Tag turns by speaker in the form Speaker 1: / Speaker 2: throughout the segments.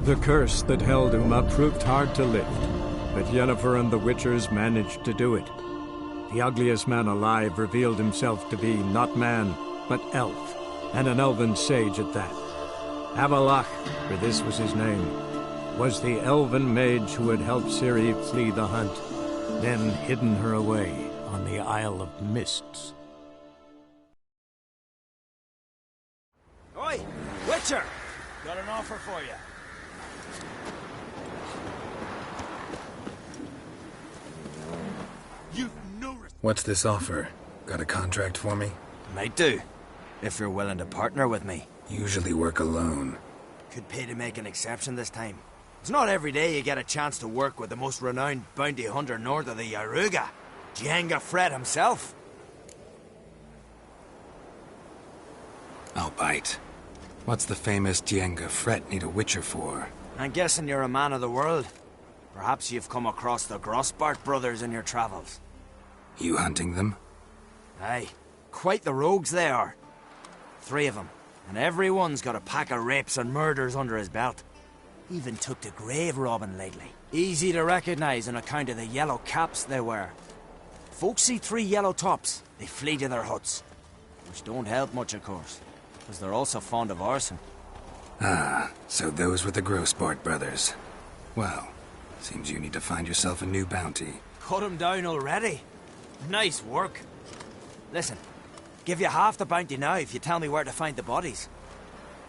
Speaker 1: The curse that held Uma proved hard to lift, but Yennefer and the Witchers managed to do it. The ugliest man alive revealed himself to be not man, but elf, and an elven sage at that. Avalach, for this was his name, was the elven mage who had helped Ciri flee the hunt, then hidden her away on the Isle of Mists.
Speaker 2: Oi, Witcher! Got an offer for you.
Speaker 3: What's this offer? Got a contract for me?
Speaker 2: Might do, if you're willing to partner with me.
Speaker 3: Usually work alone.
Speaker 2: Could pay to make an exception this time. It's not every day you get a chance to work with the most renowned bounty hunter north of the Yaruga, Jenga Fred himself.
Speaker 3: I'll bite. What's the famous Jenga Fred need a Witcher for?
Speaker 2: I'm guessing you're a man of the world. Perhaps you've come across the Grossbart brothers in your travels.
Speaker 3: You hunting them?
Speaker 2: Aye, quite the rogues they are. 3 of them, and every one's got a pack of rapes and murders under his belt. Even took to grave robbing lately. Easy to recognize on account of the yellow caps they wear. Folks see 3 yellow tops, they flee to their huts. Which don't help much, of course, because they're also fond of arson.
Speaker 3: Ah, so those were the Grossbart brothers. Well, seems you need to find yourself a new bounty.
Speaker 2: Cut him down already? Nice work. Listen, give you half the bounty now if you tell me where to find the bodies.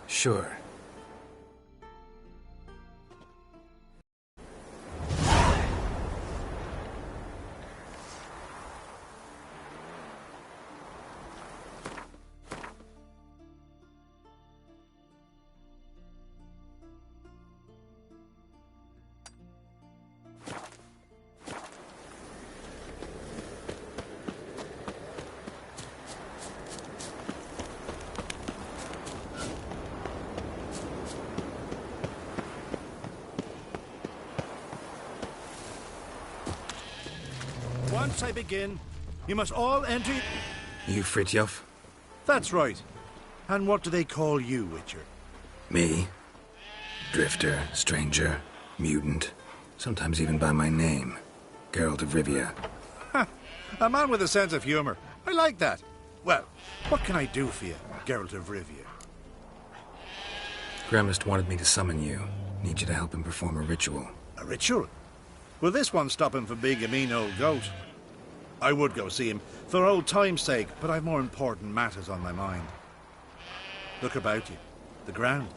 Speaker 3: Sure.
Speaker 4: Once I begin, you must all enter...
Speaker 3: You Fritjof?
Speaker 4: That's right. And what do they call you, Witcher?
Speaker 3: Me? Drifter, stranger, mutant, sometimes even by my name. Geralt of Rivia.
Speaker 4: Ha! A man with a sense of humor. I like that. Well, what can I do for you, Geralt of Rivia?
Speaker 3: Gremist wanted me to summon you. Need you to help him perform a ritual.
Speaker 4: A ritual? Will this one stop him from being a mean old goat? I would go see him, for old time's sake, but I've more important matters on my mind. Look about you. The ground.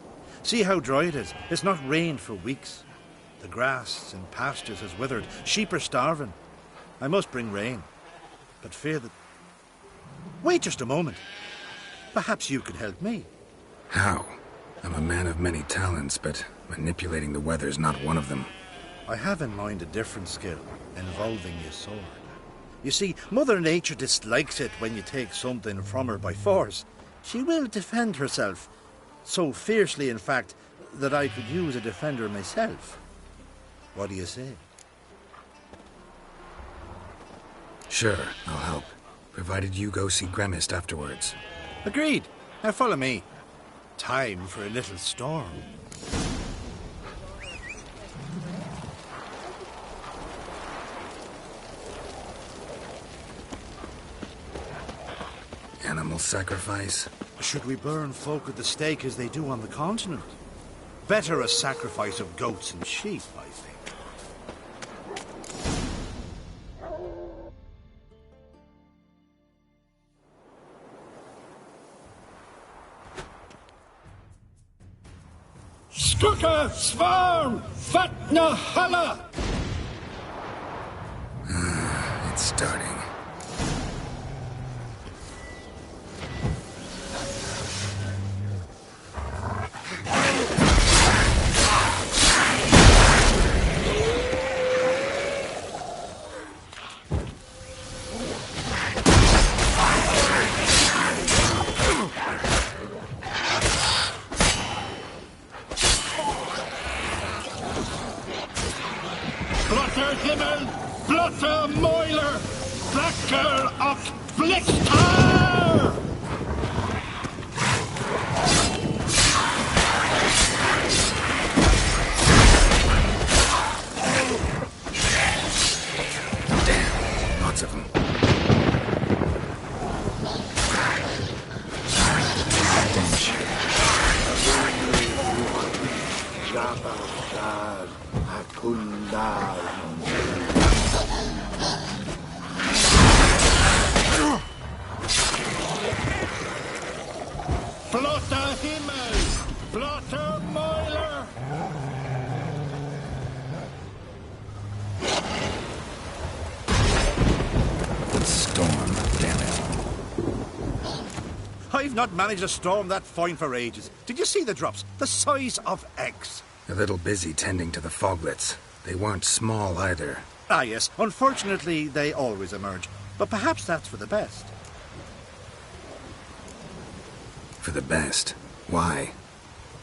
Speaker 4: See how dry it is. It's not rained for weeks. The grass in pastures has withered. Sheep are starving. I must bring rain, but fear that... Wait just a moment. Perhaps you could help me.
Speaker 3: How? I'm a man of many talents, but manipulating the weather's not one of them.
Speaker 4: I have in mind a different skill, involving your sword. You see, Mother Nature dislikes it when you take something from her by force. She will defend herself. So fiercely, in fact, that I could use a defender myself. What do you say?
Speaker 3: Sure, I'll help. Provided you go see Gremist afterwards.
Speaker 4: Agreed. Now follow me. Time for a little storm.
Speaker 3: Animal sacrifice?
Speaker 4: Should we burn folk at the stake as they do on the continent? Better a sacrifice of goats and sheep, I think.
Speaker 5: Skuka Swarm Fatna Hala!
Speaker 3: It's starting.
Speaker 5: Blotter Himmel, Blotter Moiler, Blacker och Blitztar!
Speaker 3: lots of them.
Speaker 5: Flotte Himmel! Flotte Mäuler!
Speaker 3: Storm, damn it.
Speaker 4: I've not managed a storm that fine for ages. Did you see the drops? The size of eggs.
Speaker 3: A little busy tending to the foglets. They weren't small either.
Speaker 4: Ah, yes. Unfortunately, they always emerge. But perhaps that's for the best.
Speaker 3: For the best. Why?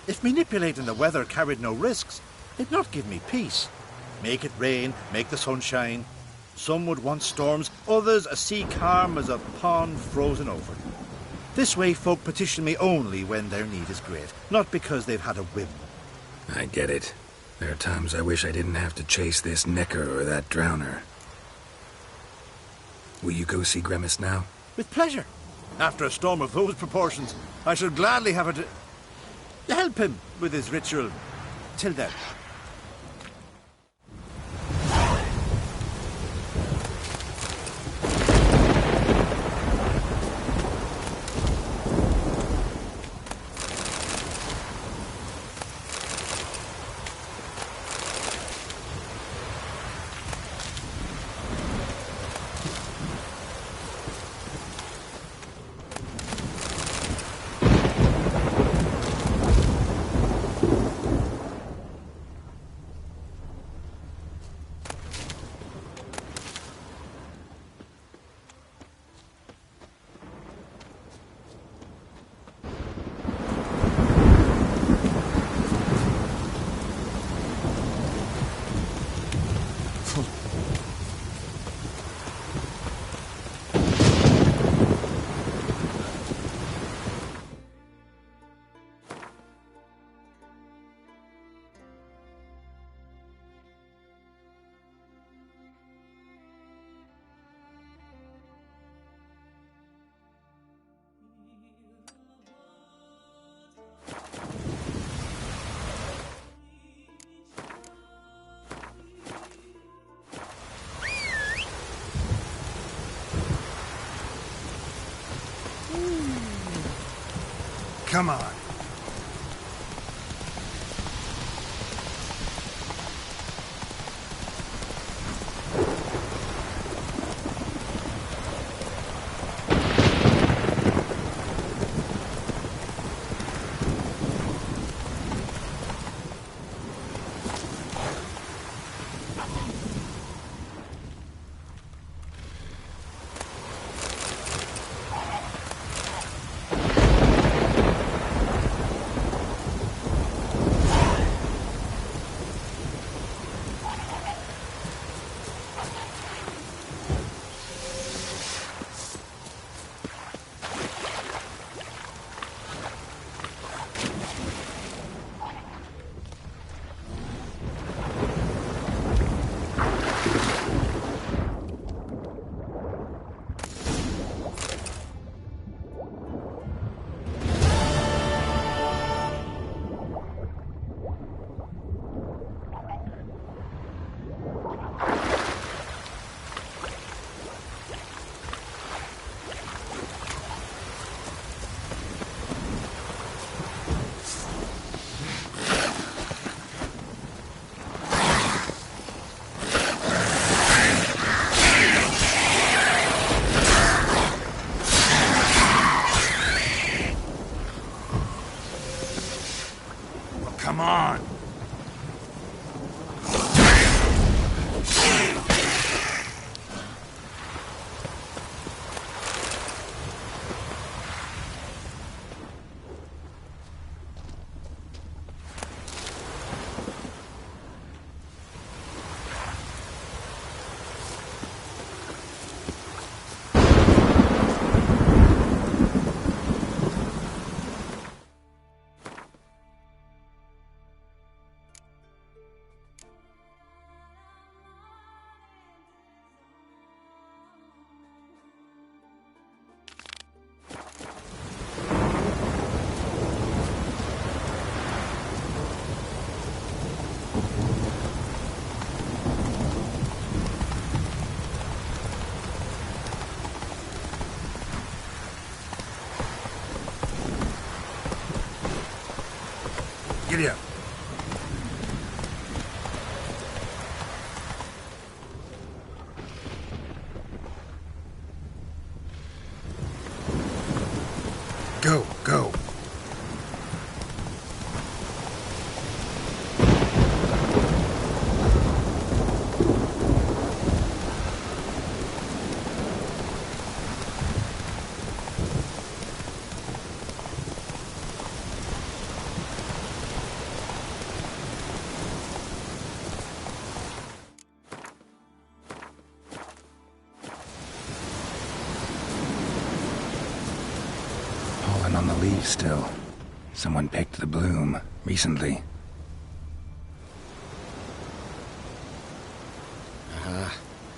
Speaker 4: If manipulating the weather carried no risks, it'd not give me peace. Make it rain, make the sun shine. Some would want storms, others a sea calm as a pond frozen over. This way folk petition me only when their need is great, not because they've had a whim.
Speaker 3: I get it. There are times I wish I didn't have to chase this necker or that drowner. Will you go see Grimace now?
Speaker 4: With pleasure. After a storm of those proportions, I should gladly have it to help him with his ritual. Till then.
Speaker 5: Come on.
Speaker 3: at you. Go, go. On the leaves still. Someone picked the bloom recently.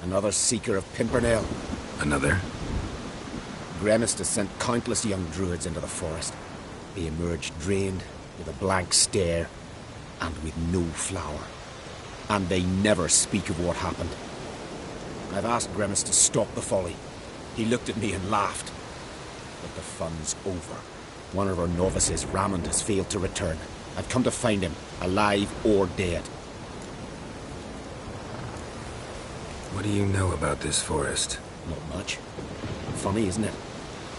Speaker 6: Another seeker of Pimpernel.
Speaker 3: Another?
Speaker 6: Gremis has sent countless young druids into the forest. They emerged drained, with a blank stare, and with no flower. And they never speak of what happened. I've asked Gremis to stop the folly. He looked at me and laughed. But the fun's over. One of our novices, Raymond, has failed to return. I've come to find him, alive or dead.
Speaker 3: What do you know about this forest?
Speaker 6: Not much. Funny, isn't it?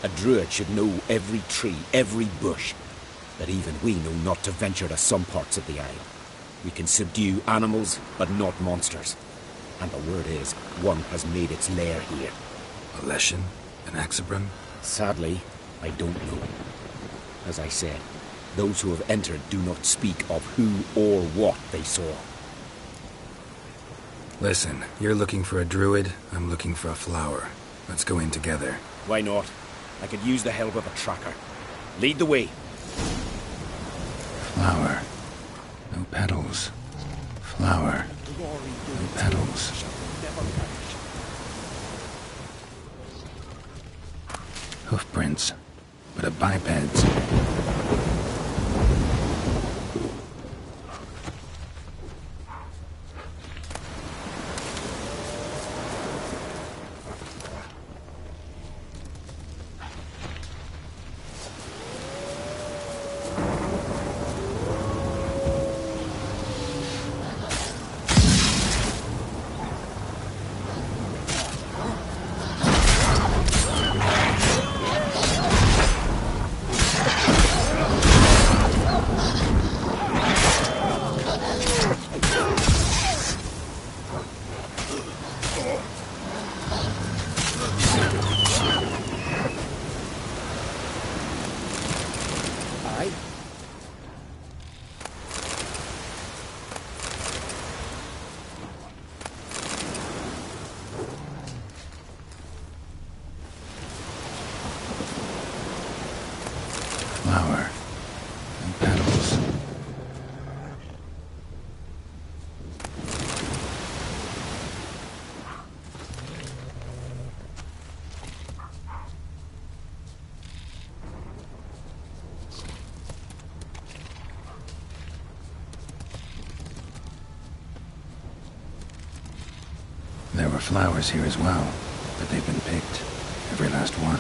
Speaker 6: A druid should know every tree, every bush. But even we know not to venture to some parts of the isle. We can subdue animals, but not monsters. And the word is, one has made its lair here.
Speaker 3: A Leshen? An Axabron?
Speaker 6: Sadly, I don't know. As I said, those who have entered do not speak of who or what they saw.
Speaker 3: Listen, you're looking for a druid, I'm looking for a flower. Let's go in together.
Speaker 6: Why not? I could use the help of a tracker. Lead the way.
Speaker 3: Flower. No petals. Flower. No petals. Hoofprints, but a biped's. Flower. And petals. There were flowers here as well, but they've been picked. Every last one.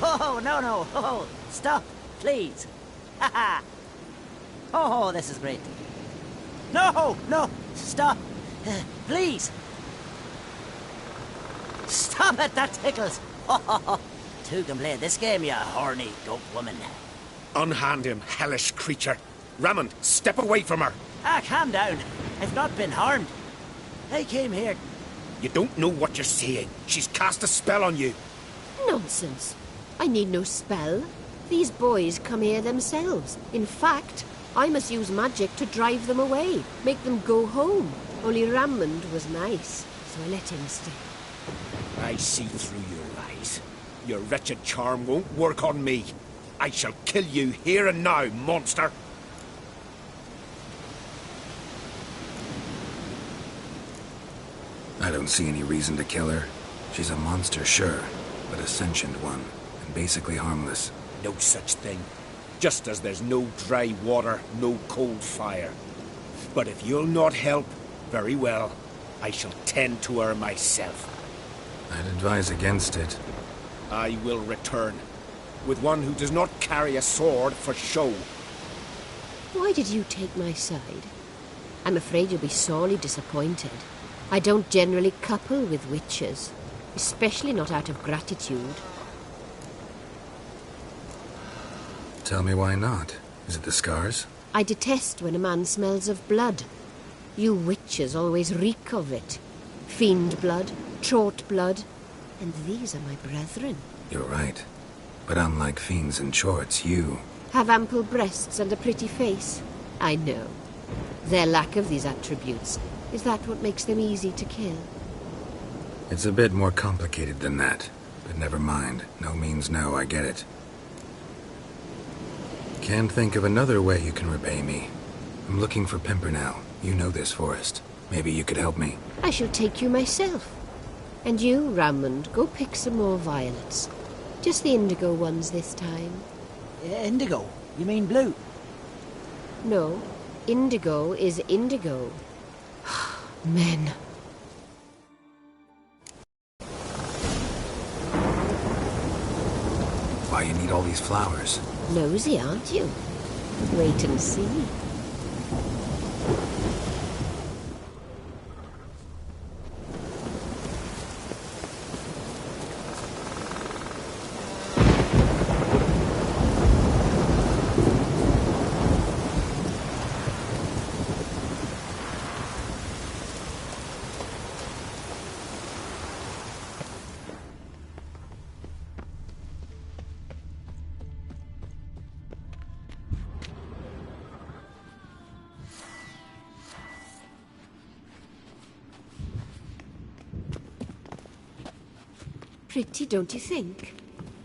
Speaker 7: Oh, no. Oh, stop, please. Ha ha. Oh, this is great. No, stop. Please. Stop it, that tickles. Two can play this game, you horny goat woman.
Speaker 6: Unhand him, hellish creature. Raymond, step away from her.
Speaker 7: Calm down. I've not been harmed. I came here.
Speaker 6: You don't know what you're saying. She's cast a spell on you.
Speaker 8: Nonsense. I need no spell. These boys come here themselves. In fact, I must use magic to drive them away, make them go home. Only Raymond was nice, so I let him stay.
Speaker 6: I see through your lies. Your wretched charm won't work on me. I shall kill you here and now, monster.
Speaker 3: I don't see any reason to kill her. She's a monster, sure, but a sentient one, and basically harmless.
Speaker 6: No such thing. Just as there's no dry water, no cold fire. But if you'll not help, very well. I shall tend to her myself.
Speaker 3: I'd advise against it.
Speaker 6: I will return, with one who does not carry a sword for show.
Speaker 8: Why did you take my side? I'm afraid you'll be sorely disappointed. I don't generally couple with witches, especially not out of gratitude.
Speaker 3: Tell me why not. Is it the scars?
Speaker 8: I detest when a man smells of blood. You witches always reek of it. Fiend blood, trot blood, and these are my brethren.
Speaker 3: You're right. But unlike fiends and chorts, you...
Speaker 8: Have ample breasts and a pretty face. I know. Their lack of these attributes, is that what makes them easy to kill?
Speaker 3: It's a bit more complicated than that. But never mind. No means no, I get it. Can't think of another way you can repay me. I'm looking for Pimpernel. You know this forest. Maybe you could help me.
Speaker 8: I shall take you myself. And you, Rammond, go pick some more violets. Just the indigo ones this time.
Speaker 7: Indigo? You mean blue?
Speaker 8: No, indigo is indigo. Men.
Speaker 3: Why you need all these flowers?
Speaker 8: Nosy, aren't you? Wait and see. Pretty, don't you think?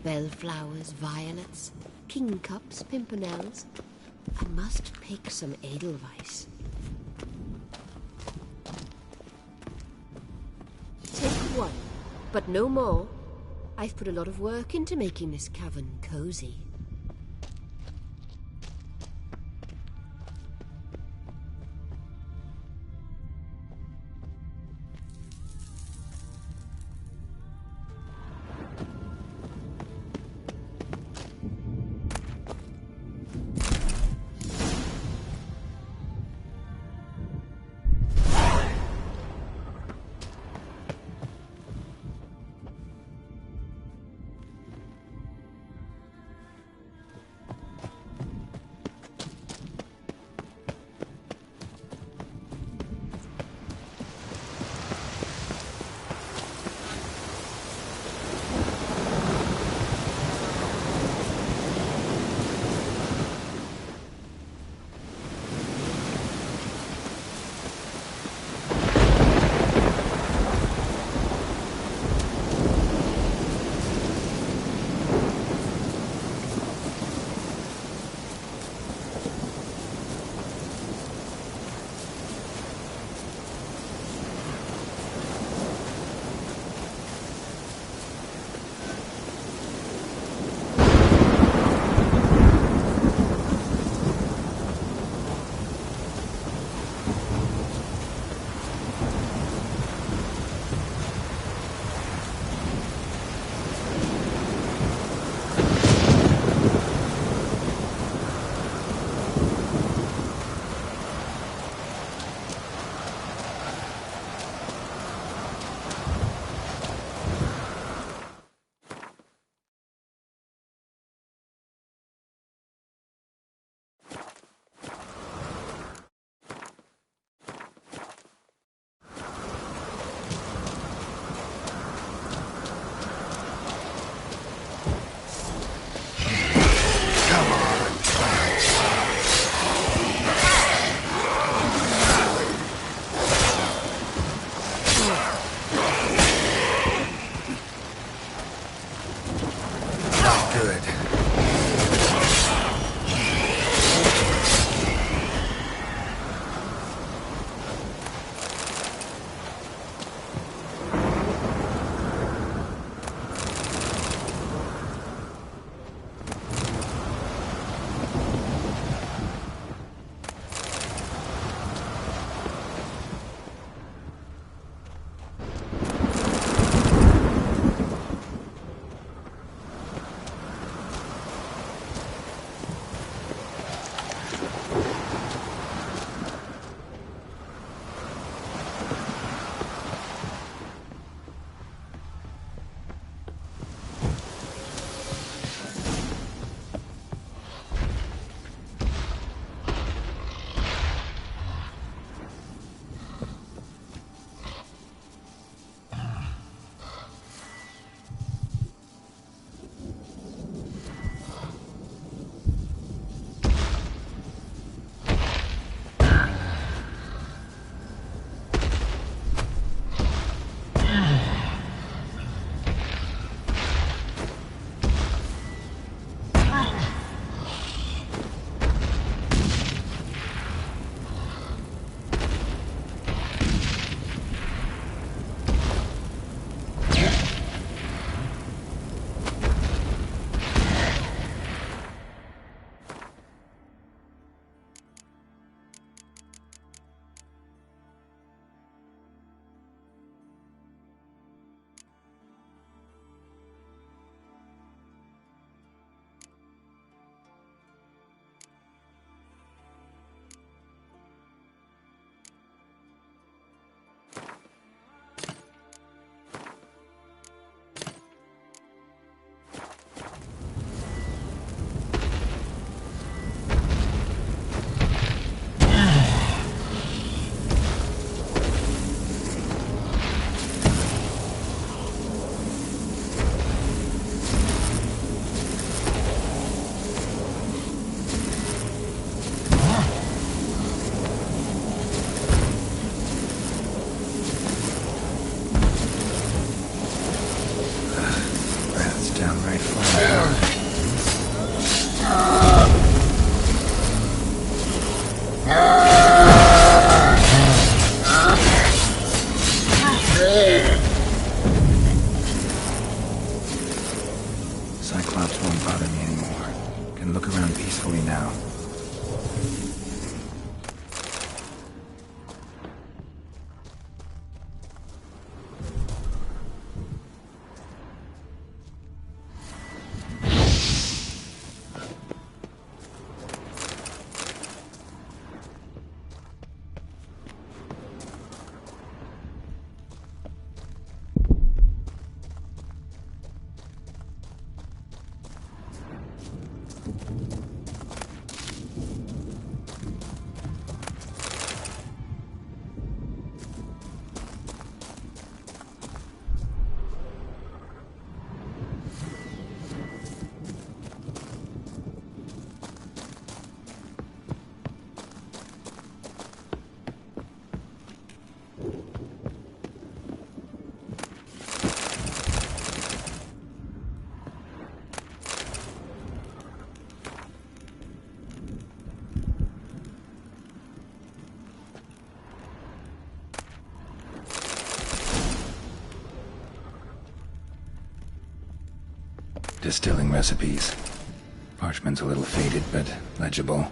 Speaker 8: Bellflowers, violets, kingcups, pimpernels. I must pick some edelweiss. Take one, but no more. I've put a lot of work into making this cavern cozy.
Speaker 3: right far. Cyclops won't bother me anymore. Can look around peacefully now. Distilling recipes. Parchment's a little faded, but legible.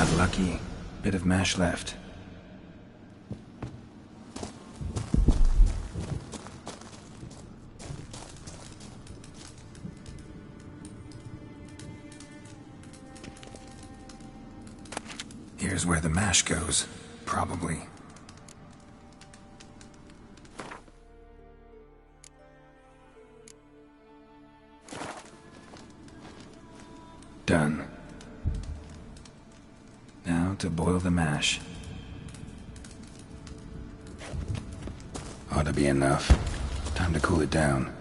Speaker 3: Got lucky. Bit of mash left. Here's where the mash goes. Probably. Done. Now to boil the mash. Ought to be enough. Time to cool it down.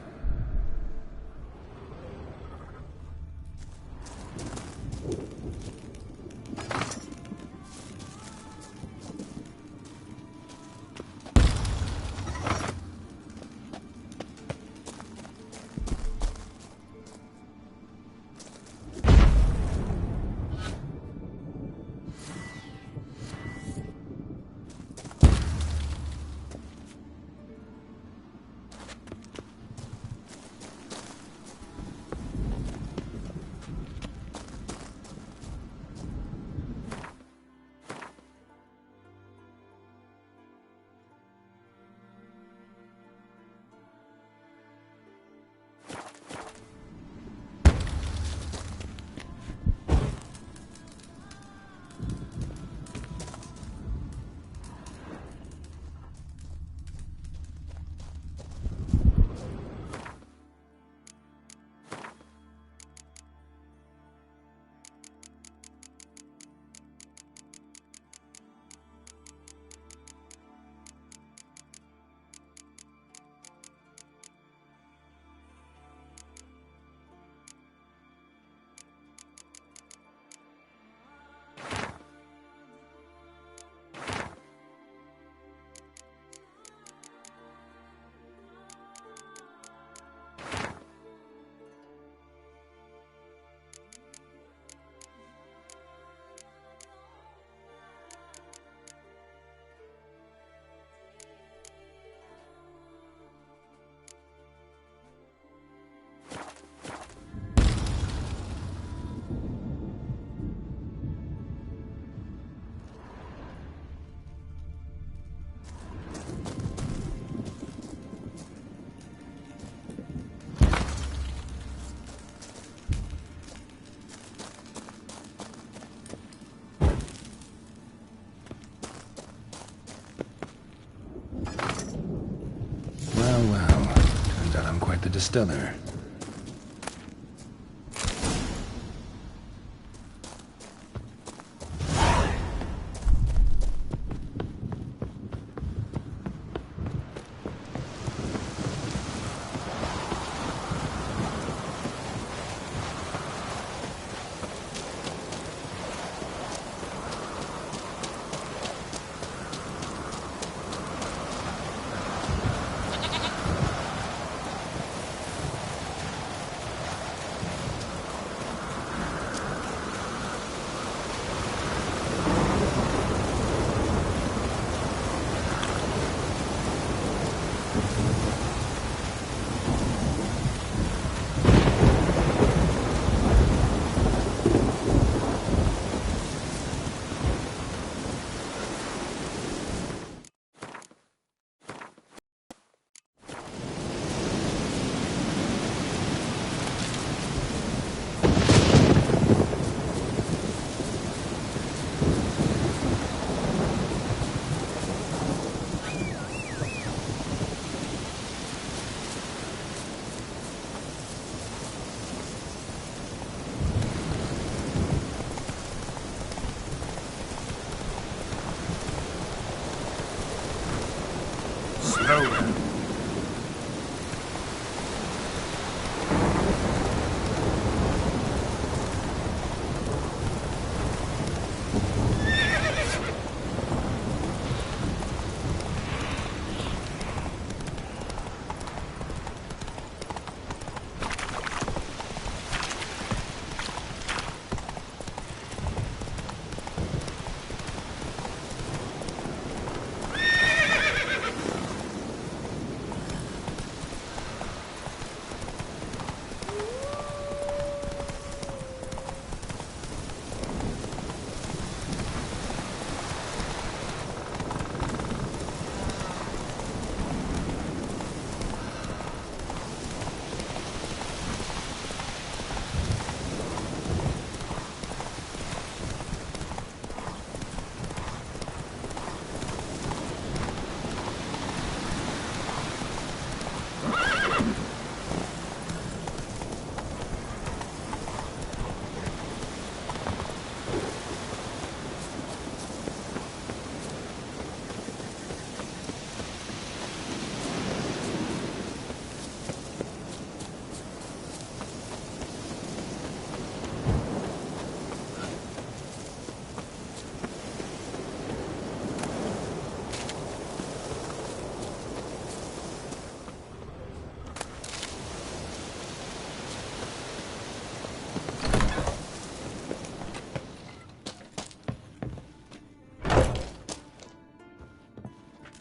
Speaker 3: Well. Turns out I'm quite the distiller.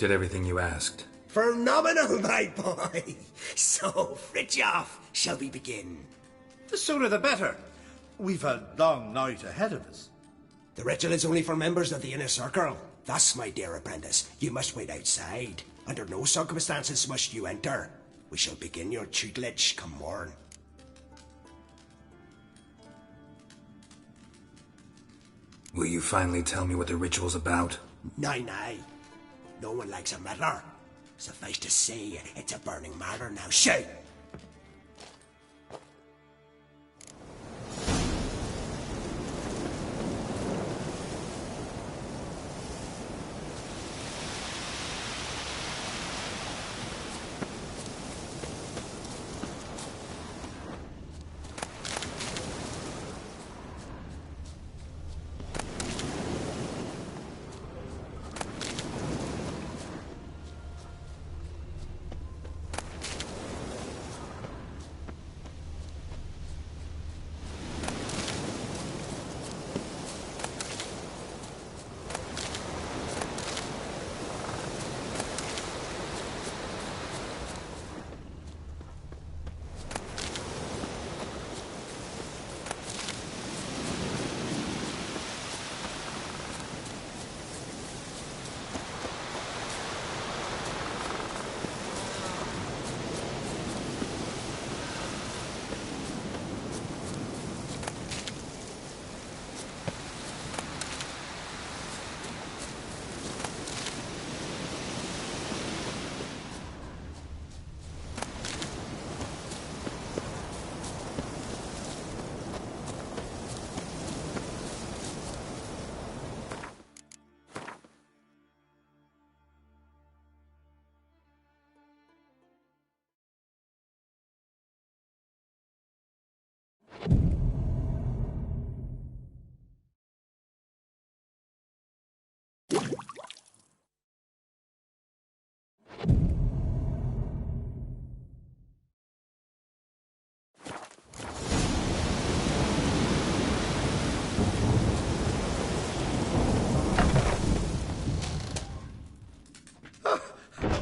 Speaker 3: Did everything you asked.
Speaker 9: Phenomenal, my boy. So, Fritjof, shall we begin?
Speaker 4: The sooner the better. We've a long night ahead of us.
Speaker 9: The ritual is only for members of the inner circle. Thus, my dear apprentice, you must wait outside. Under no circumstances must you enter. We shall begin your tutelage come morn.
Speaker 3: Will you finally tell me what the ritual's about?
Speaker 9: Nay. No one likes a matter. Suffice to say, it's a burning matter now. Shout!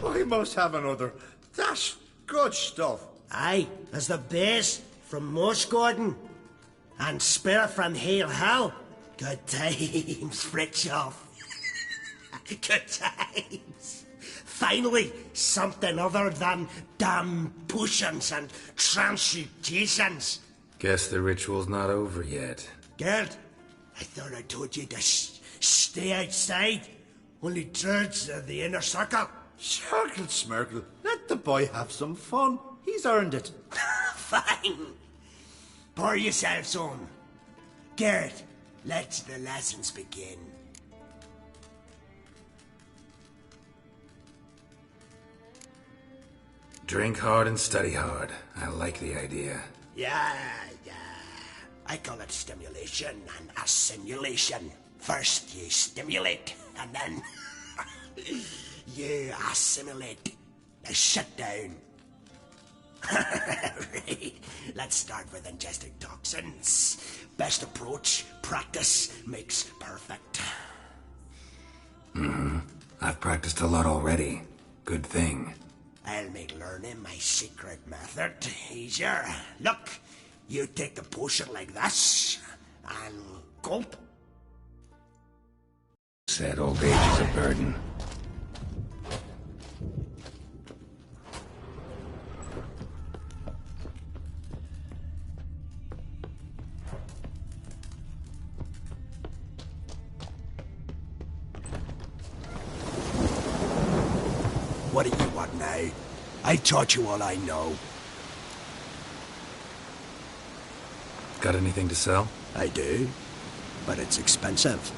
Speaker 4: I must have another. That's good stuff.
Speaker 9: Aye, as the base from Moss Gordon. And spirit from Hale Hell. Good times, Fritjof. Good times. Finally, something other than damn potions and transmutations.
Speaker 3: Guess the ritual's not over yet.
Speaker 9: Gerd, I thought I told you to stay outside. Only druids of the inner circle.
Speaker 4: Circle Smirkle, let the boy have some fun. He's earned it.
Speaker 9: Fine. Pour yourselves on. Gerd, let the lessons begin.
Speaker 3: Drink hard and study hard. I like the idea.
Speaker 9: Yeah. I call it stimulation and assimilation. First you stimulate, and then you assimilate. Now shut down. Right. Let's start with ingesting toxins. Best approach, practice makes perfect.
Speaker 3: I've practiced a lot already. Good thing.
Speaker 9: I'll make learning my secret method easier. Look, you take the potion like this, and gulp.
Speaker 3: Said old age is a burden.
Speaker 9: What do you want now? I taught you all I know.
Speaker 3: Got anything to sell?
Speaker 9: I do, but it's expensive.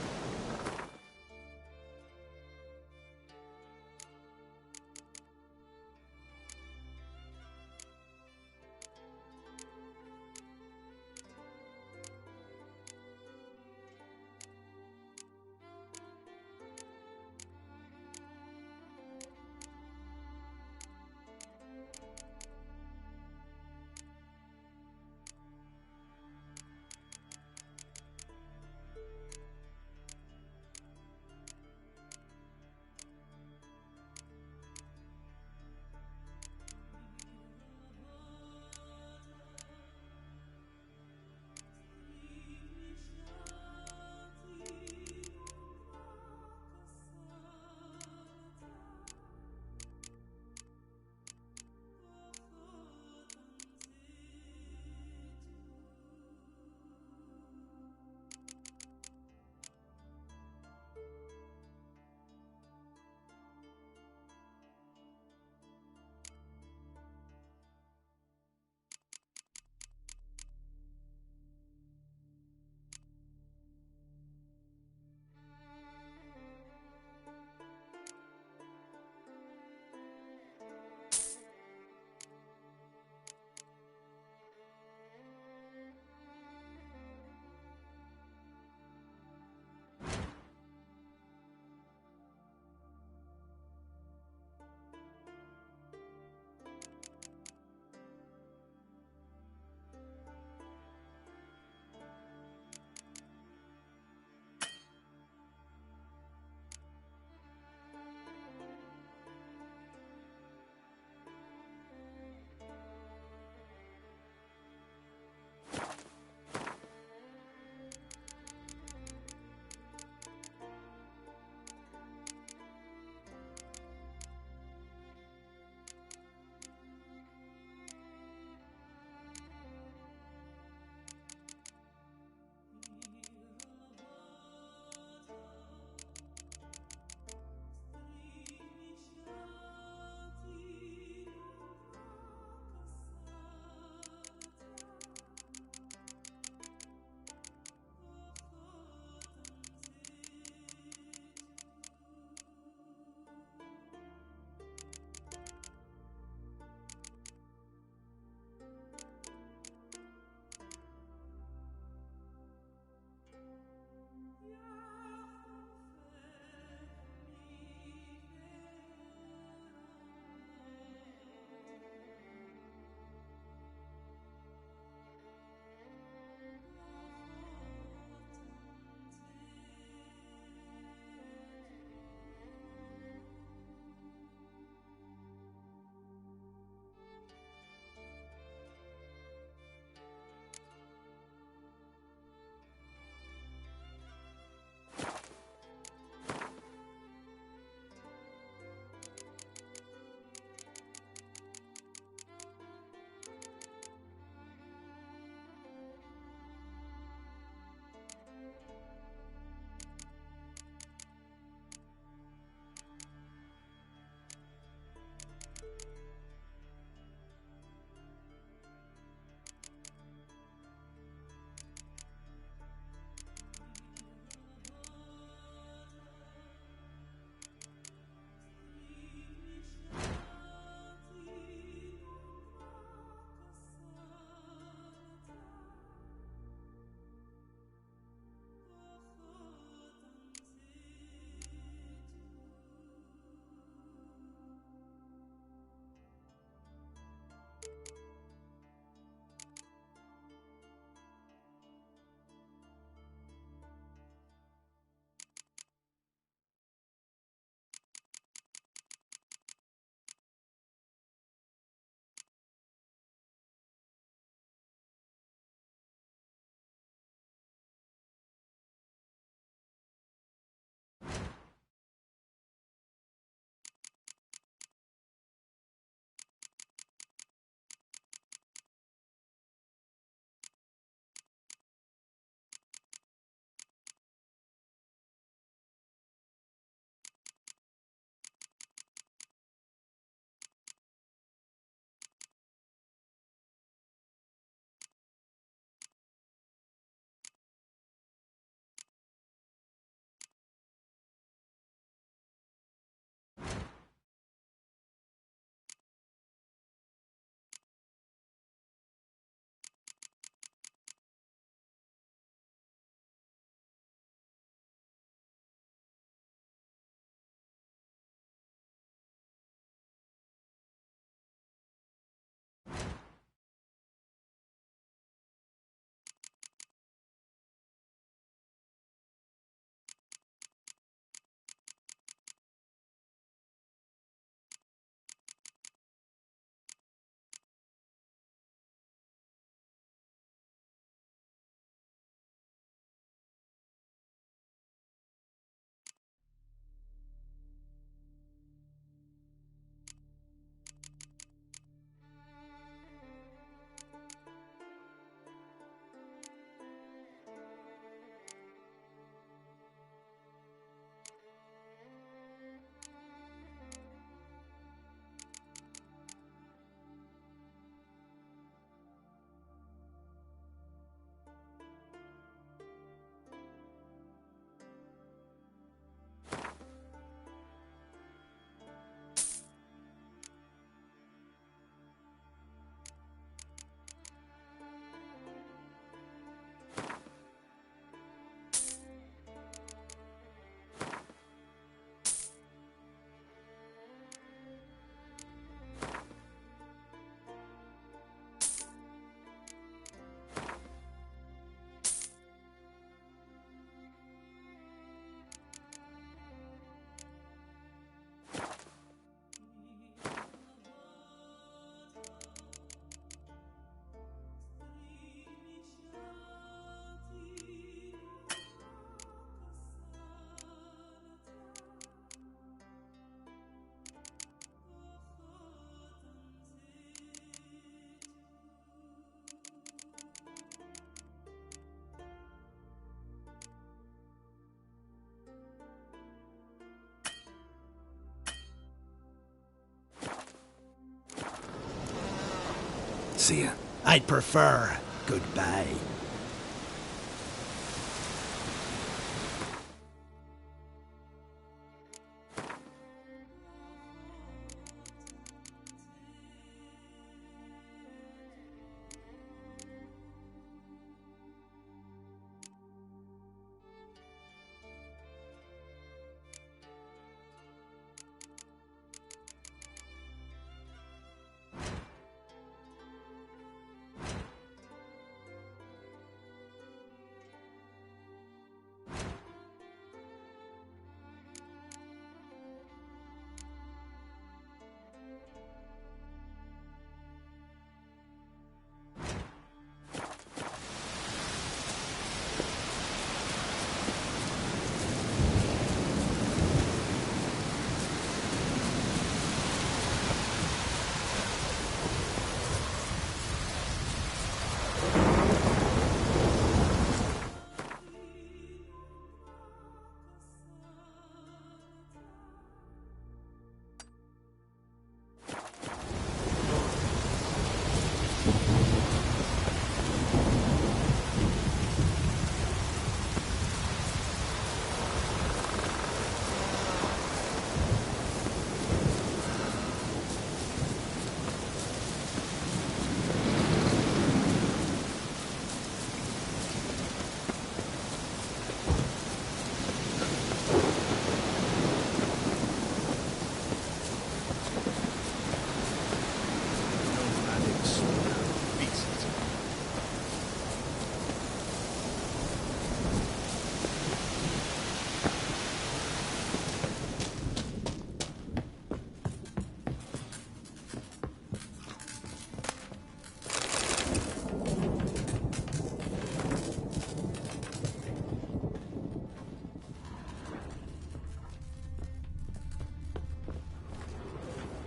Speaker 3: See ya.
Speaker 9: I'd prefer goodbye.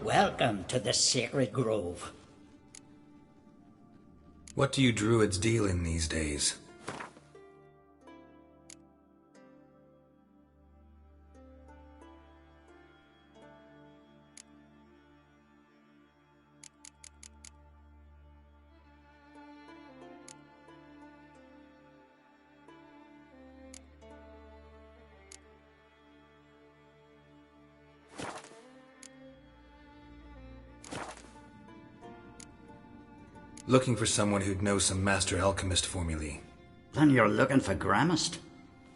Speaker 7: Welcome to the sacred grove.
Speaker 3: What do you druids deal in these days? Looking for someone who'd know some master alchemist formulae.
Speaker 10: Then you're looking for Gramist?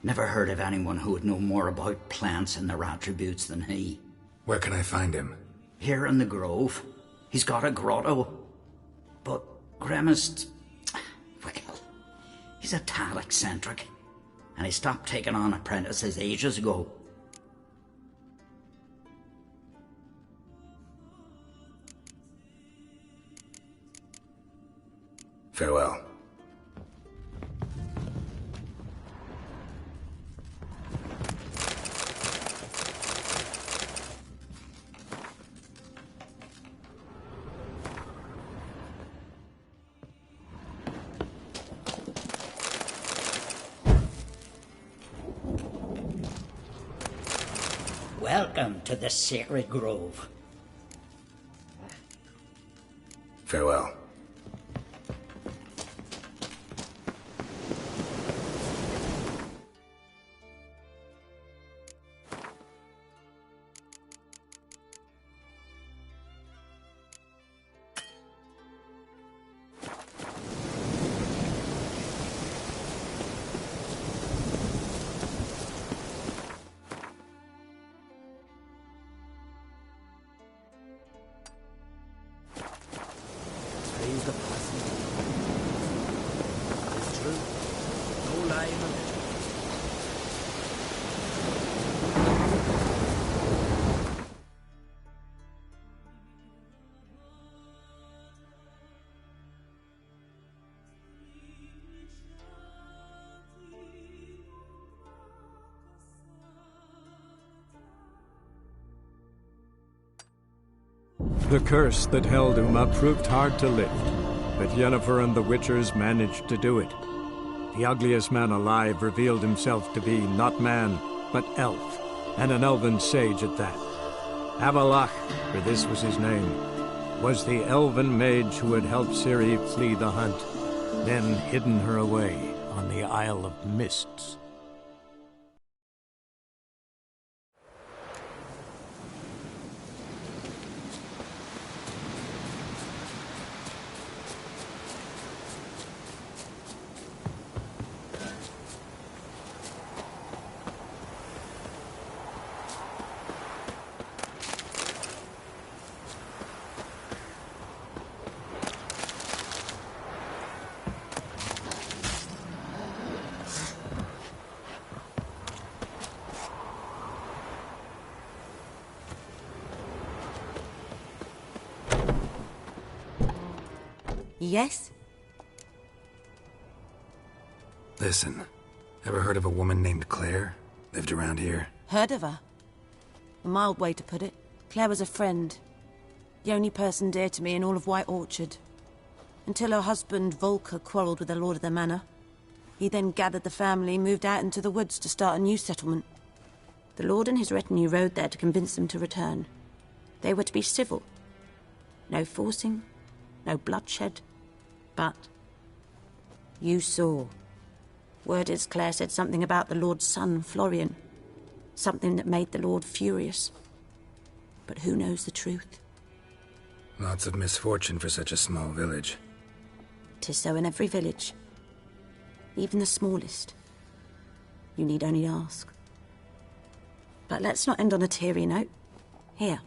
Speaker 10: Never heard of anyone who would know more about plants and their attributes than he.
Speaker 3: Where can I find him?
Speaker 10: Here in the grove. He's got a grotto. But Gramist... well, he's a tad eccentric. And he stopped taking on apprentices ages ago.
Speaker 3: Farewell.
Speaker 7: Welcome to the sacred grove.
Speaker 3: Farewell.
Speaker 1: The curse that held Uma proved hard to lift, but Yennefer and the Witchers managed to do it. The ugliest man alive revealed himself to be not man, but elf, and an elven sage at that. Avalach, for this was his name. was the elven mage who had helped Ciri flee the hunt, then hidden her away on the Isle of Mists.
Speaker 11: Yes?
Speaker 3: Listen, ever heard of a woman named Claire? Lived around here?
Speaker 11: Heard of her? A mild way to put it. Claire was a friend. The only person dear to me in all of White Orchard. Until her husband, Volker, quarrelled with the lord of the manor. He then gathered the family, moved out into the woods to start a new settlement. The lord and his retinue rode there to convince them to return. They were to be civil. No forcing, no bloodshed. But you saw. Word is Claire said something about the lord's son, Florian. Something that made the lord furious. But who knows the truth?
Speaker 3: Lots of misfortune for such a small village.
Speaker 11: 'Tis so in every village. Even the smallest. You need only ask. But let's not end on a teary note. Here,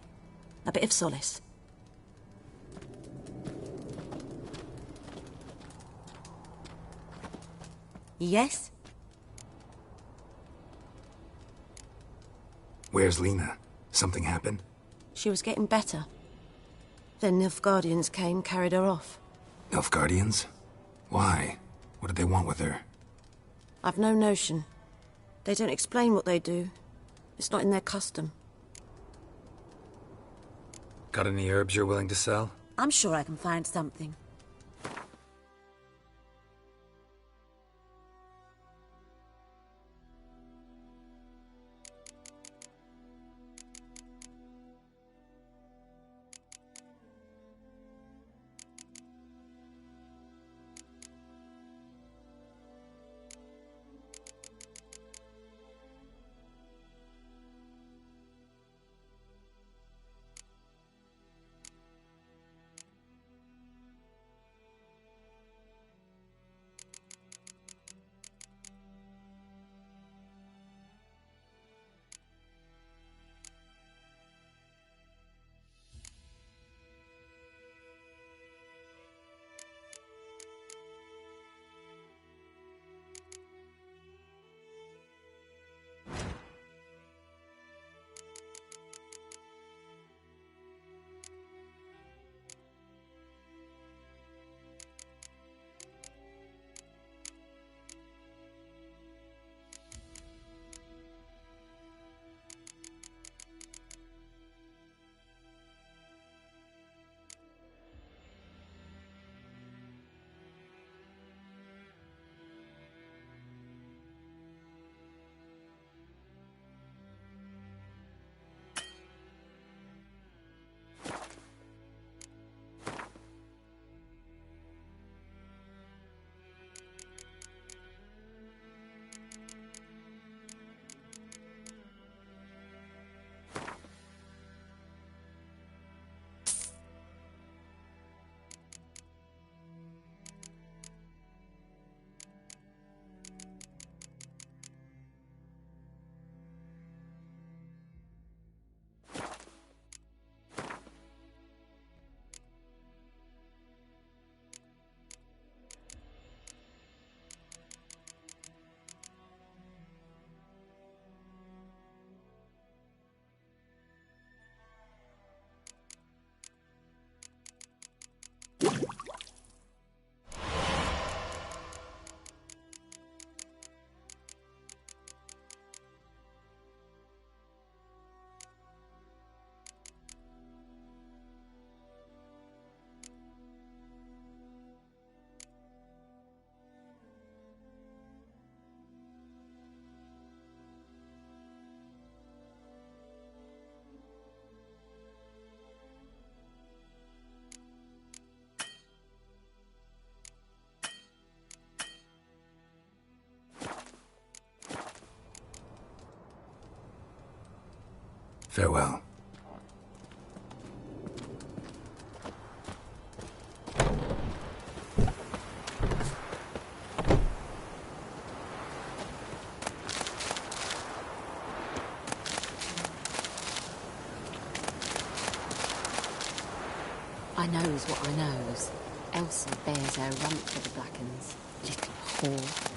Speaker 11: a bit of solace. Yes?
Speaker 3: Where's Lena? Something happened?
Speaker 11: She was getting better. Then Nilfgaardians came, carried her off.
Speaker 3: Nilfgaardians? Why? What did they want with her?
Speaker 11: I've no notion. They don't explain what they do. It's not in their custom.
Speaker 3: Got any herbs you're willing to sell?
Speaker 11: I'm sure I can find something.
Speaker 3: Farewell.
Speaker 8: I knows what I knows. Elsa bears her rump for the Blackens. Little whore.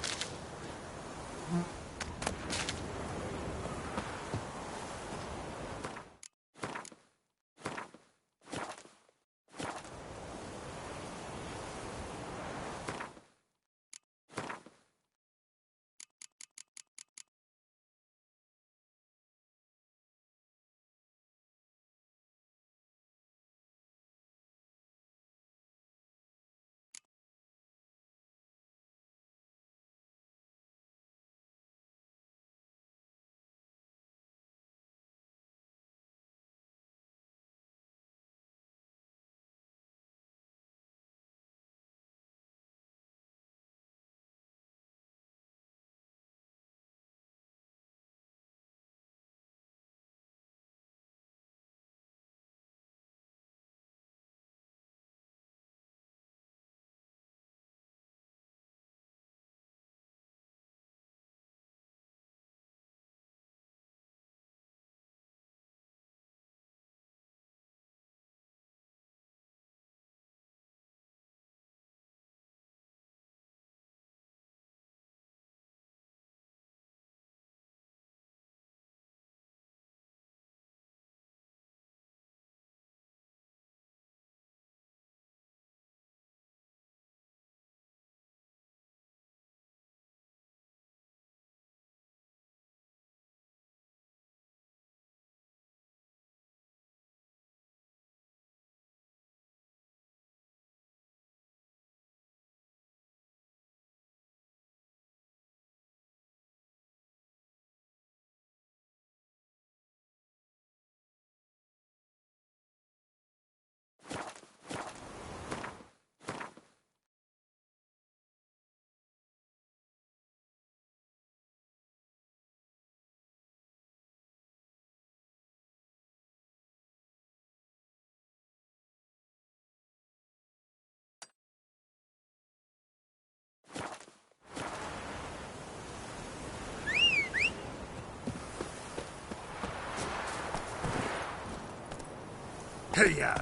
Speaker 4: Hey-ya!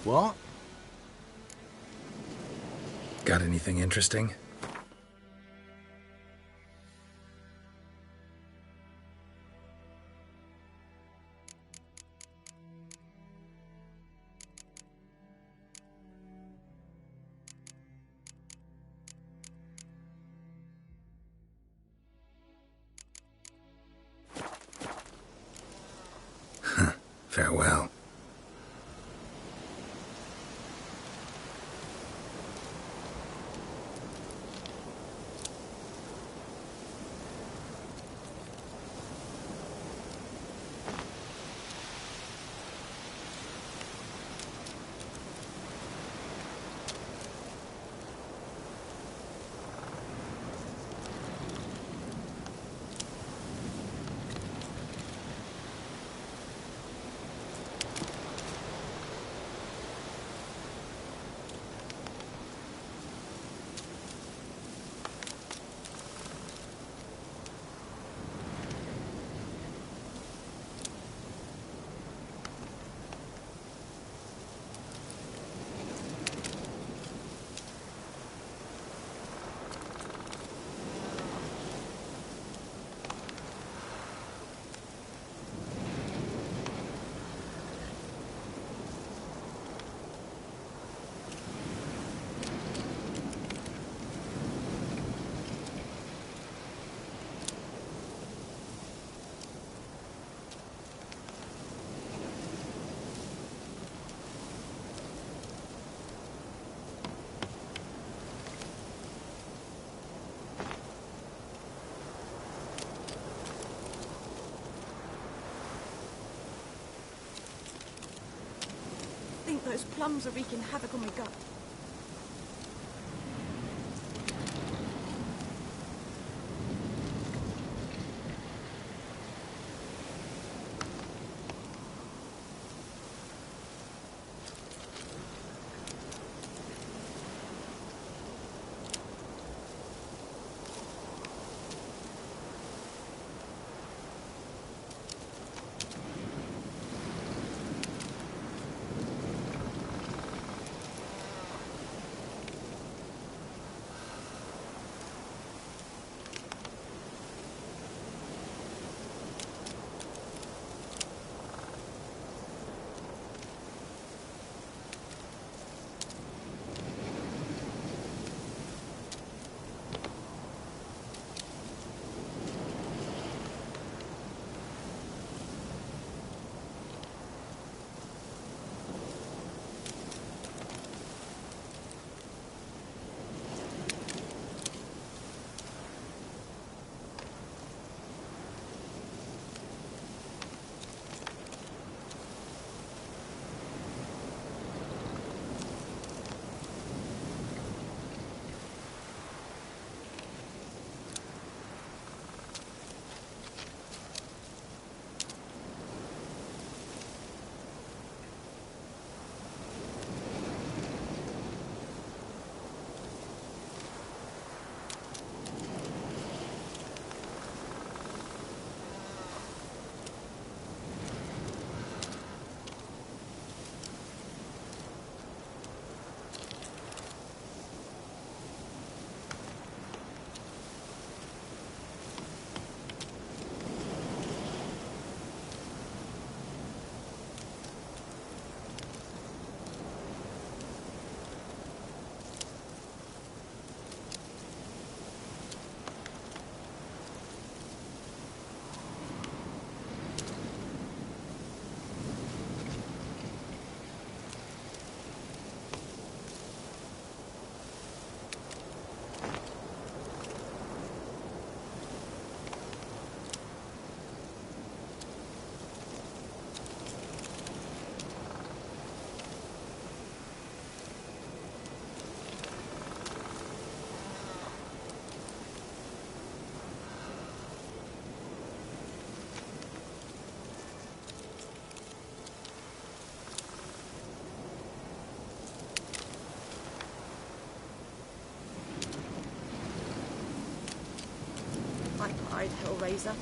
Speaker 2: What?
Speaker 3: Got anything interesting? Farewell.
Speaker 11: those plums are wreaking havoc on my gut. Pied Hellraiser.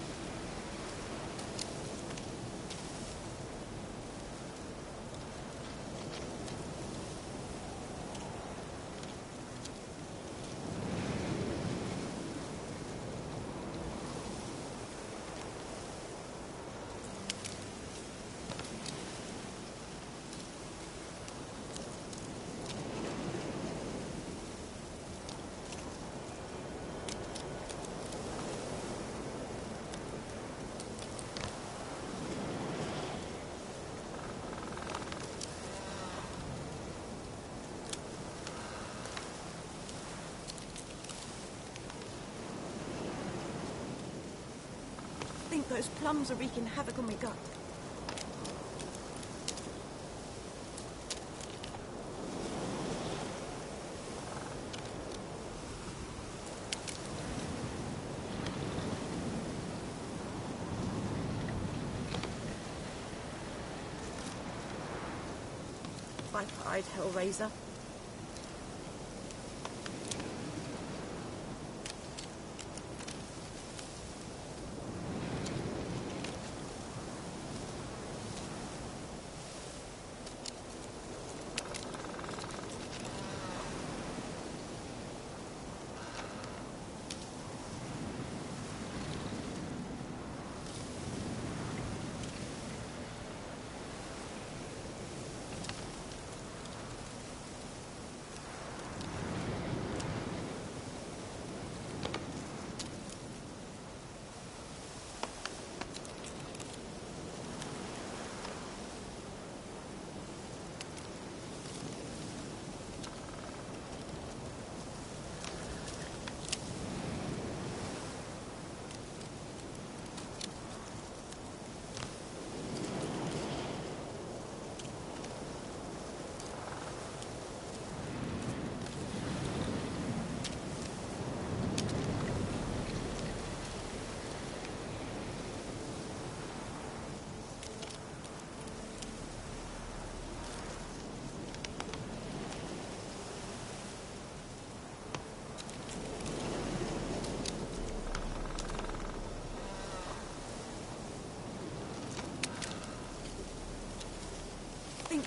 Speaker 11: I think those plums are wreaking havoc on my gut. Viper-eyed Hellraiser.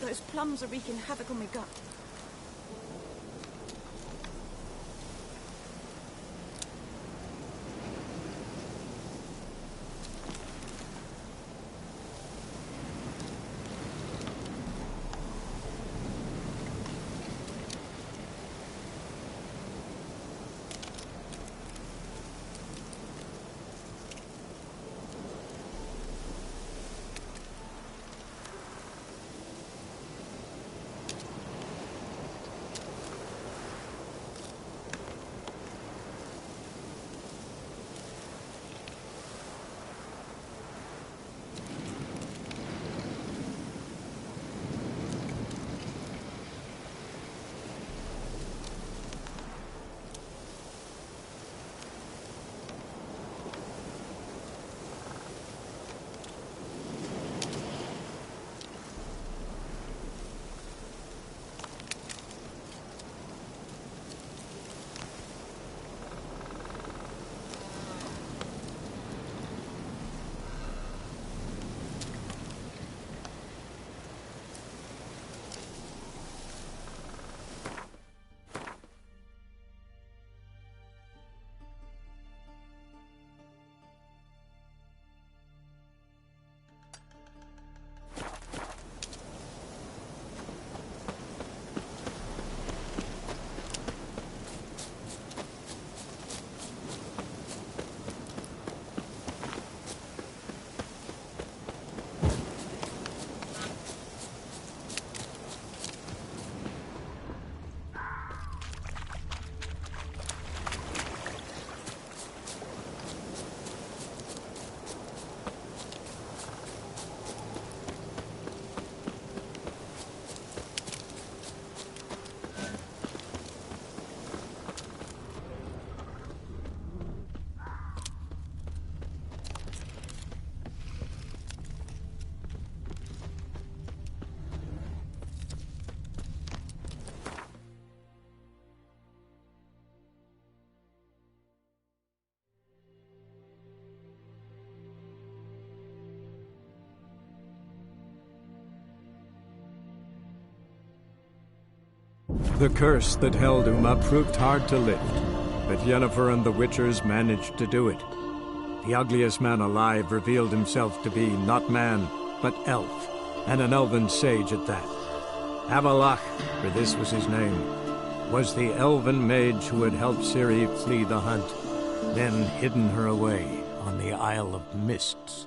Speaker 11: Those plums are wreaking havoc on my gut.
Speaker 1: The curse that held Uma proved hard to lift, but Yennefer and the Witchers managed to do it. The ugliest man alive revealed himself to be not man, but elf, and an elven sage at that. Avalach, for this was his name, was the elven mage who had helped Ciri flee the hunt, then hidden her away on the Isle of Mists.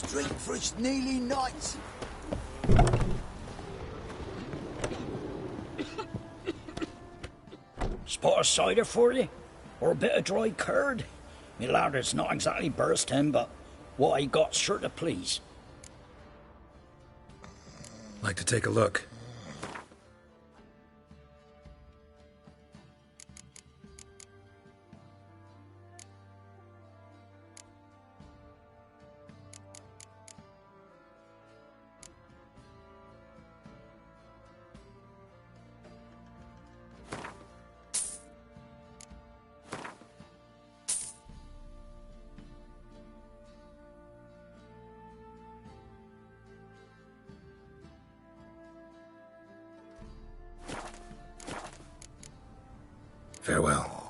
Speaker 12: Drink for its nearly night.
Speaker 10: Spot of cider for you? Or a bit of dry curd? Me lad, it's not exactly bursting, but what I got's sure to please.
Speaker 3: Like to take a look. Farewell.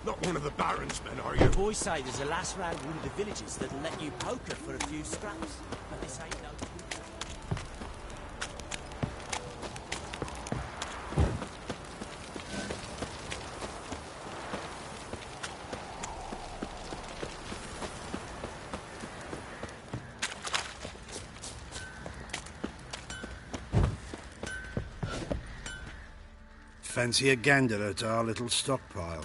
Speaker 5: Not one of the Baron's men, are you?
Speaker 2: Boys say there's a last round one of the villages that'll let you poker for a few scraps, but this ain't no...
Speaker 4: Fancy a gander at our little stockpile?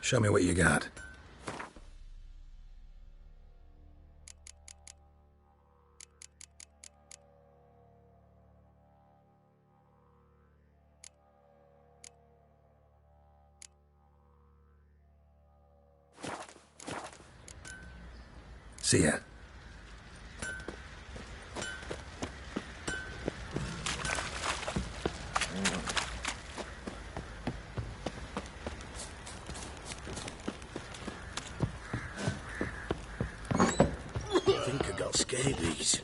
Speaker 3: Show me what you got. See ya.
Speaker 12: I think I got scabies.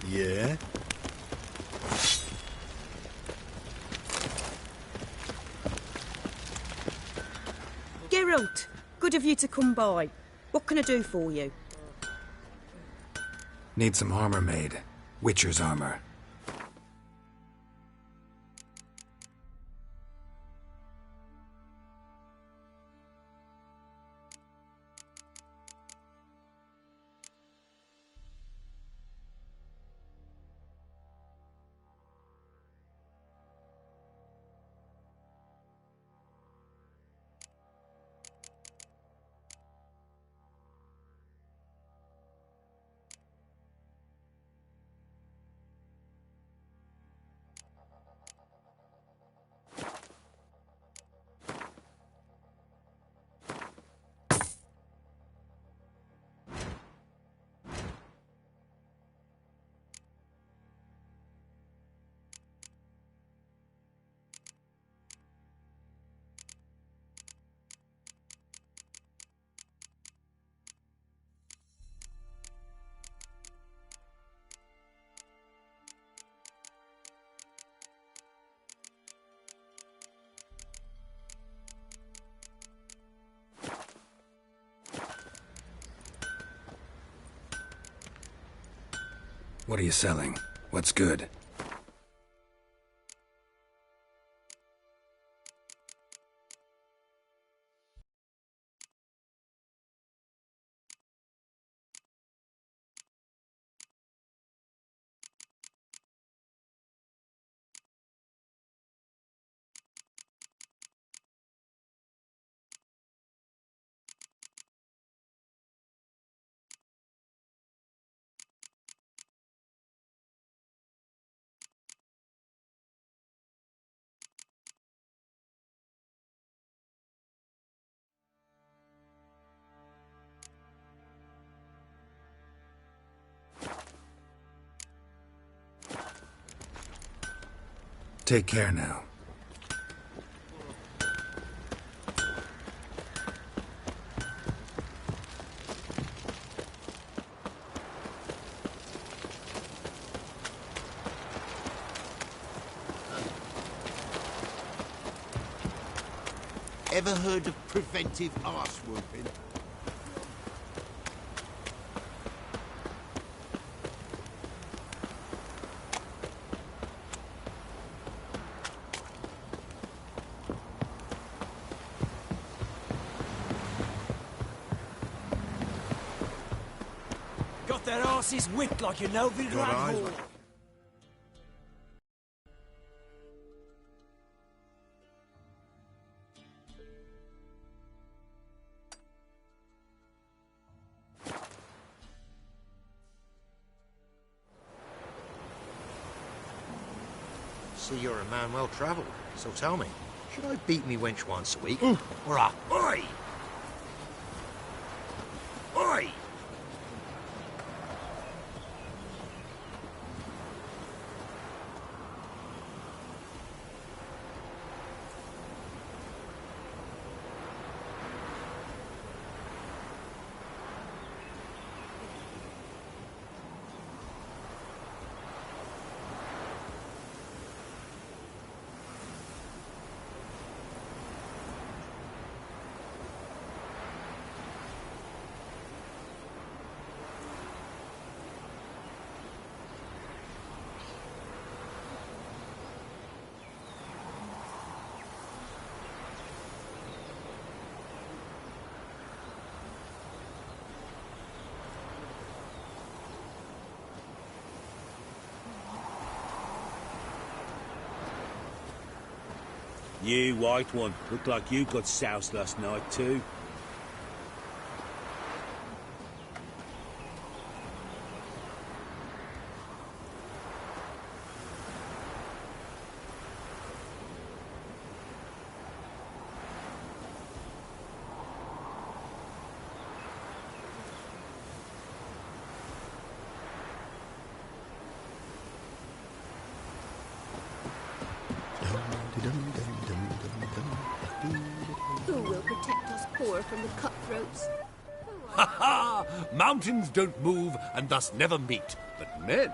Speaker 4: Yeah?
Speaker 13: Geralt, good of you to come by. What can I do for you?
Speaker 3: Need some armor made. Witcher's armor. What are you selling? What's good? Take care now.
Speaker 12: Ever heard of preventive arse whooping?
Speaker 2: Got their asses whipped like you know the grand hall.
Speaker 14: See, you're a man well travelled, so tell me, should I beat me wench once a week? Or Oi! Oi!
Speaker 12: You, white one, look like you got soused last night too.
Speaker 8: Who will protect us poor from the cutthroats?
Speaker 5: Ha ha! Mountains don't move and thus never meet, but men.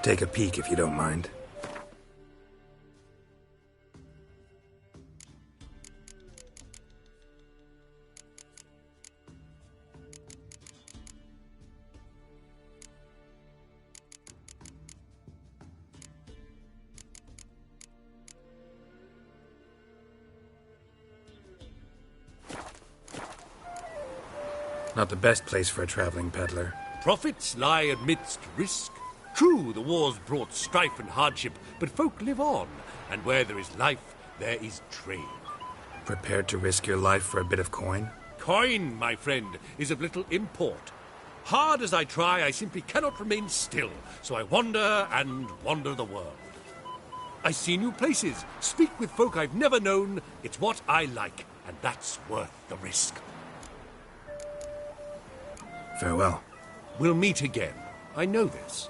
Speaker 3: Take a peek if you don't mind. Not the best place for a traveling peddler.
Speaker 5: Profits lie amidst risk. True, the war's brought strife and hardship, but folk live on, and where there is life, there is trade.
Speaker 3: Prepared to risk your life for a bit of coin?
Speaker 5: Coin, my friend, is of little import. Hard as I try, I simply cannot remain still, so I wander and wander the world. I see new places, speak with folk I've never known. It's what I like, and that's worth the risk.
Speaker 3: Farewell.
Speaker 5: We'll meet again. I know this.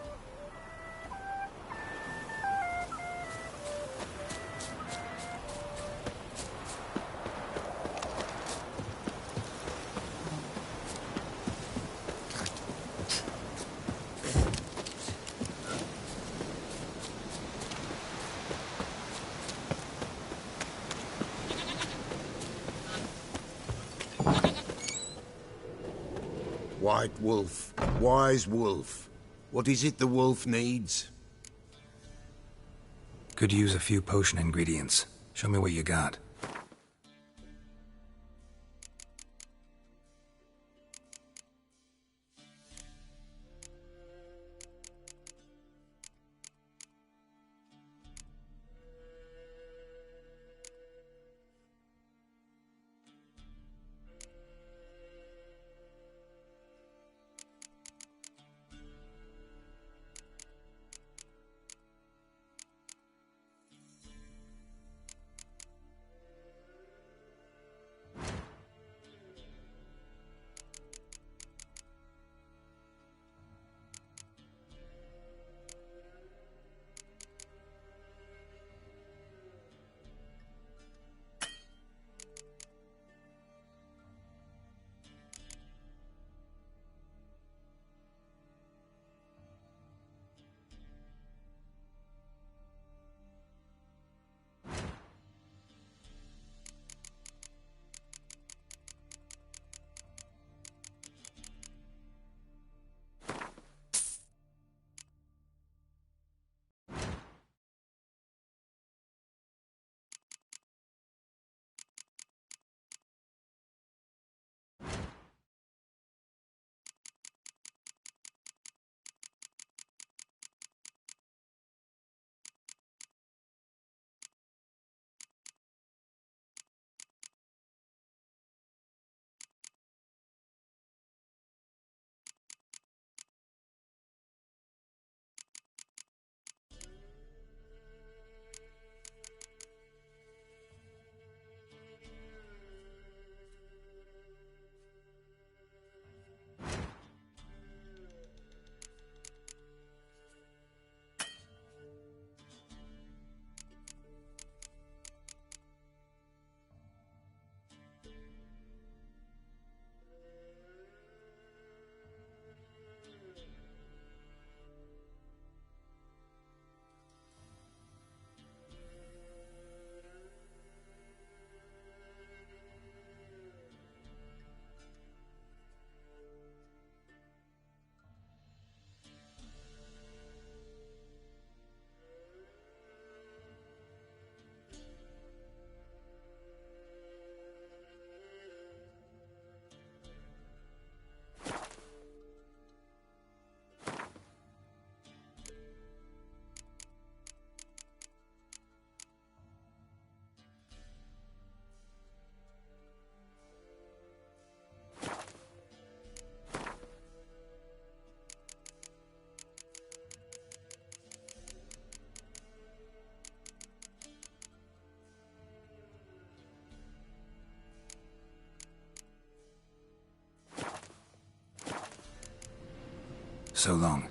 Speaker 12: White wolf, wise wolf. What is it the wolf needs?
Speaker 3: Could use a few potion ingredients. Show me what you got. So long.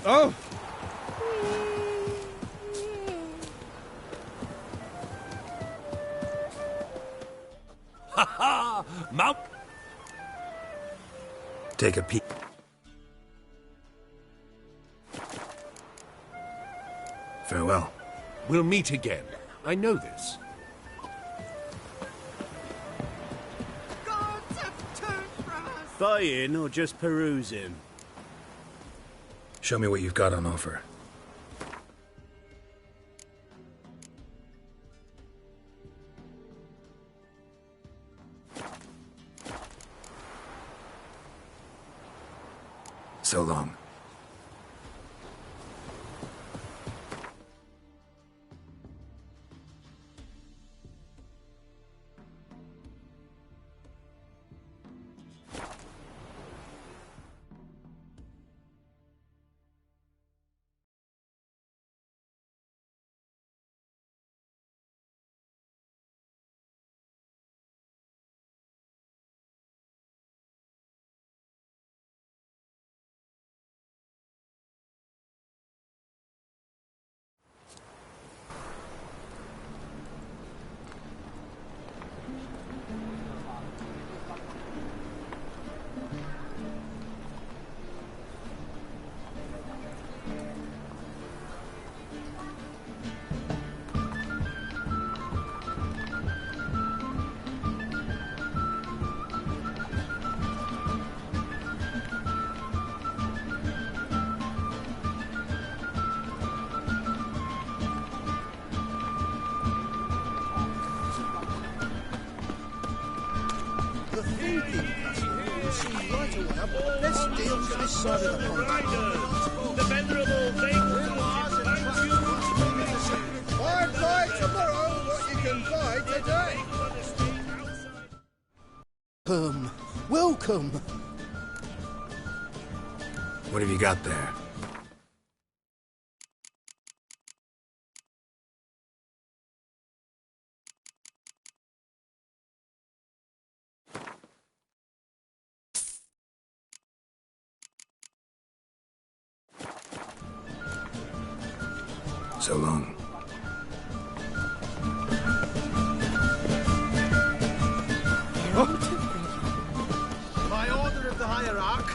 Speaker 4: Oh!
Speaker 5: Ha ha! Mount!
Speaker 3: Take a peek. Farewell.
Speaker 5: We'll meet again. I know this.
Speaker 15: Buying or just perusing?
Speaker 3: Show me what you've got on offer. So long.
Speaker 16: Best deals this side of the pond.
Speaker 17: The venerable
Speaker 16: Buy tomorrow what you can buy today. Welcome.
Speaker 3: What have you got there? So long.
Speaker 16: By order of the hierarch,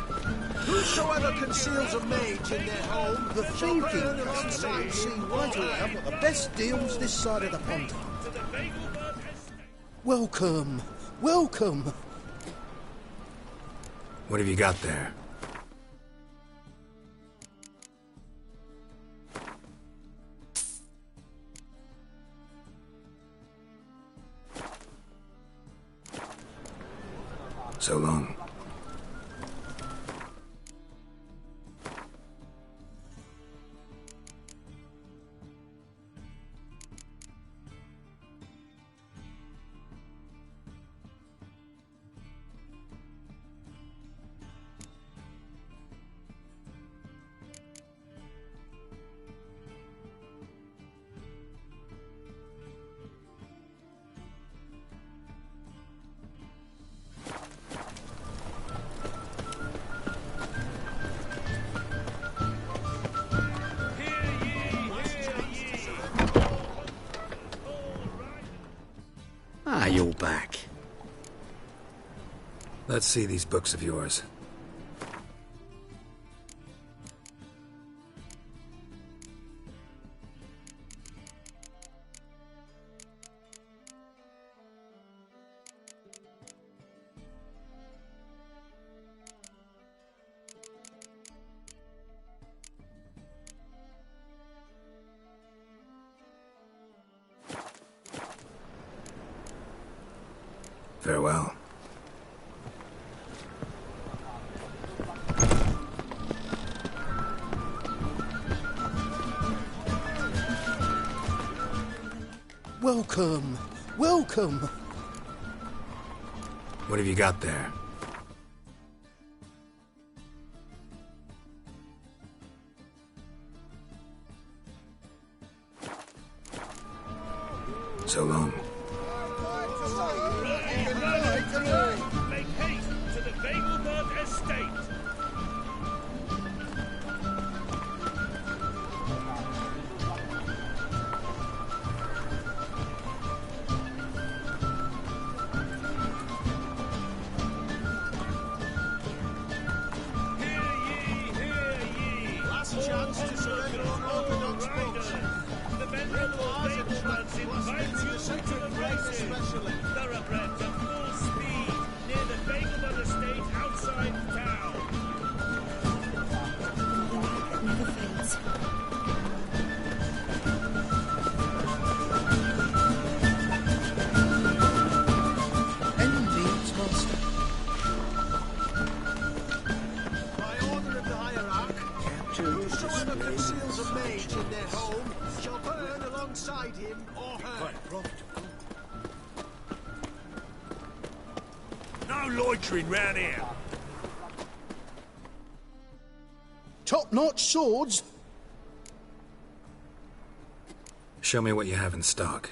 Speaker 16: whosoever conceals a mage in their home, the thinking customers will see right around what the best deals this side of the pond. Welcome.
Speaker 3: What have you got there? So long.
Speaker 6: Ah, you're back.
Speaker 3: Let's see these books of yours. Farewell.
Speaker 16: Welcome.
Speaker 3: What have you got there? So long.
Speaker 5: Make haste to the Vegelbud estate.
Speaker 16: Last chance to surrender unorthodox books.
Speaker 5: The venerable Vegelbuds invite you to the races.
Speaker 16: Especially.
Speaker 5: Thoroughbreds at full speed near the Vegelbud estate outside town.
Speaker 11: It never fades.
Speaker 16: Any needs, master? By order of the hierarch, whosoever conceals a mage in their home shall burn alongside him or her.
Speaker 5: No loitering round here.
Speaker 16: Top-notch swords?
Speaker 3: Show me what you have in stock.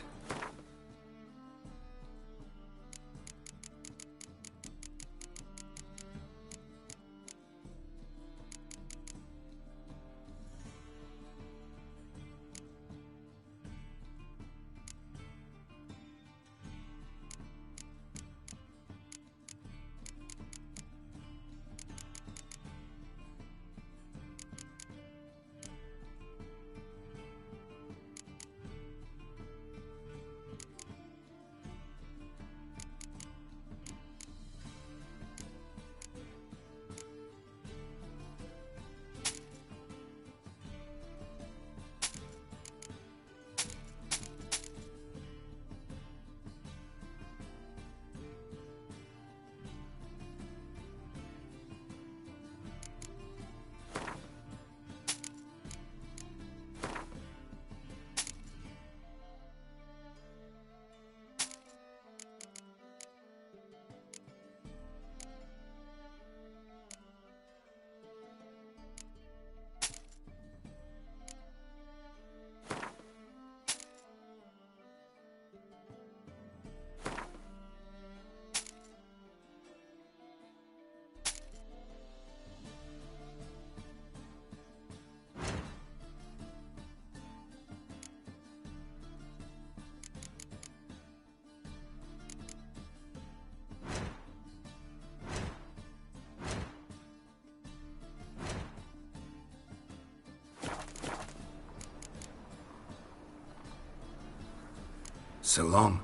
Speaker 3: So long.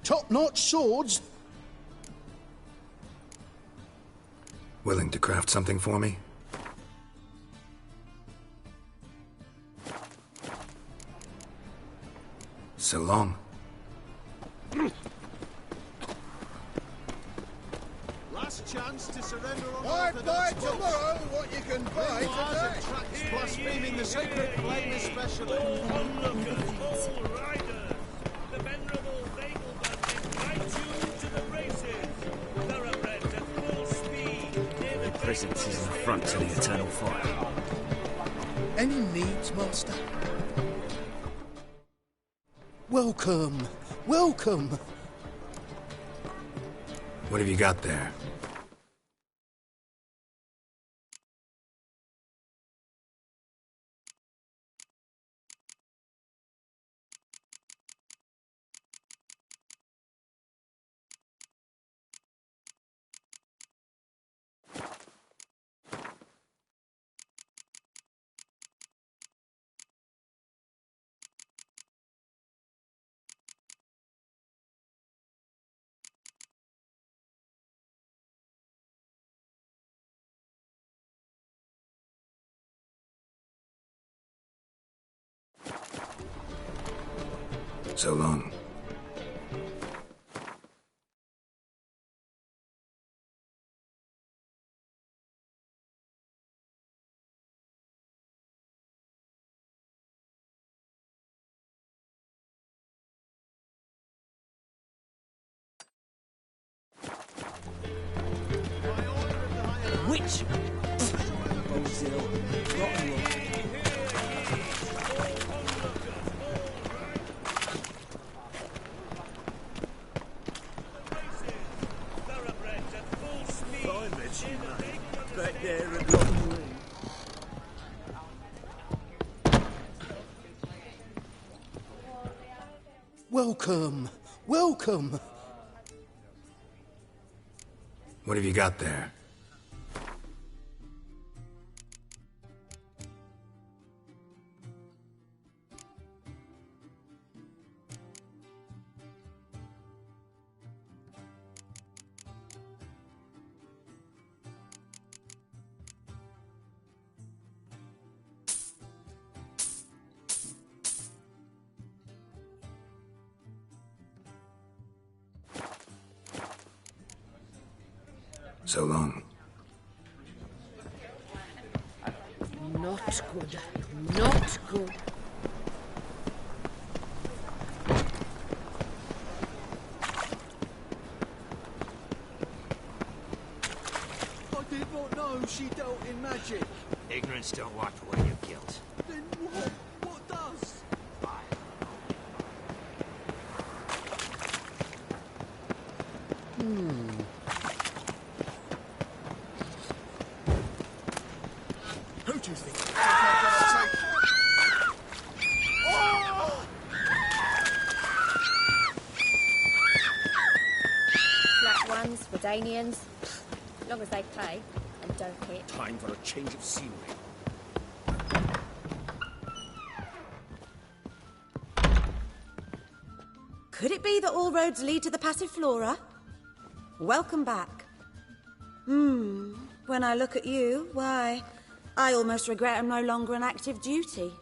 Speaker 16: Top-notch swords?
Speaker 3: Willing to craft something for me? So long.
Speaker 16: Last chance to surrender
Speaker 12: Buy
Speaker 16: unorthodox books.
Speaker 12: tomorrow what you can buy today.
Speaker 16: Tracks blaspheming the sacred flame especially.
Speaker 5: Onlookers, all riders. The venerable Vegelbud invite you to the races. Thoroughbreds at full speed near the
Speaker 10: Presence is an affront to the eternal fire.
Speaker 16: Any needs, master? Welcome, welcome.
Speaker 3: What have you got there? So long.
Speaker 9: bitch. Bones ill. Rotten luck.
Speaker 16: Back there and rotten ring.
Speaker 9: Welcome. Welcome.
Speaker 3: What have you got there? So long.
Speaker 8: Not good. Not good.
Speaker 16: I did not know she dealt in magic.
Speaker 14: Ignorance don't wash away your guilt.
Speaker 16: Then what? What does? Who do you think?
Speaker 15: Black ones, Redanians, as long as they pay and don't hit.
Speaker 9: Time for a change of scenery.
Speaker 11: Could it be that all roads lead to the Passiflora? Welcome back. When I look at you, why, I almost regret I'm no longer on active duty.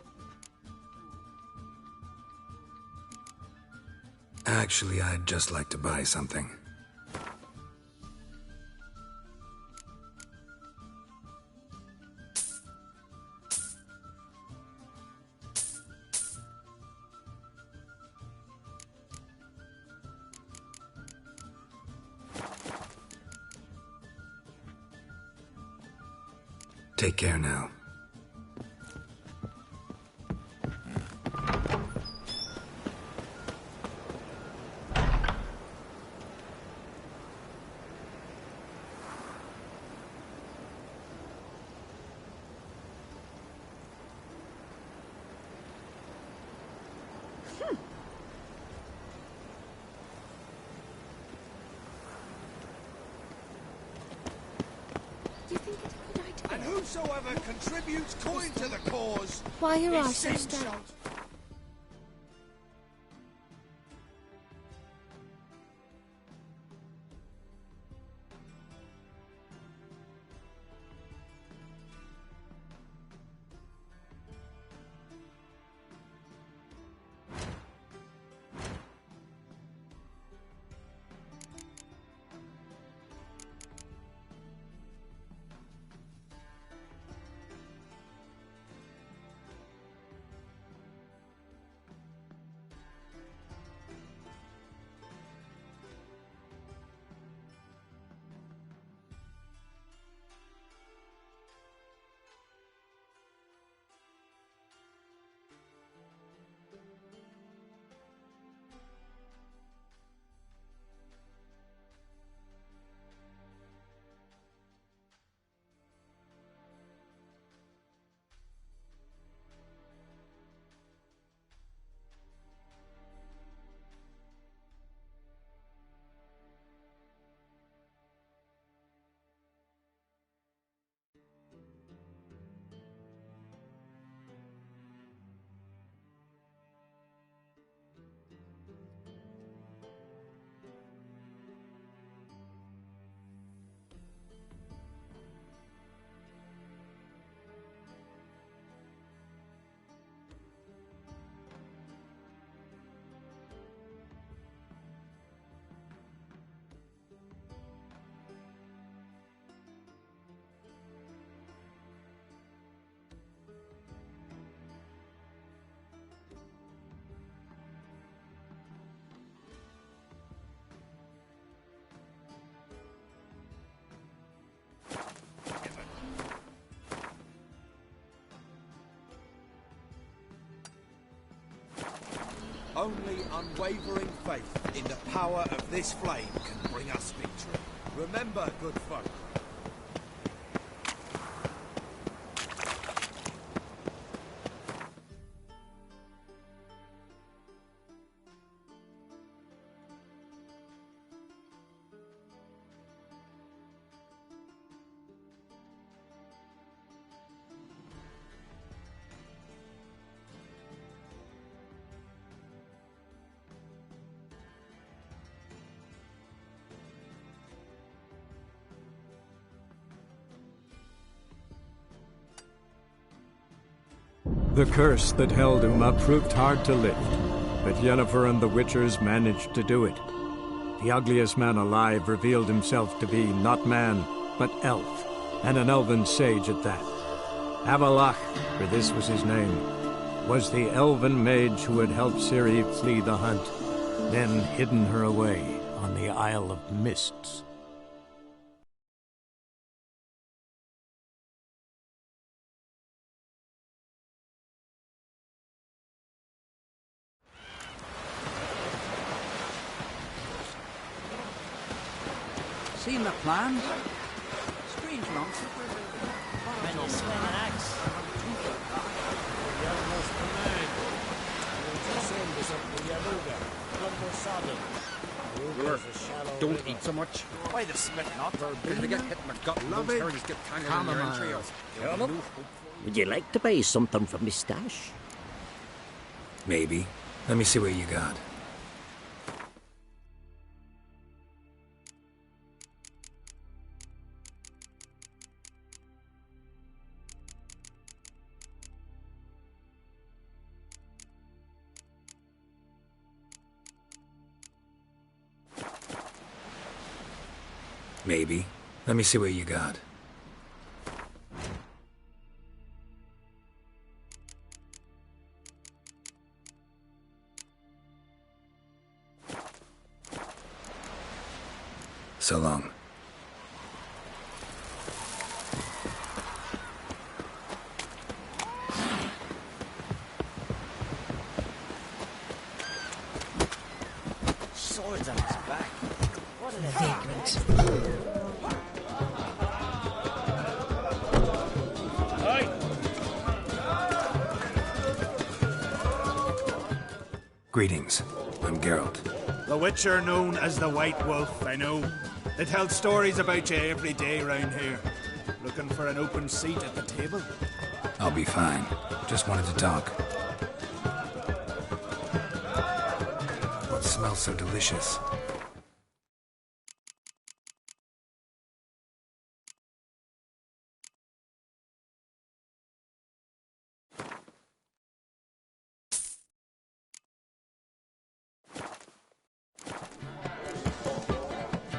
Speaker 3: Actually, I'd just like to buy something. Take care now.
Speaker 16: And whosoever contributes coin to the cause.
Speaker 8: Why are
Speaker 16: is
Speaker 8: I so
Speaker 16: sent
Speaker 8: stout?
Speaker 16: shot. Only unwavering faith in the power of this flame can bring us victory. Remember, good folk.
Speaker 1: The curse that held Uma proved hard to lift, but Yennefer and the Witchers managed to do it. The ugliest man alive revealed himself to be not man, but elf, and an elven sage at that. Avalach, for this was his name, was the elven mage who had helped Ciri flee the hunt, then hidden her away on the Isle of Mists.
Speaker 10: Seen the plans? Strange nonsense.
Speaker 7: When you swing an axe.
Speaker 6: Don't eat so much.
Speaker 2: Why the smith not?
Speaker 6: If they get hit in the gut, those hairs get tangled in your entrails.
Speaker 7: Would you like to buy something from me stash?
Speaker 3: Maybe. Let me see what you got. Maybe. Let me see what you got. So long.
Speaker 2: Swords on his back. What an vagrant.
Speaker 3: Greetings. I'm Geralt.
Speaker 17: The Witcher known as the White Wolf, I know. They tell stories about you every day round here. Looking for an open seat at the table?
Speaker 3: I'll be fine. Just wanted to talk. What smells so delicious?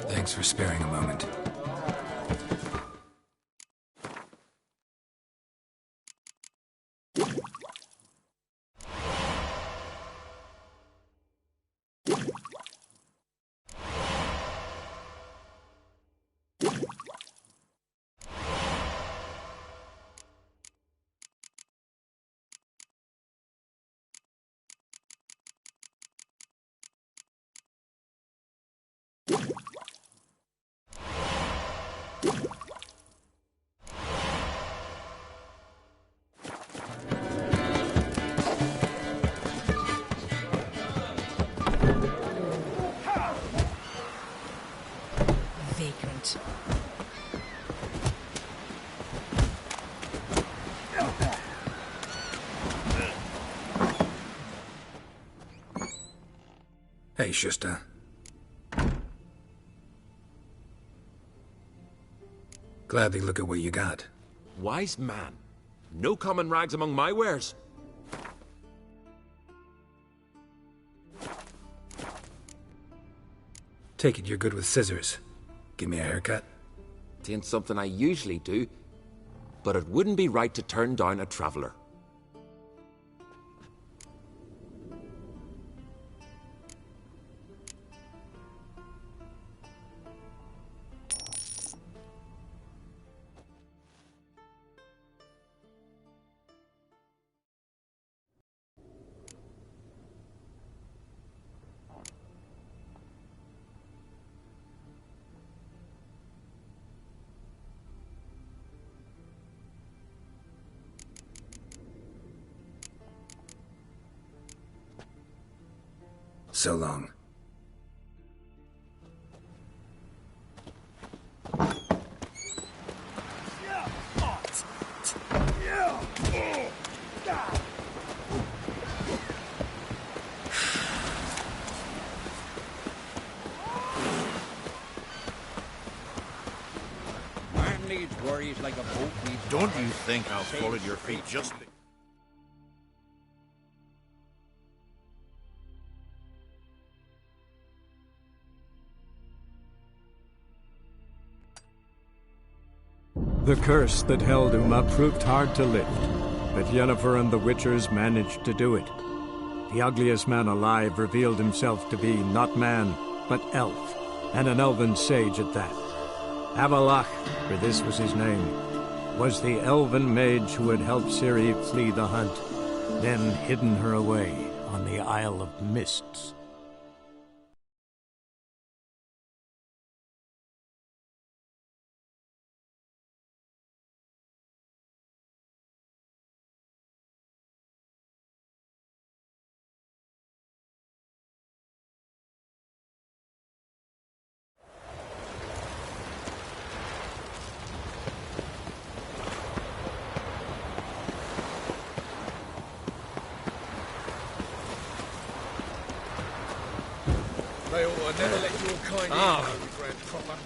Speaker 3: Thanks for sparing a moment.
Speaker 18: Vagrant.
Speaker 3: Hey, Shusta. Gladly look at what you got.
Speaker 19: Wise man. No common rags among my wares.
Speaker 3: Take it you're good with scissors. Give me a haircut.
Speaker 19: Tain't something I usually do, but it wouldn't be right to turn down a traveller.
Speaker 3: So long.
Speaker 16: Like a boat. Don't you think I'll fall at your feet just...
Speaker 1: The curse that held Uma proved hard to lift, but Yennefer and the Witchers managed to do it. The ugliest man alive revealed himself to be not man, but elf, and an elven sage at that. Avalach, for this was his name, was the elven mage who had helped Ciri flee the hunt, then hidden her away on the Isle of Mists.
Speaker 16: They ought to never let your kind in, Grand Proper.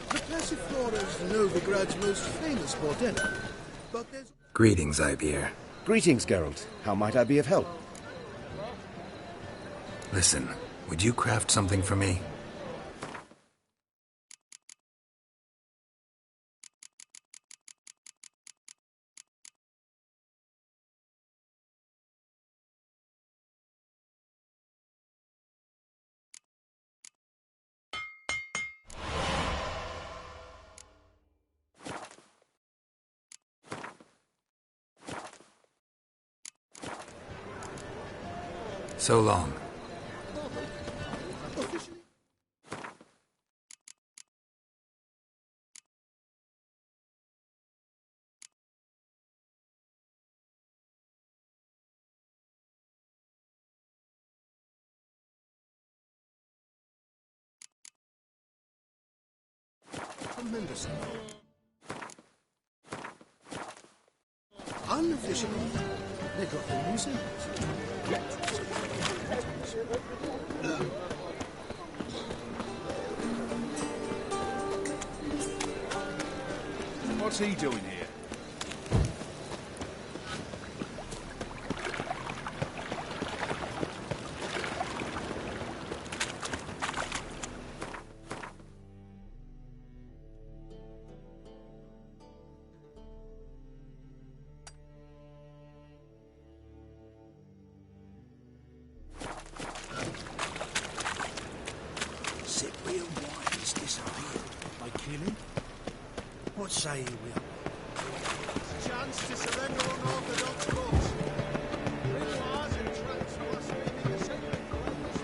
Speaker 16: The Passiflora is Novigrad's most famous bordello, but there's...
Speaker 3: Greetings, Ivyr.
Speaker 6: Greetings, Geralt. How might I be of help?
Speaker 3: Listen, would you craft something for me? So long.
Speaker 16: Tremendous. Unofficial. They got the music. What's he doing here? Sit real wise disappear by killing. What say you will? Chance to surrender unorthodox books. Rituals and tracts must be the sacred purpose.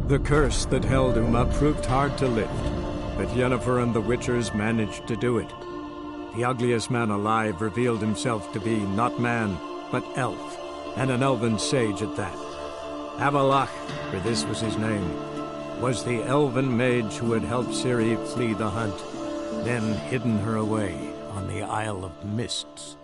Speaker 1: The curse that held Uma proved hard to lift, but Yennefer and the Witchers managed to do it. The ugliest man alive revealed himself to be not man, but elf, and an elven sage at that. Avalach, for this was his name, was the elven mage who had helped Ciri flee the hunt, then hidden her away on the Isle of Mists.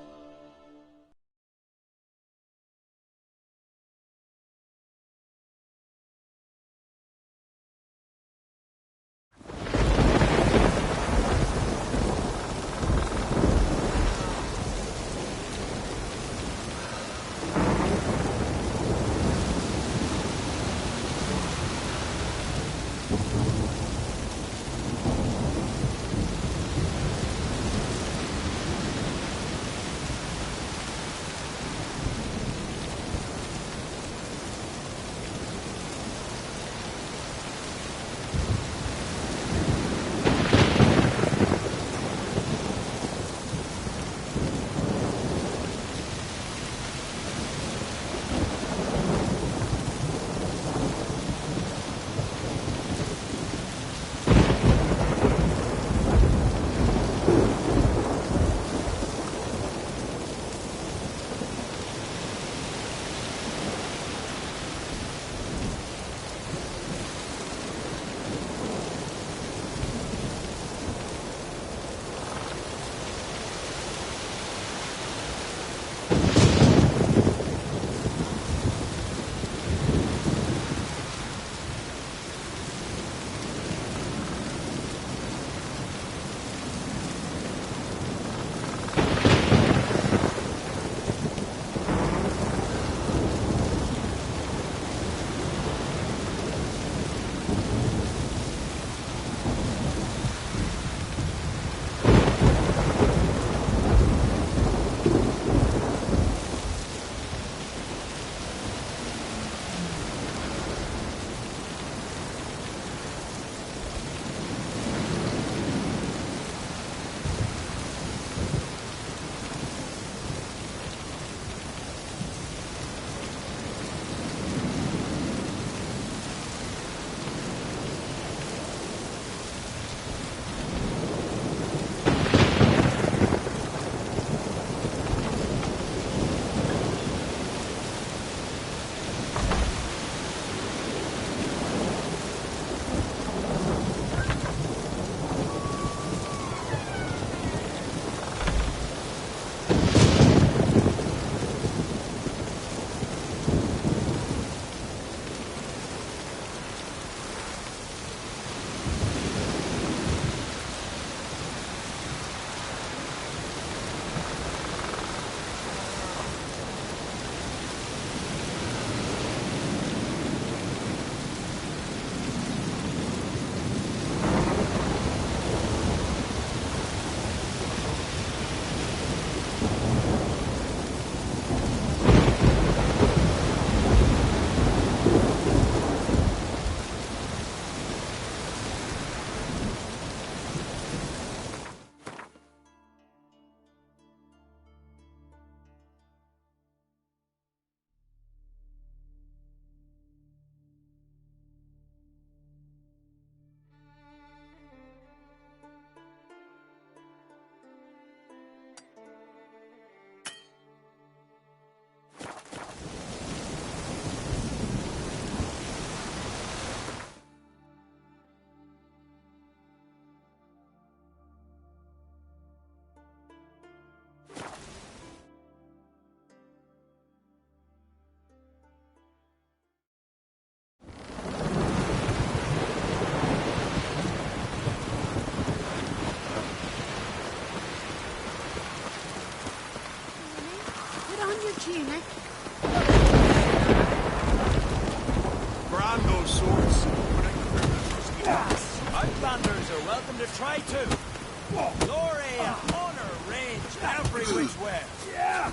Speaker 13: Nick.
Speaker 16: Brand those swords.
Speaker 2: Outlanders are welcome to try too. Glory and honor range every which way. Yeah.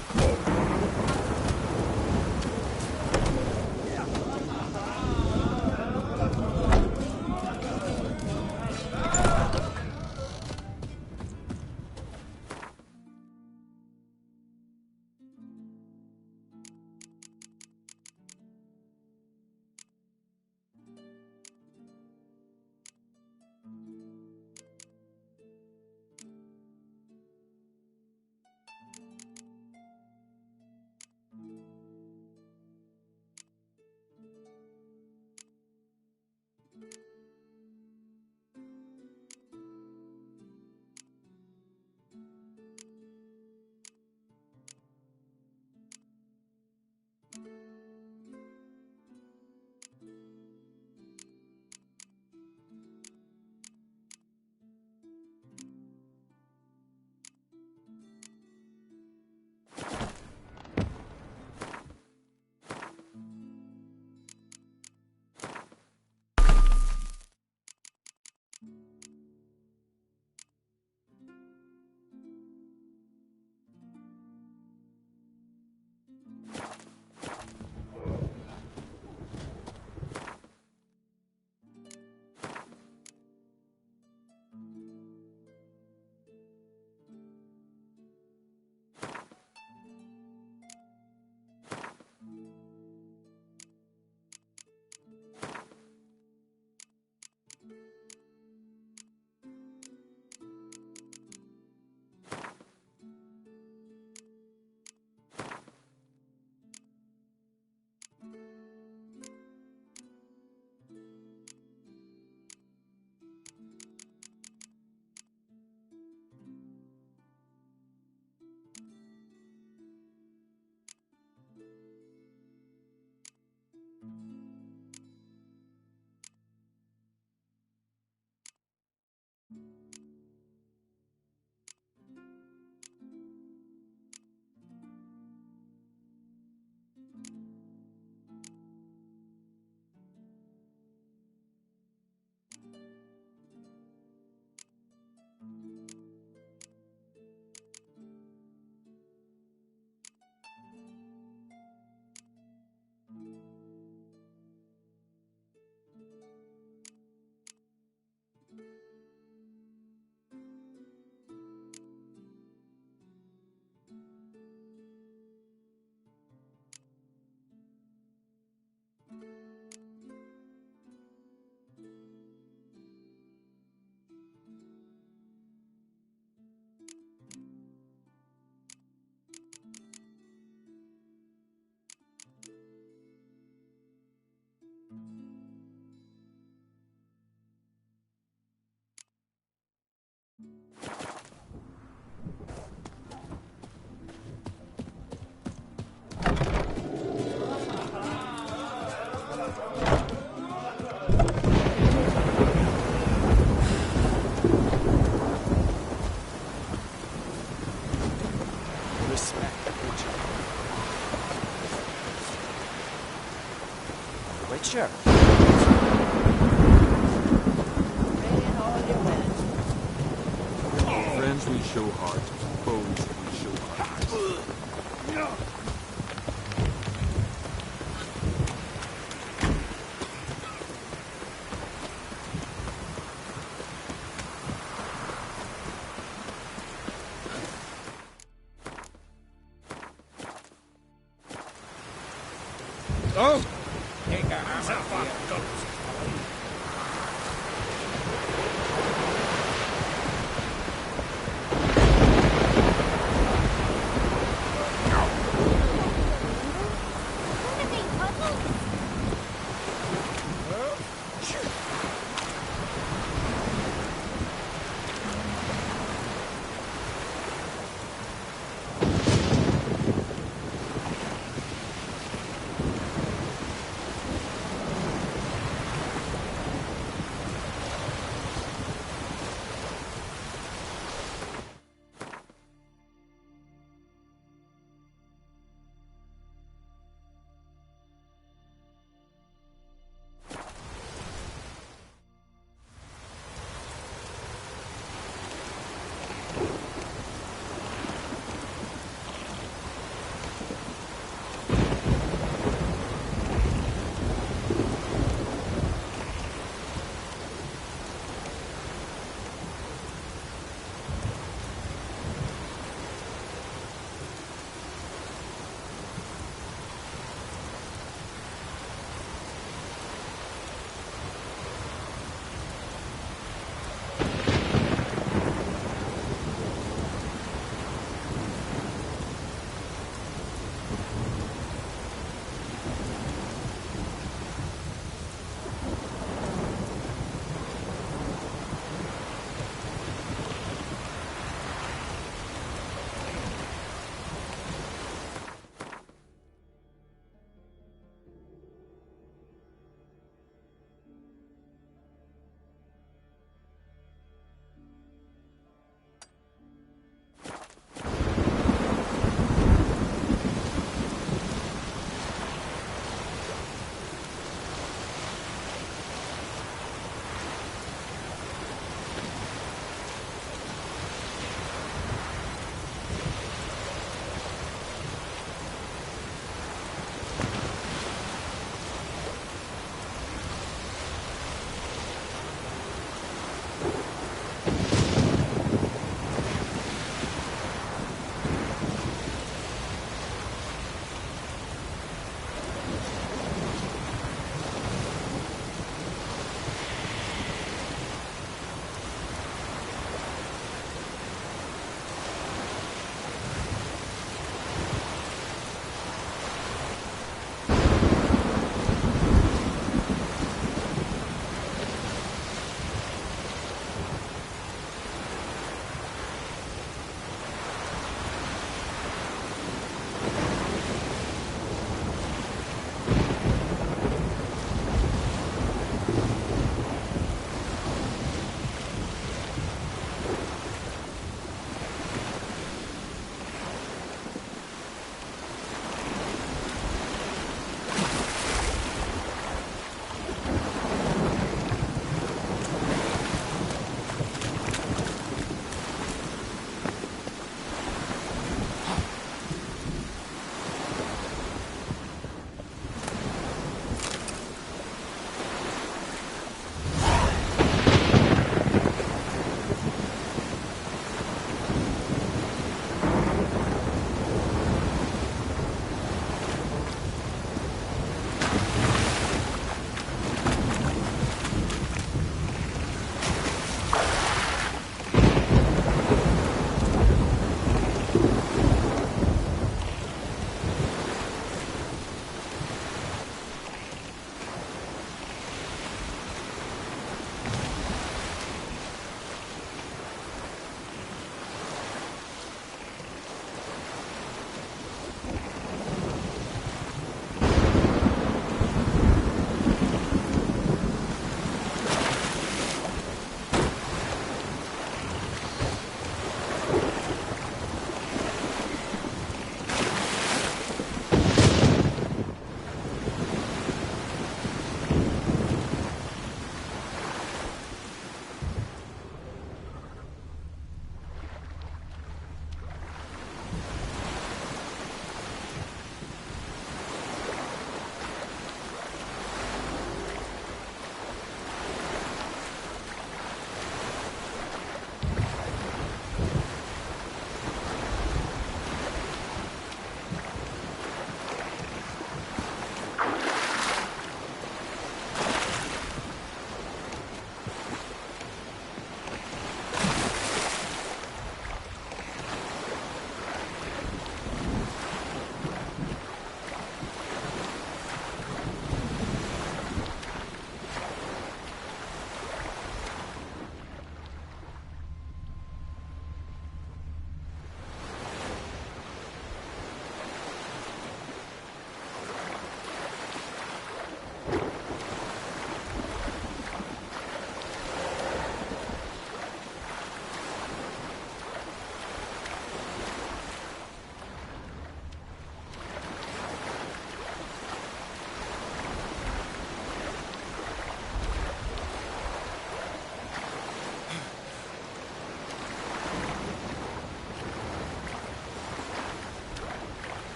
Speaker 2: Witcher.
Speaker 19: Friends we show heart, foes we show heart.
Speaker 16: Oh!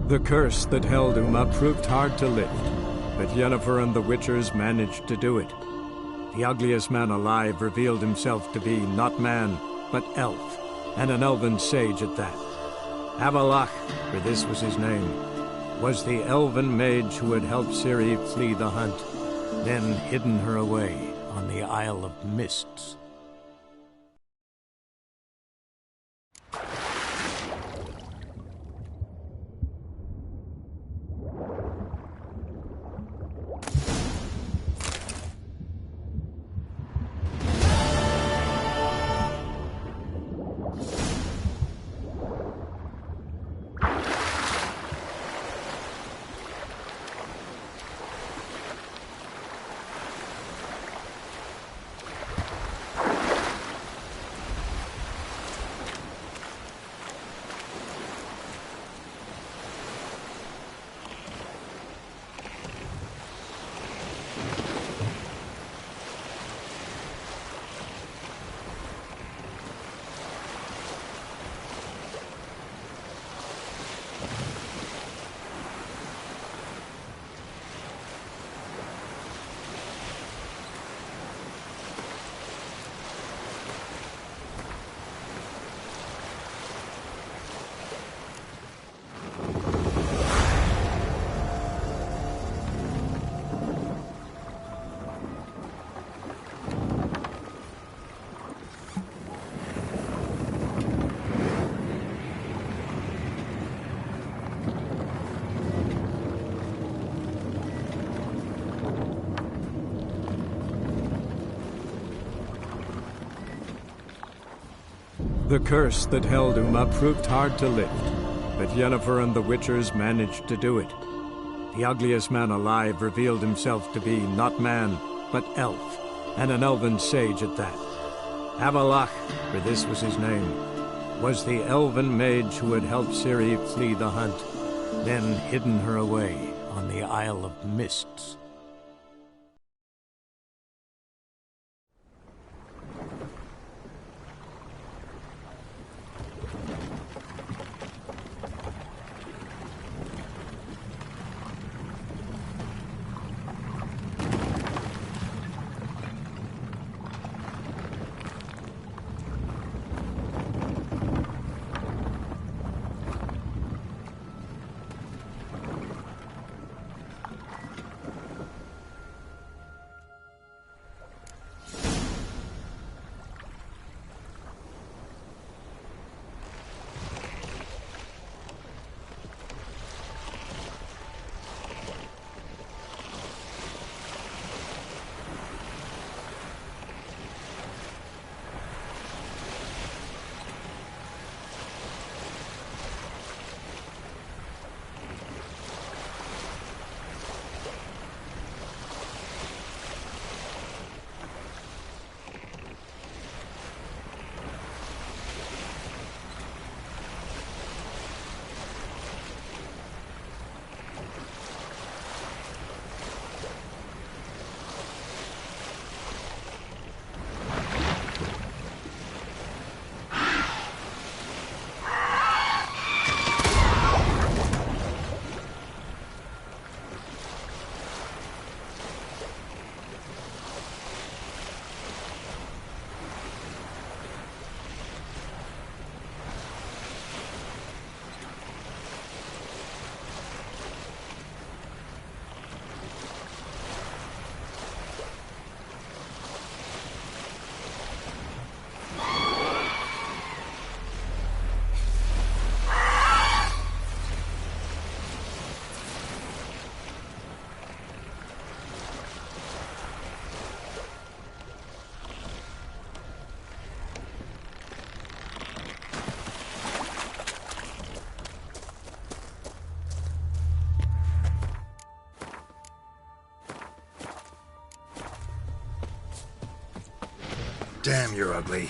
Speaker 1: The curse that held Uma proved hard to lift, but Yennefer and the Witchers managed to do it. The ugliest man alive revealed himself to be not man, but elf, and an elven sage at that. Avalach, for this was his name, was the elven mage who had helped Ciri flee the hunt, then hidden her away on the Isle of Mists. The curse that held Uma proved hard to lift, but Yennefer and the Witchers managed to do it. The ugliest man alive revealed himself to be not man, but elf, and an elven sage at that. Avalach, for this was his name, was the elven mage who had helped Ciri flee the hunt, then hidden her away on the Isle of Mists.
Speaker 3: Damn, you're ugly.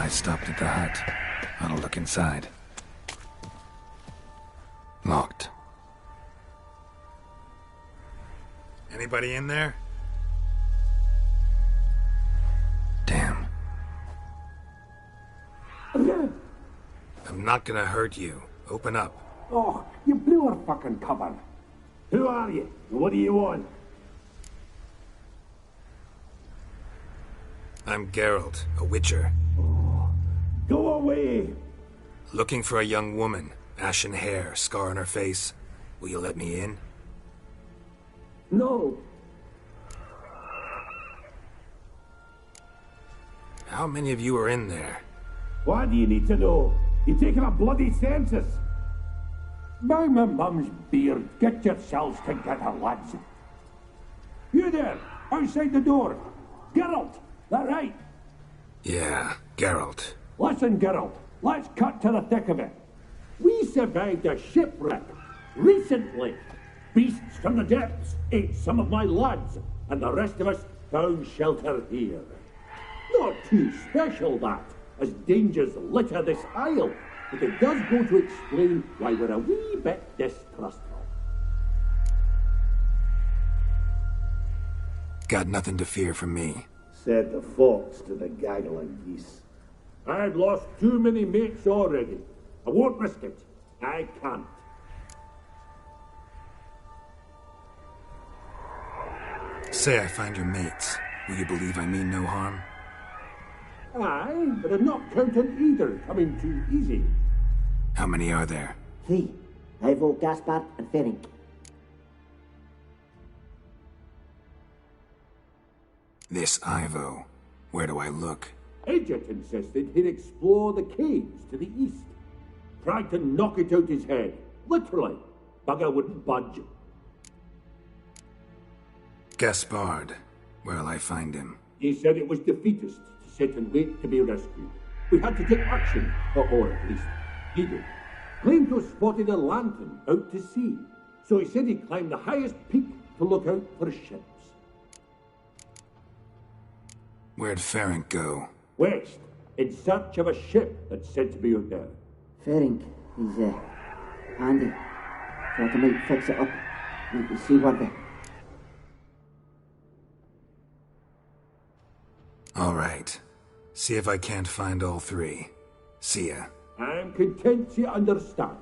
Speaker 3: I stopped at the hut. I'll look inside. Locked. Anybody in there? Damn. I'm not gonna hurt you. Open up.
Speaker 18: Oh, you blew our fucking cover. Who are you? What do you want?
Speaker 3: I'm Geralt, a witcher.
Speaker 18: Go away!
Speaker 3: Looking for a young woman. Ashen hair, scar on her face. Will you let me in?
Speaker 18: No.
Speaker 3: How many of you are in there?
Speaker 18: Why do you need to know? You're taking a bloody census. By my mum's beard, get yourselves together, lads. You there, outside the door. Geralt, that right?
Speaker 3: Yeah, Geralt.
Speaker 18: Listen, Geralt, let's cut to the thick of it. We survived a shipwreck recently. Beasts from the depths ate some of my lads, and the rest of us found shelter here. Not too special, that, as dangers litter this isle, but it does go to explain why we're a wee bit distrustful.
Speaker 3: Got nothing to fear from me.
Speaker 18: Said the fox to the gaggle of geese. I've lost too many mates already. I won't risk it. I can't.
Speaker 3: Say I find your mates. Will you believe I mean no harm?
Speaker 18: Aye, but I'm not counting either coming too easy.
Speaker 3: How many are there?
Speaker 7: 3. Ivo, Gaspard, and Ferenc.
Speaker 3: This Ivo. Where do I look?
Speaker 18: Agent insisted he'd explore the caves to the east. Tried to knock it out his head. Literally. Bugger wouldn't budge.
Speaker 3: Gaspard. Where'll I find him?
Speaker 18: He said it was defeatist to sit and wait to be rescued. We had to take action, or at least he did. Claimed to have spotted a lantern out to sea, so he said he'd climb the highest peak to look out for ships.
Speaker 3: Where'd Ferenc go?
Speaker 18: West, in search of a ship that's said to be out there.
Speaker 7: Ferenc, he's handy. Thought I might fix it up. Need to see what the...
Speaker 3: All right. See if I can't find all 3. See ya.
Speaker 18: I'm content to understand.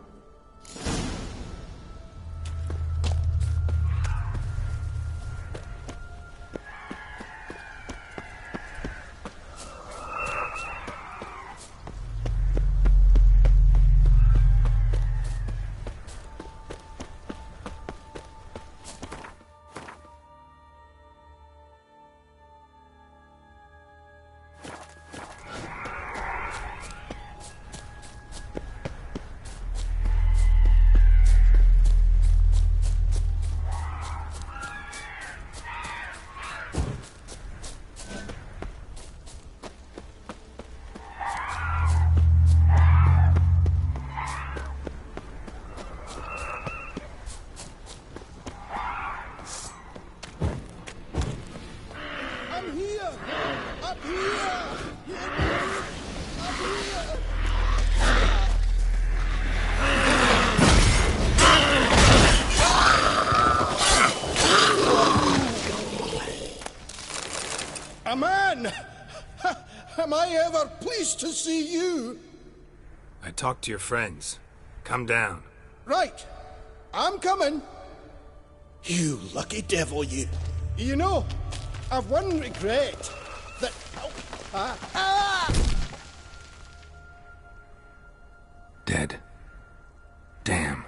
Speaker 12: Am I ever pleased to see you?
Speaker 3: I talked to your friends. Come down.
Speaker 12: Right. I'm coming. You lucky devil, you. You know, I've one regret. That...
Speaker 3: Dead. Damn.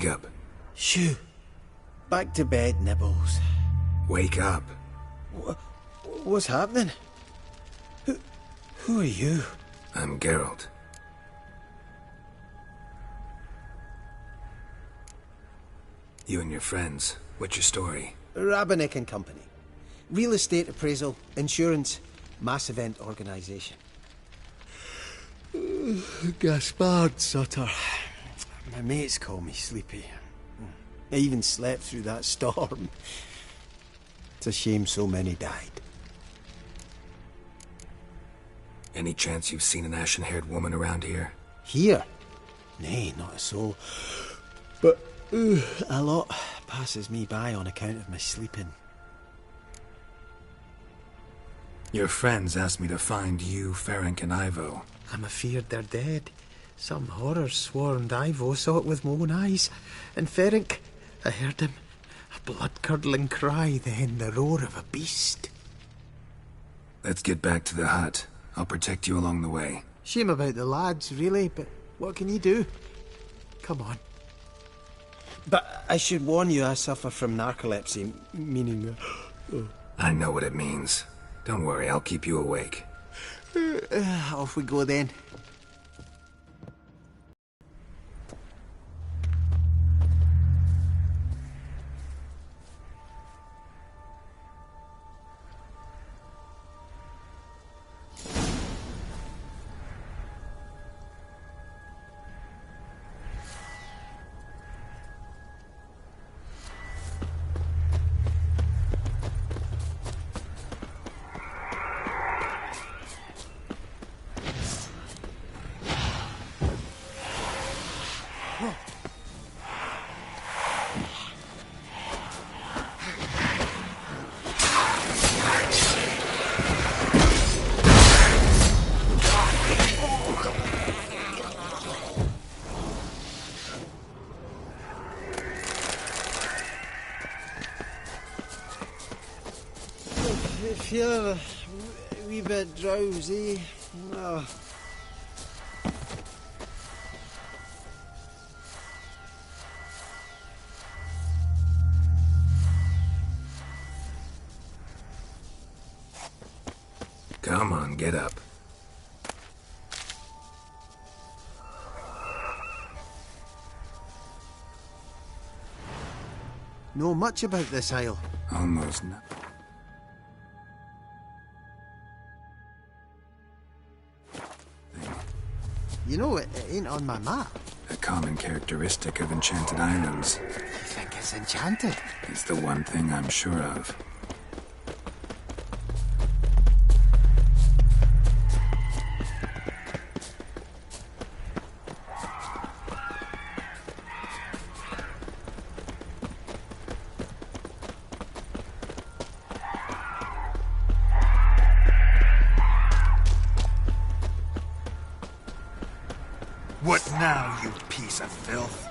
Speaker 3: Wake up.
Speaker 12: Shoo. Back to bed, Nibbles.
Speaker 3: Wake up.
Speaker 12: What's happening? Who are you?
Speaker 3: I'm Geralt. You and your friends. What's your story?
Speaker 12: Rabbinick and Company. Real estate appraisal, insurance, mass event organisation. Gaspard Sutter. My mates call me Sleepy. I even slept through that storm. It's a shame so many died.
Speaker 3: Any chance you've seen an ashen-haired woman around here?
Speaker 12: Here? Nay, not a soul. But a lot passes me by on account of my sleeping.
Speaker 3: Your friends asked me to find you, Ferenc, and Ivo.
Speaker 12: I'm afeard they're dead. Some horror swarmed Ivo, saw it with my own eyes. And Ferenc, I heard him. A blood-curdling cry, then the roar of a beast.
Speaker 3: Let's get back to the hut. I'll protect you along the way.
Speaker 12: Shame about the lads, really, but what can you do? Come on. But I should warn you, I suffer from narcolepsy, meaning...
Speaker 3: I know what it means. Don't worry, I'll keep you awake.
Speaker 12: Off we go then. Feel a wee bit drowsy. Oh.
Speaker 3: Come on, get up.
Speaker 12: Know much about this isle?
Speaker 3: Almost not.
Speaker 12: You know, it ain't on my map.
Speaker 3: A common characteristic of enchanted islands.
Speaker 12: You think it's enchanted?
Speaker 3: It's the one thing I'm sure of.
Speaker 16: What now, you piece of filth?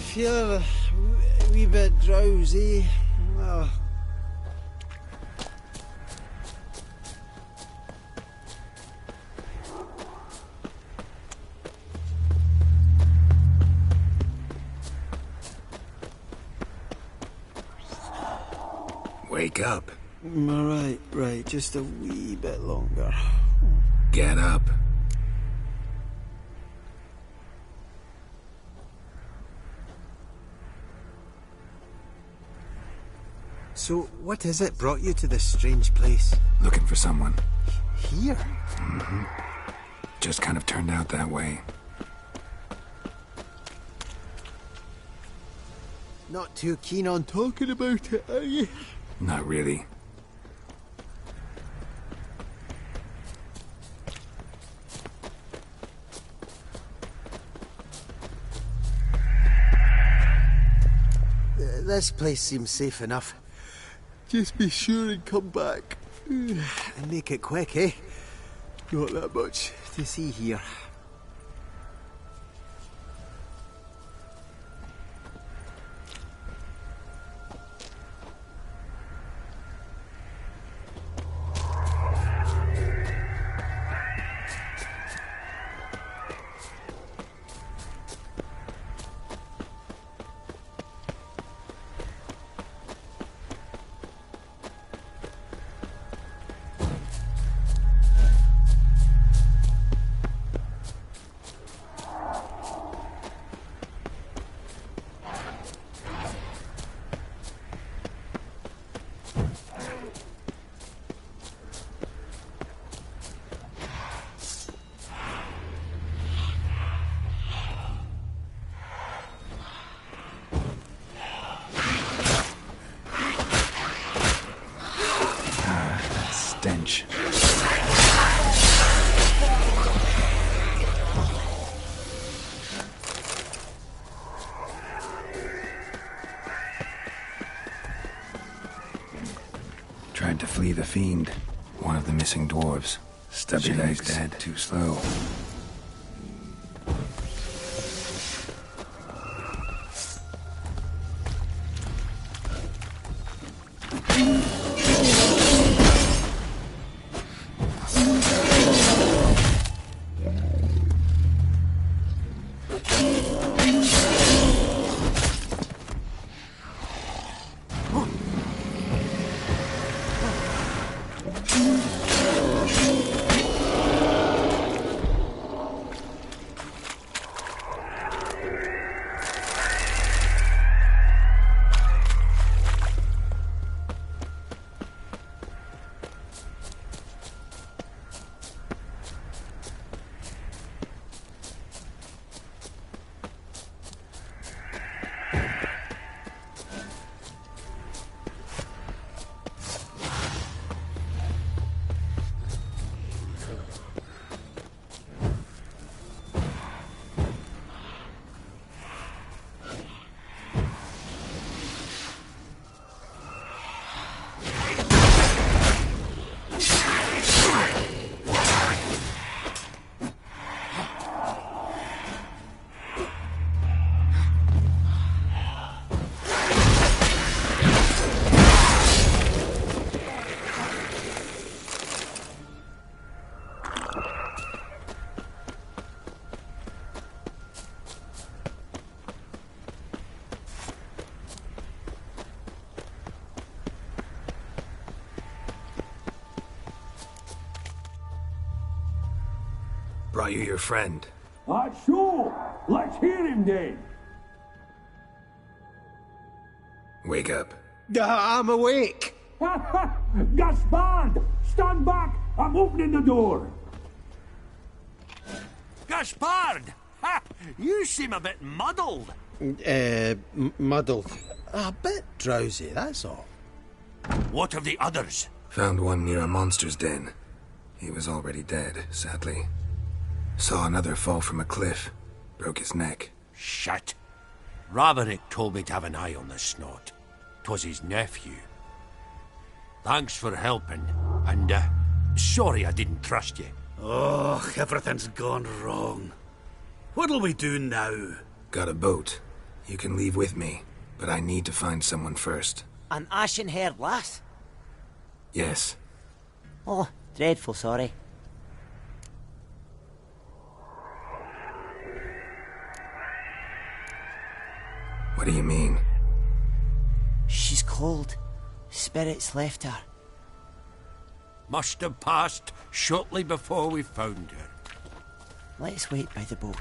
Speaker 12: feel a wee bit drowsy. Oh.
Speaker 3: Wake up.
Speaker 12: Right. Just a wee bit longer.
Speaker 3: Get up.
Speaker 12: So, what is it brought you to this strange place?
Speaker 3: Looking for someone.
Speaker 12: Here?
Speaker 3: Mm-hmm. Just kind of turned out that way.
Speaker 12: Not too keen on talking about it, are you?
Speaker 3: Not really.
Speaker 12: This place seems safe enough. Just be sure and come back. And make it quick, eh? Not that much to see here.
Speaker 3: Stench. Tried to flee the fiend. One of the missing dwarves. Stubby legs dead. Too slow. Brought you your friend.
Speaker 18: Sure. Let's hear him then.
Speaker 3: Wake up.
Speaker 12: I'm awake.
Speaker 18: Gaspard! Stand back! I'm opening the door.
Speaker 5: Gaspard! Ha! You seem a bit muddled.
Speaker 12: Muddled. A bit drowsy, that's all.
Speaker 5: What of the others?
Speaker 3: Found one near a monster's den. He was already dead, sadly. Saw another fall from a cliff. Broke his neck.
Speaker 5: Shit. Roderick told me to have an eye on the snot. 'Twas his nephew. Thanks for helping, and, sorry I didn't trust you.
Speaker 16: Oh, everything's gone wrong. What'll we do now?
Speaker 3: Got a boat. You can leave with me, but I need to find someone first.
Speaker 2: An ashen-haired lass?
Speaker 3: Yes.
Speaker 2: Oh, dreadful sorry.
Speaker 3: What do you mean?
Speaker 2: She's cold. Spirits left her.
Speaker 5: Must have passed shortly before we found her.
Speaker 2: Let's wait by the boat.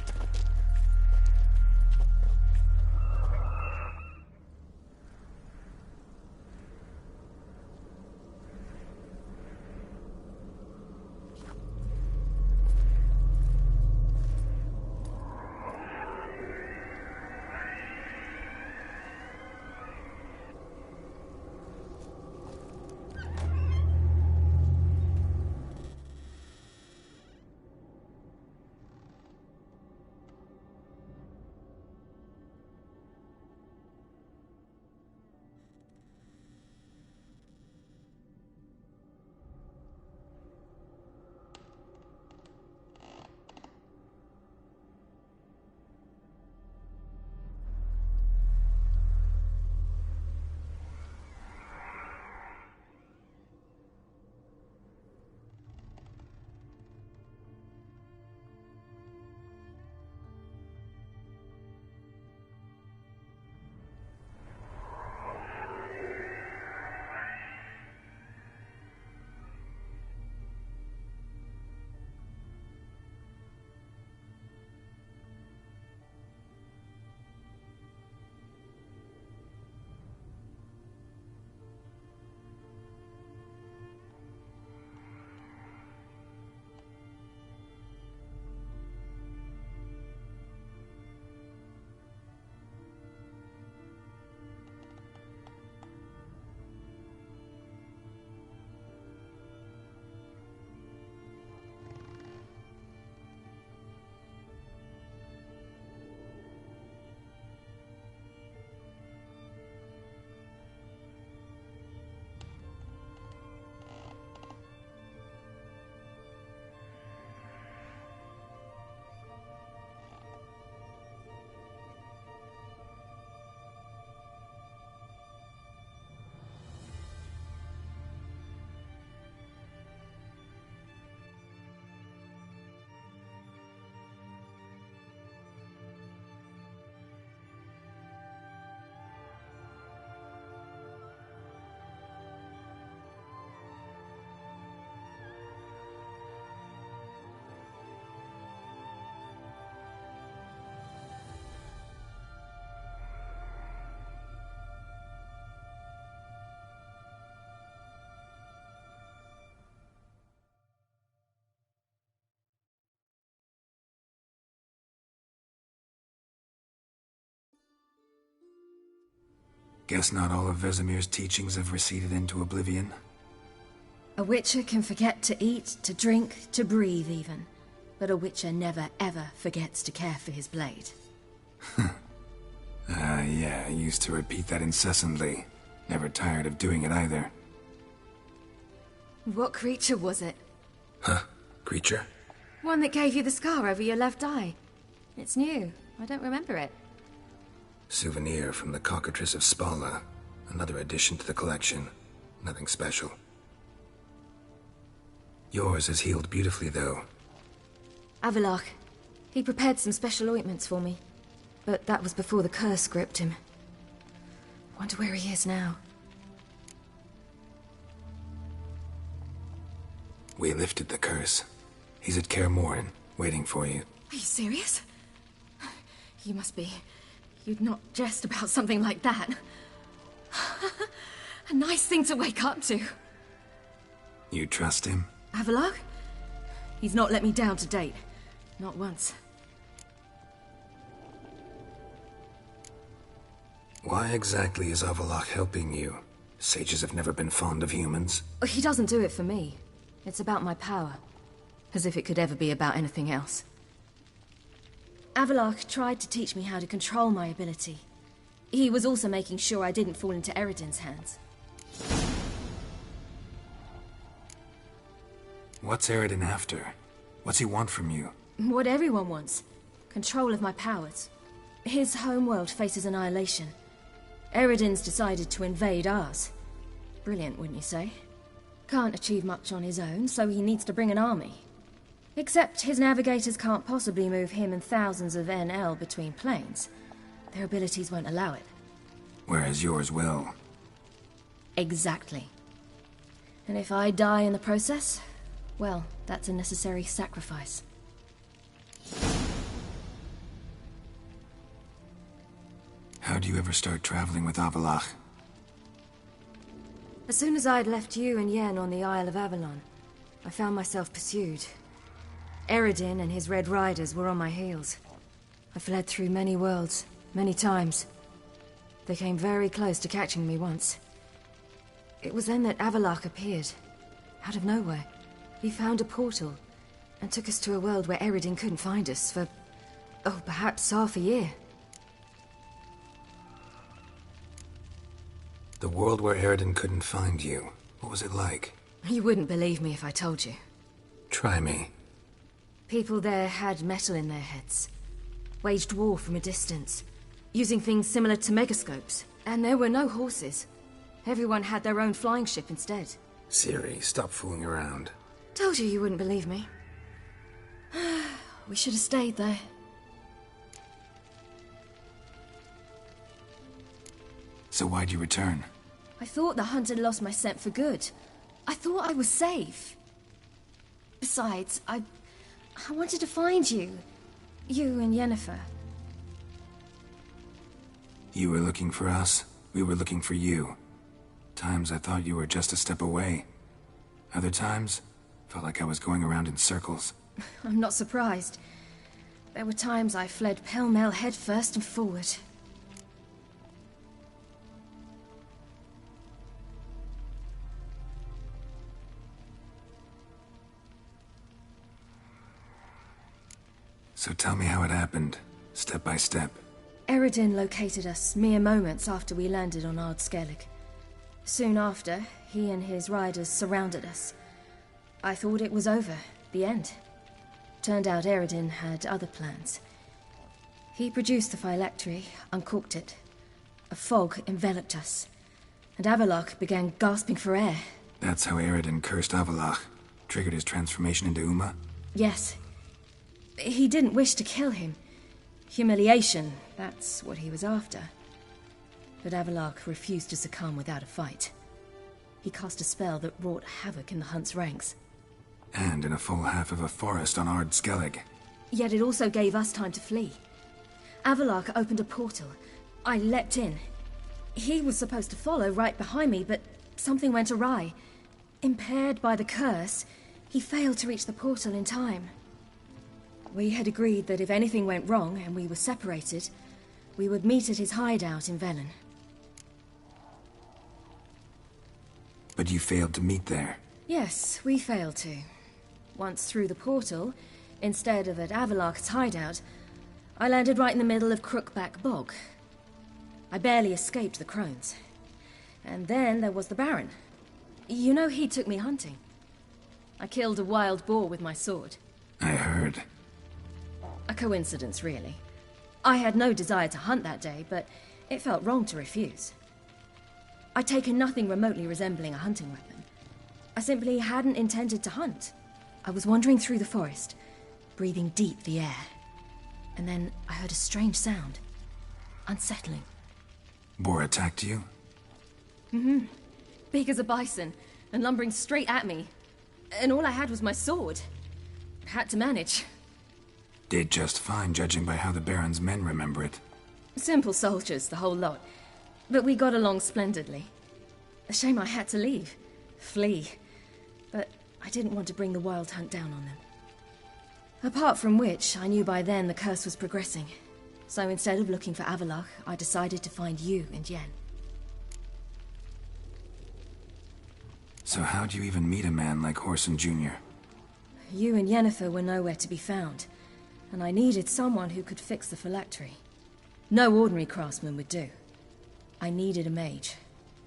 Speaker 3: Guess not all of Vesemir's teachings have receded into oblivion.
Speaker 20: A witcher can forget to eat, to drink, to breathe even. But a witcher never ever forgets to care for his blade.
Speaker 3: Yeah, I used to repeat that incessantly. Never tired of doing it either.
Speaker 20: What creature was it?
Speaker 3: Huh? Creature?
Speaker 20: One that gave you the scar over your left eye. It's new. I don't remember it.
Speaker 3: Souvenir from the cockatrice of Spala. Another addition to the collection. Nothing special. Yours has healed beautifully, though.
Speaker 20: Avalok. He prepared some special ointments for me. But that was before the curse gripped him. Wonder where he is now.
Speaker 3: We lifted the curse. He's at Kaer Morhen, waiting for you.
Speaker 20: Are you serious? You must be. You'd not jest about something like that. A nice thing to wake up to.
Speaker 3: You trust him?
Speaker 20: Avalok? He's not let me down to date. Not once.
Speaker 3: Why exactly is Avalok helping you? Sages have never been fond of humans.
Speaker 20: He doesn't do it for me. It's about my power. As if it could ever be about anything else. Avalok tried to teach me how to control my ability. He was also making sure I didn't fall into Eredin's hands.
Speaker 3: What's Eredin after? What's he want from you?
Speaker 20: What everyone wants. Control of my powers. His homeworld faces annihilation. Eredin's decided to invade ours. Brilliant, wouldn't you say? Can't achieve much on his own, so he needs to bring an army. Except his navigators can't possibly move him and thousands of NL between planes. Their abilities won't allow it.
Speaker 3: Whereas yours will.
Speaker 20: Exactly. And if I die in the process, well, that's a necessary sacrifice.
Speaker 3: How do you ever start traveling with Avallac'h?
Speaker 20: As soon as I'd left you and Yen on the Isle of Avalon, I found myself pursued. Eredin and his Red Riders were on my heels. I fled through many worlds, many times. They came very close to catching me once. It was then that Avallac'h appeared, out of nowhere. He found a portal, and took us to a world where Eredin couldn't find us for, oh, perhaps half a year.
Speaker 3: The world where Eredin couldn't find you. What was it like?
Speaker 20: You wouldn't believe me if I told you.
Speaker 3: Try me.
Speaker 20: People there had metal in their heads. Waged war from a distance, using things similar to megascopes. And there were no horses. Everyone had their own flying ship instead.
Speaker 3: Siri, stop fooling around.
Speaker 20: Told you wouldn't believe me. We should have stayed there.
Speaker 3: So why'd you return?
Speaker 20: I thought the hunt had lost my scent for good. I thought I was safe. Besides, I wanted to find you. You and Yennefer.
Speaker 3: You were looking for us. We were looking for you. Times I thought you were just a step away. Other times, felt like I was going around in circles.
Speaker 20: I'm not surprised. There were times I fled pell-mell head first and forward.
Speaker 3: So tell me how it happened, step by step.
Speaker 20: Eredin located us mere moments after we landed on Ard Skellig. Soon after, he and his riders surrounded us. I thought it was over, the end. Turned out Eredin had other plans. He produced the phylactery, uncorked it. A fog enveloped us, and Avallac'h began gasping for air.
Speaker 3: That's how Eredin cursed Avallac'h, triggered his transformation into Uma?
Speaker 20: Yes. He didn't wish to kill him. Humiliation, that's what he was after. But Avallac'h refused to succumb without a fight. He cast a spell that wrought havoc in the hunt's ranks.
Speaker 3: And in a full half of a forest on Ard Skellig.
Speaker 20: Yet it also gave us time to flee. Avallac'h opened a portal. I leapt in. He was supposed to follow right behind me, but something went awry. Impaired by the curse, he failed to reach the portal in time. We had agreed that if anything went wrong and we were separated, we would meet at his hideout in Velen.
Speaker 3: But you failed to meet there.
Speaker 20: Yes, we failed to. Once through the portal, instead of at Avallac'h's hideout, I landed right in the middle of Crookback Bog. I barely escaped the crones. And then there was the Baron. You know, he took me hunting. I killed a wild boar with my sword.
Speaker 3: I heard.
Speaker 20: A coincidence, really. I had no desire to hunt that day, but it felt wrong to refuse. I'd taken nothing remotely resembling a hunting weapon. I simply hadn't intended to hunt. I was wandering through the forest, breathing deep the air. And then I heard a strange sound. Unsettling.
Speaker 3: Boar attacked you?
Speaker 20: Mm-hmm. Big as a bison, and lumbering straight at me. And all I had was my sword. Had to manage.
Speaker 3: Did just fine, judging by how the Baron's men remember it.
Speaker 20: Simple soldiers, the whole lot. But we got along splendidly. A shame I had to leave. Flee. But I didn't want to bring the wild hunt down on them. Apart from which, I knew by then the curse was progressing. So instead of looking for Avallac'h, I decided to find you and Yen.
Speaker 3: So how'd you even meet a man like Whoreson Jr.?
Speaker 20: You and Yennefer were nowhere to be found, and I needed someone who could fix the phylactery. No ordinary craftsman would do. I needed a mage,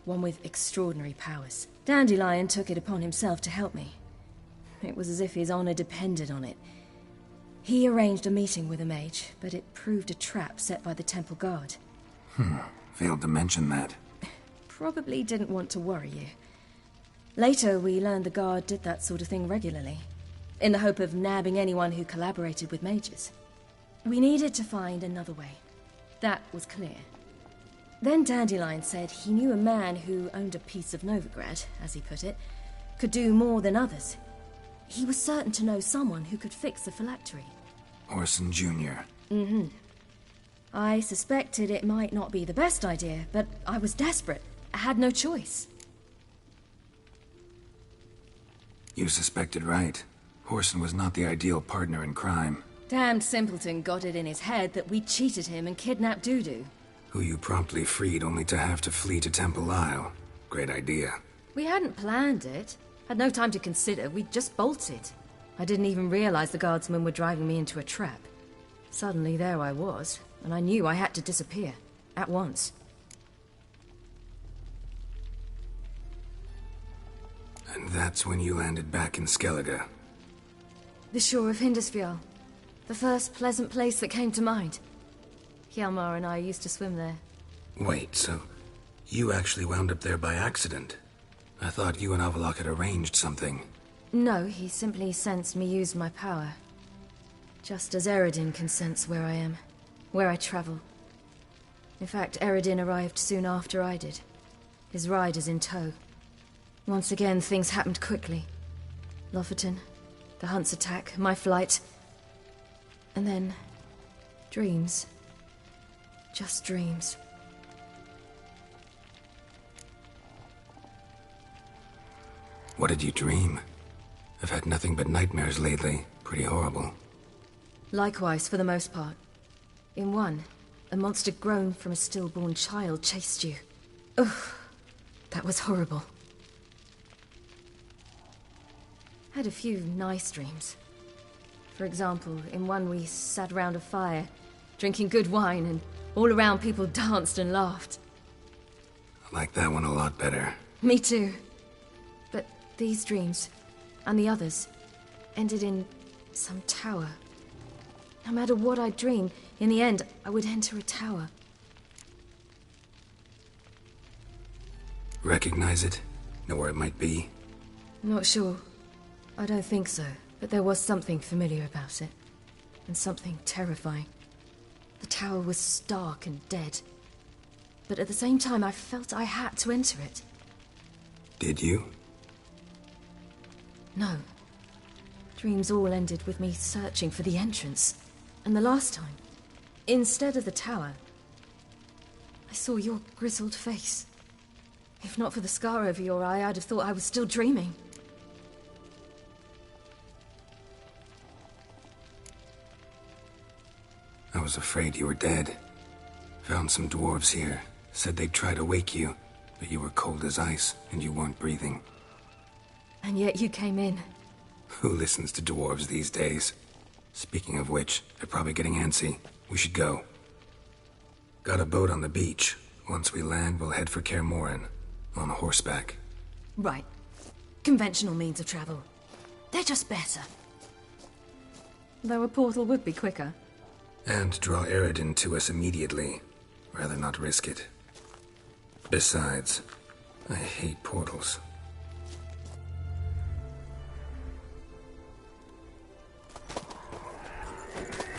Speaker 20: one with extraordinary powers. Dandelion took it upon himself to help me. It was as if his honor depended on it. He arranged a meeting with a mage, but it proved a trap set by the temple guard.
Speaker 3: Failed to mention that.
Speaker 20: Probably didn't want to worry you. Later, we learned the guard did that sort of thing regularly, in the hope of nabbing anyone who collaborated with mages. We needed to find another way. That was clear. Then Dandelion said he knew a man who owned a piece of Novigrad, as he put it, could do more than others. He was certain to know someone who could fix the phylactery.
Speaker 3: Orson Jr.
Speaker 20: Mm-hmm. I suspected it might not be the best idea, but I was desperate. I had no choice.
Speaker 3: You suspected right. Orson was not the ideal partner in crime.
Speaker 20: Damned simpleton got it in his head that we cheated him and kidnapped Dudu.
Speaker 3: Who you promptly freed only to have to flee to Temple Isle. Great idea.
Speaker 20: We hadn't planned it. Had no time to consider. We just bolted. I didn't even realize the guardsmen were driving me into a trap. Suddenly there I was, and I knew I had to disappear. At once.
Speaker 3: And that's when you landed back in Skellige.
Speaker 20: The shore of Hindisfjall. The first pleasant place that came to mind. Hjalmar and I used to swim there.
Speaker 3: Wait, so you actually wound up there by accident? I thought you and Avalok had arranged something.
Speaker 20: No, he simply sensed me use my power. Just as Eredin can sense where I am, where I travel. In fact, Eredin arrived soon after I did. His riders in tow. Once again, things happened quickly. Lofoten, the Hunt's attack, my flight. And then, dreams. Just dreams.
Speaker 3: What did you dream? I've had nothing but nightmares lately. Pretty horrible.
Speaker 20: Likewise, for the most part. In one, a monster grown from a stillborn child chased you. Ugh, that was horrible. Had a few nice dreams. For example, in one we sat around a fire, drinking good wine, and all around people danced and laughed.
Speaker 3: I like that one a lot better.
Speaker 20: Me too. But these dreams, and the others, ended in some tower. No matter what I dreamed, in the end, I would enter a tower.
Speaker 3: Recognize it? Know where it might be?
Speaker 20: Not sure. I don't think so, but there was something familiar about it. And something terrifying. The tower was stark and dead. But at the same time, I felt I had to enter it.
Speaker 3: Did you?
Speaker 20: No. Dreams all ended with me searching for the entrance. And the last time, instead of the tower, I saw your grizzled face. If not for the scar over your eye, I'd have thought I was still dreaming.
Speaker 3: I was afraid you were dead. Found some dwarves here. Said they'd try to wake you, but you were cold as ice and you weren't breathing.
Speaker 20: And yet you came in.
Speaker 3: Who listens to dwarves these days? Speaking of which, they're probably getting antsy. We should go. Got a boat on the beach. Once we land, we'll head for Kaer Morhen. On horseback.
Speaker 20: Right. Conventional means of travel. They're just better. Though a portal would be quicker.
Speaker 3: And draw Eredin to us immediately. Rather not risk it. Besides, I hate portals.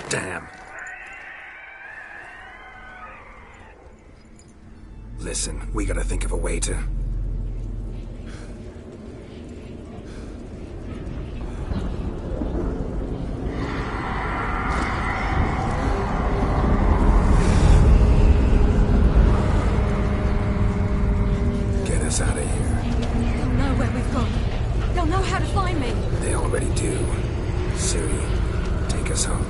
Speaker 3: Damn. Listen, we gotta think of a way to... Get us out of here.
Speaker 20: They'll know where we've gone. They'll know how to find me.
Speaker 3: They already do. Siri, take us home.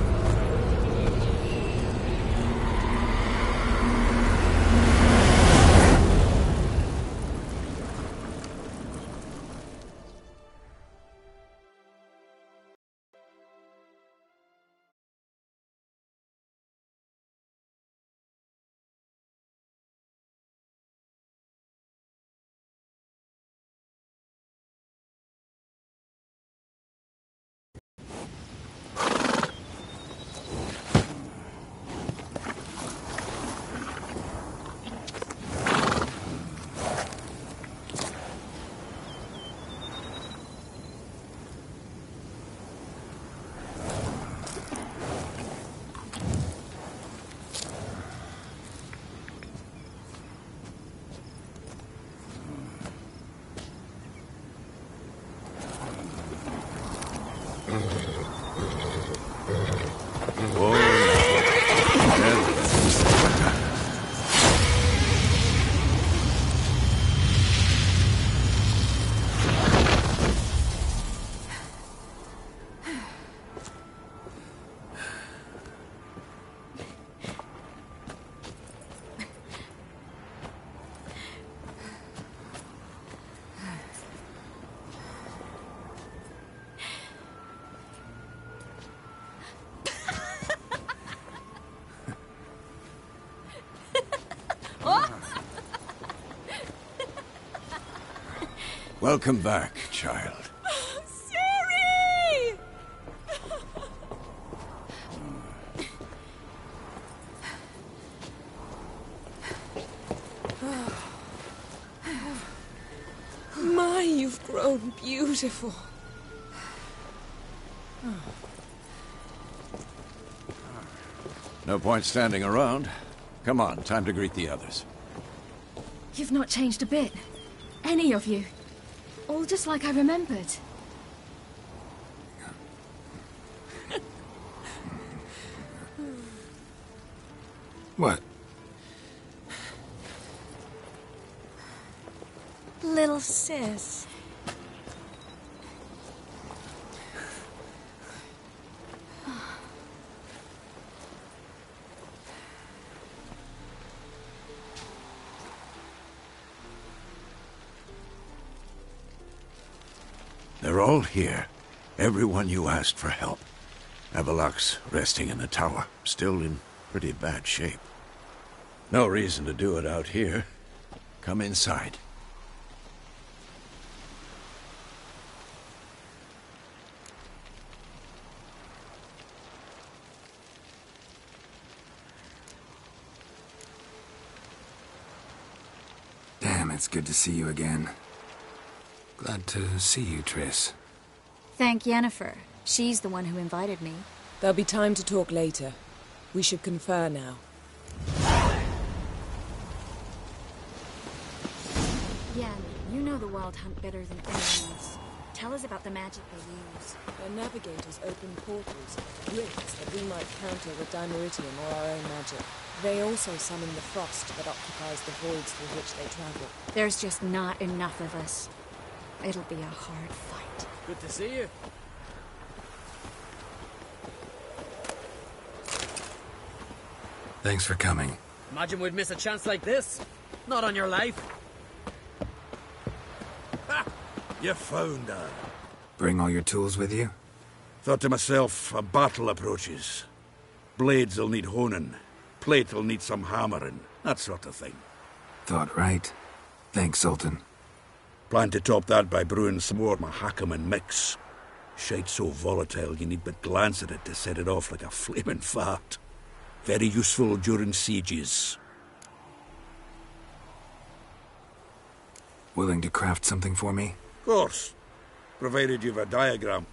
Speaker 21: Welcome back, child.
Speaker 11: Siri! My, you've grown beautiful.
Speaker 21: No point standing around. Come on, time to greet the others.
Speaker 20: You've not changed a bit. Any of you. All just like I remembered.
Speaker 3: What?
Speaker 11: Little sis.
Speaker 21: They're all here. Everyone you asked for help. Avalok's resting in the tower, still in pretty bad shape. No reason to do it out here. Come inside.
Speaker 3: Damn, it's good to see you again. Glad to see you, Triss.
Speaker 22: Thank Yennefer. She's the one who invited me.
Speaker 23: There'll be time to talk later. We should confer now.
Speaker 22: Yen, you know the Wild Hunt better than anyone else. Tell us about the magic they use.
Speaker 23: Their navigators open portals, rifts that we might counter with dimeritium or our own magic. They also summon the frost that occupies the voids through which they travel.
Speaker 22: There's just not enough of us. It'll be a hard fight.
Speaker 2: Good to see you.
Speaker 3: Thanks for coming.
Speaker 2: Imagine we'd miss a chance like this. Not on your life.
Speaker 17: Ha! You found her.
Speaker 3: Bring all your tools with you?
Speaker 17: Thought to myself, a battle approaches. Blades'll need honing. Plate'll need some hammering. That sort of thing.
Speaker 3: Thought right. Thanks, Sultan.
Speaker 17: Plan to top that by brewing some more Mahakaman mix. Shite so volatile you need but glance at it to set it off like a flaming fart. Very useful during sieges.
Speaker 3: Willing to craft something for me?
Speaker 17: Of course. Provided you've a diagram.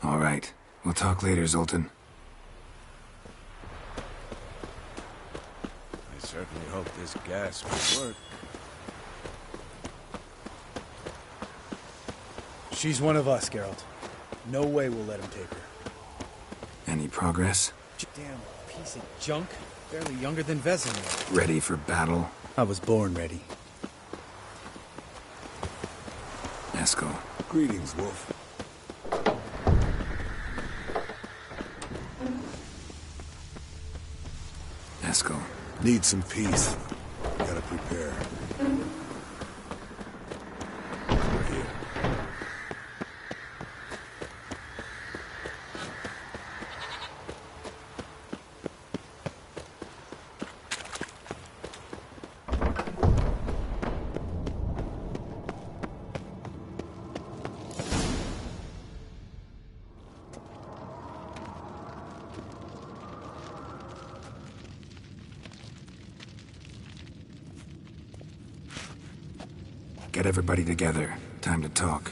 Speaker 3: All right. We'll talk later, Zoltan.
Speaker 21: I certainly hope this gas will work.
Speaker 24: She's one of us, Geralt. No way we'll let him take her.
Speaker 3: Any progress?
Speaker 24: Damn piece of junk. Barely younger than Vesemir.
Speaker 3: Ready for battle?
Speaker 24: I was born ready.
Speaker 3: Eskel.
Speaker 21: Greetings, Wolf.
Speaker 3: Eskel.
Speaker 21: Need some peace. Gotta prepare. We're here.
Speaker 3: Get everybody together. Time to talk.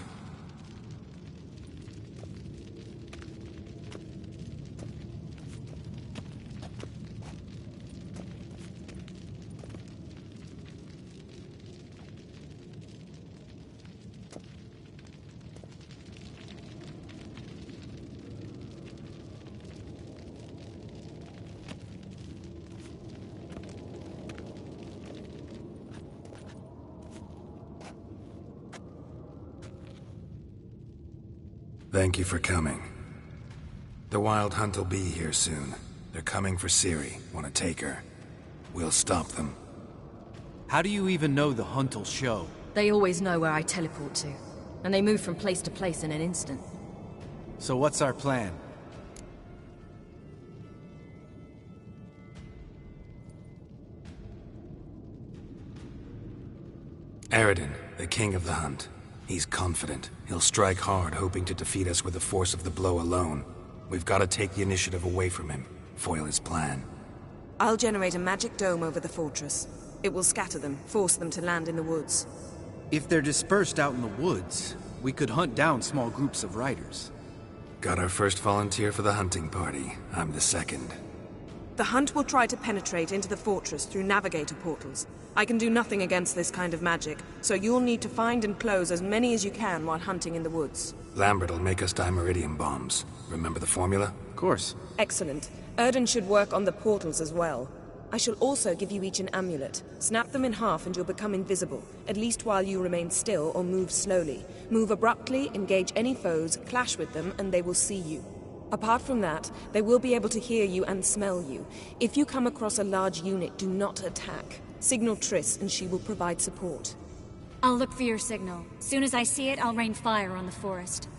Speaker 3: Thank you for coming. The Wild Hunt will be here soon. They're coming for Ciri. Want to take her. We'll stop them.
Speaker 24: How do you even know the hunt'll show?
Speaker 20: They always know where I teleport to, and they move from place to place in an instant.
Speaker 24: So what's our plan?
Speaker 3: Eredin, the king of the hunt. He's confident. He'll strike hard, hoping to defeat us with the force of the blow alone. We've got to take the initiative away from him, foil his plan.
Speaker 11: I'll generate a magic dome over the fortress. It will scatter them, force them to land in the woods.
Speaker 24: If they're dispersed out in the woods, we could hunt down small groups of riders.
Speaker 3: Got our first volunteer for the hunting party. I'm the second.
Speaker 11: The hunt will try to penetrate into the fortress through navigator portals. I can do nothing against this kind of magic, so you'll need to find and close as many as you can while hunting in the woods.
Speaker 3: Lambert'll make us dimeridium bombs. Remember the formula?
Speaker 24: Of course.
Speaker 11: Excellent. Erden should work on the portals as well. I shall also give you each an amulet. Snap them in half and you'll become invisible, at least while you remain still or move slowly. Move abruptly, engage any foes, clash with them, and they will see you. Apart from that, they will be able to hear you and smell you. If you come across a large unit, do not attack. Signal Triss and she will provide support.
Speaker 22: I'll look for your signal. Soon as I see it, I'll rain fire on the forest.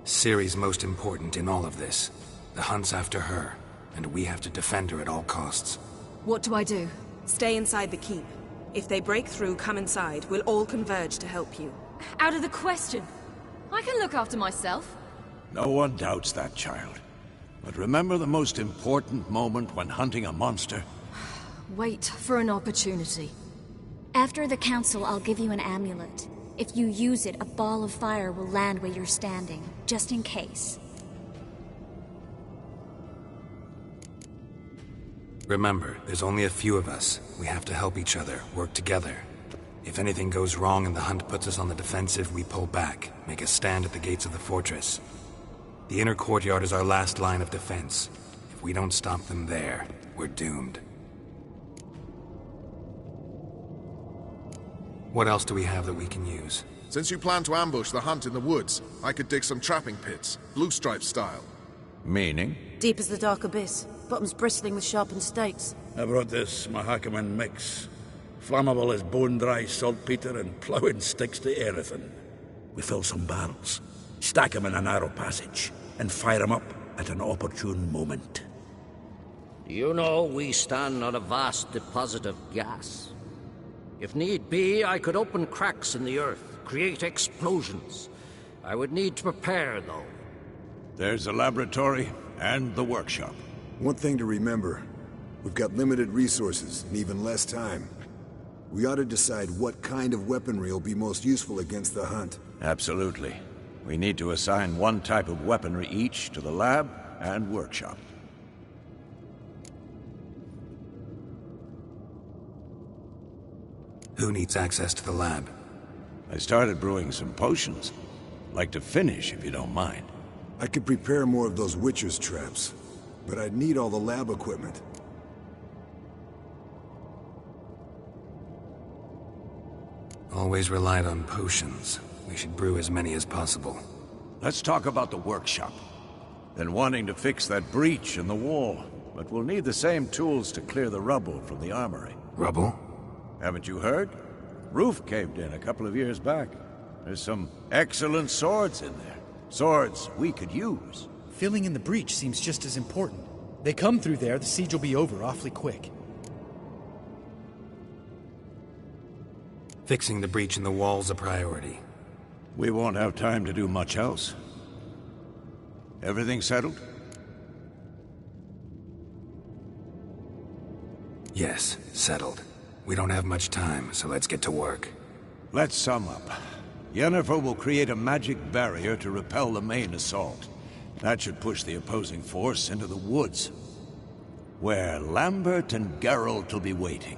Speaker 3: Ciri's most important in all of this. The hunt's after her, and we have to defend her at all costs.
Speaker 20: What do I do?
Speaker 11: Stay inside the keep. If they break through, come inside. We'll all converge to help you.
Speaker 20: Out of the question. I can look after myself.
Speaker 21: No one doubts that, child. But remember the most important moment when hunting a monster?
Speaker 20: Wait for an opportunity.
Speaker 22: After the council, I'll give you an amulet. If you use it, a ball of fire will land where you're standing, just in case.
Speaker 3: Remember, there's only a few of us. We have to help each other, work together. If anything goes wrong and the hunt puts us on the defensive, we pull back, make a stand at the gates of the fortress. The inner courtyard is our last line of defense. If we don't stop them there, we're doomed. What else do we have that we can use?
Speaker 4: Since you plan to ambush the hunt in the woods, I could dig some trapping pits, blue stripe style.
Speaker 21: Meaning?
Speaker 11: Deep as the dark abyss, bottoms bristling with sharpened stakes.
Speaker 17: I brought this Mahakaman mix. Flammable as bone-dry saltpeter and ploughing sticks to everything. We fill some barrels, stack them in a narrow passage, and fire them up at an opportune moment.
Speaker 9: You know, we stand on a vast deposit of gas. If need be, I could open cracks in the earth, create explosions. I would need to prepare, though.
Speaker 21: There's the laboratory and the workshop.
Speaker 14: One thing to remember, we've got limited resources and even less time. We ought to decide what kind of weaponry will be most useful against the hunt.
Speaker 21: Absolutely. We need to assign one type of weaponry each to the lab and workshop.
Speaker 3: Who needs access to the lab?
Speaker 21: I started brewing some potions. Like to finish, if you don't mind.
Speaker 14: I could prepare more of those Witcher's traps, but I'd need all the lab equipment.
Speaker 3: Always relied on potions. We should brew as many as possible.
Speaker 21: Let's talk about the workshop. Been wanting to fix that breach in the wall, but we'll need the same tools to clear the rubble from the armory.
Speaker 3: Rubble?
Speaker 21: Haven't you heard? Roof caved in a couple of years back. There's some excellent swords in there. Swords we could use.
Speaker 24: Filling in the breach seems just as important. They come through there, the siege will be over awfully quick.
Speaker 3: Fixing the breach in the wall's a priority.
Speaker 21: We won't have time to do much else. Everything settled?
Speaker 3: Yes, settled. We don't have much time, so let's get to work.
Speaker 21: Let's sum up. Yennefer will create a magic barrier to repel the main assault. That should push the opposing force into the woods, where Lambert and Geralt will be waiting.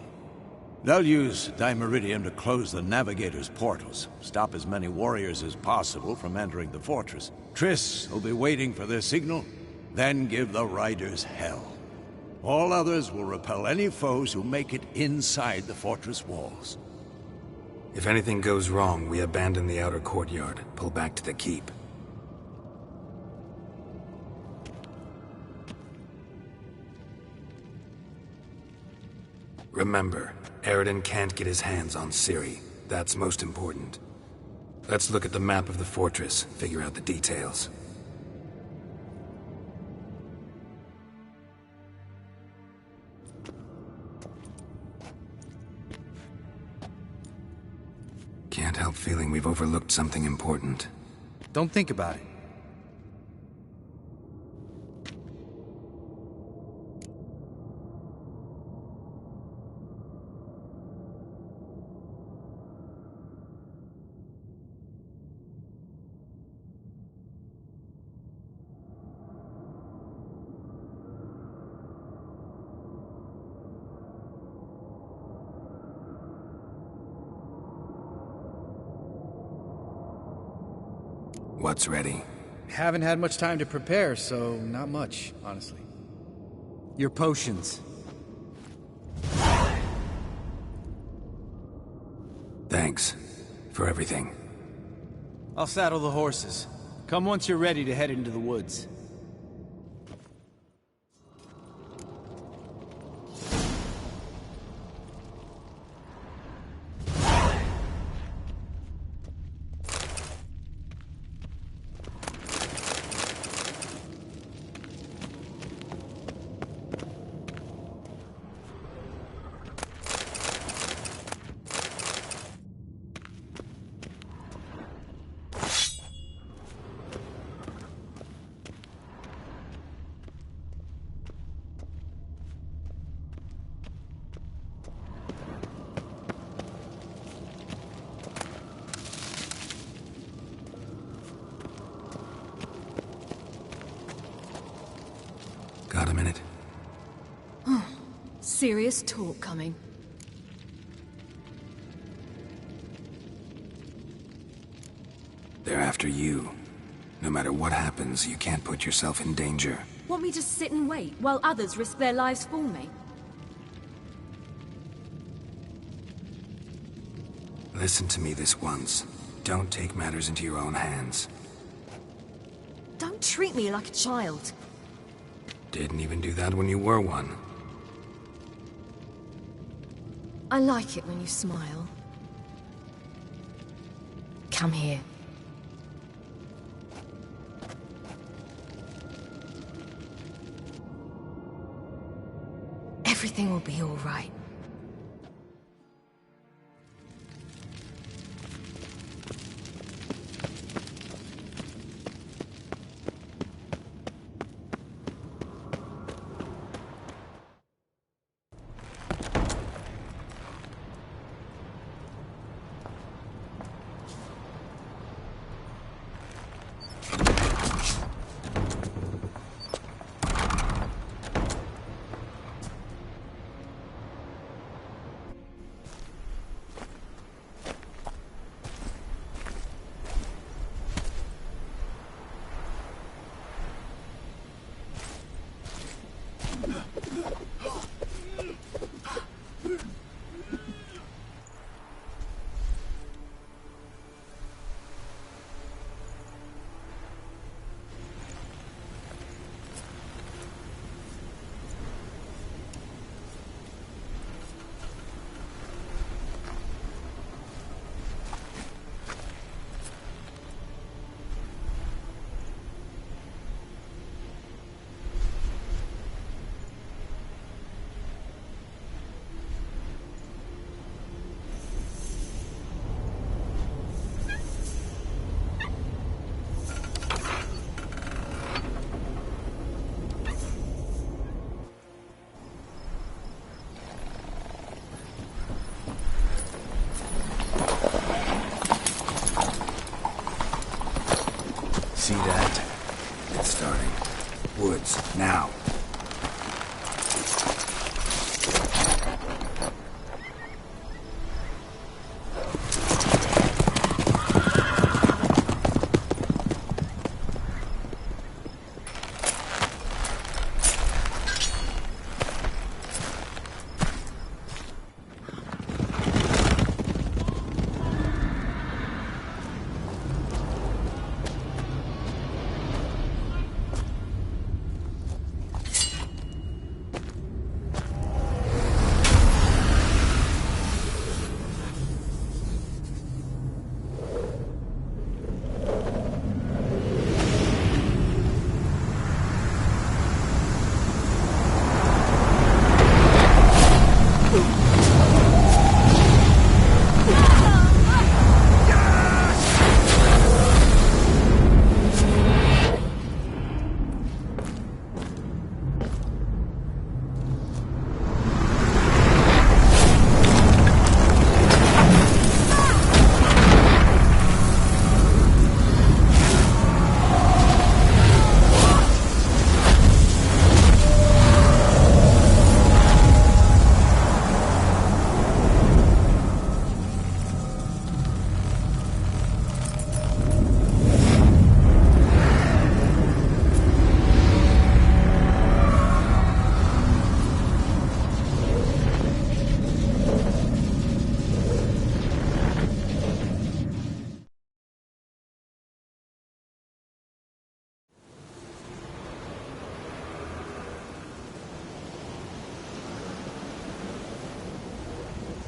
Speaker 21: They'll use dimeridium to close the navigator's portals, stop as many warriors as possible from entering the fortress. Triss will be waiting for their signal, then give the riders hell. All others will repel any foes who make it inside the fortress walls.
Speaker 3: If anything goes wrong, we abandon the outer courtyard, pull back to the keep. Remember, Eridan can't get his hands on Ciri. That's most important. Let's look at the map of the fortress, figure out the details. Can't help feeling we've overlooked something important.
Speaker 24: Don't think about it.
Speaker 3: What's ready?
Speaker 24: Haven't had much time to prepare, so not much, honestly.
Speaker 2: Your potions.
Speaker 3: Thanks for everything.
Speaker 2: I'll saddle the horses. Come once you're ready to head into the woods.
Speaker 3: Got a minute?
Speaker 20: Serious talk coming.
Speaker 3: They're after you. No matter what happens, you can't put yourself in danger.
Speaker 20: Want me to sit and wait while others risk their lives for me?
Speaker 3: Listen to me this once. Don't take matters into your own hands.
Speaker 20: Don't treat me like a child.
Speaker 3: Didn't even do that when you were one.
Speaker 20: I like it when you smile. Come here. Everything will be all right.
Speaker 3: See that? It's starting. Woods, now.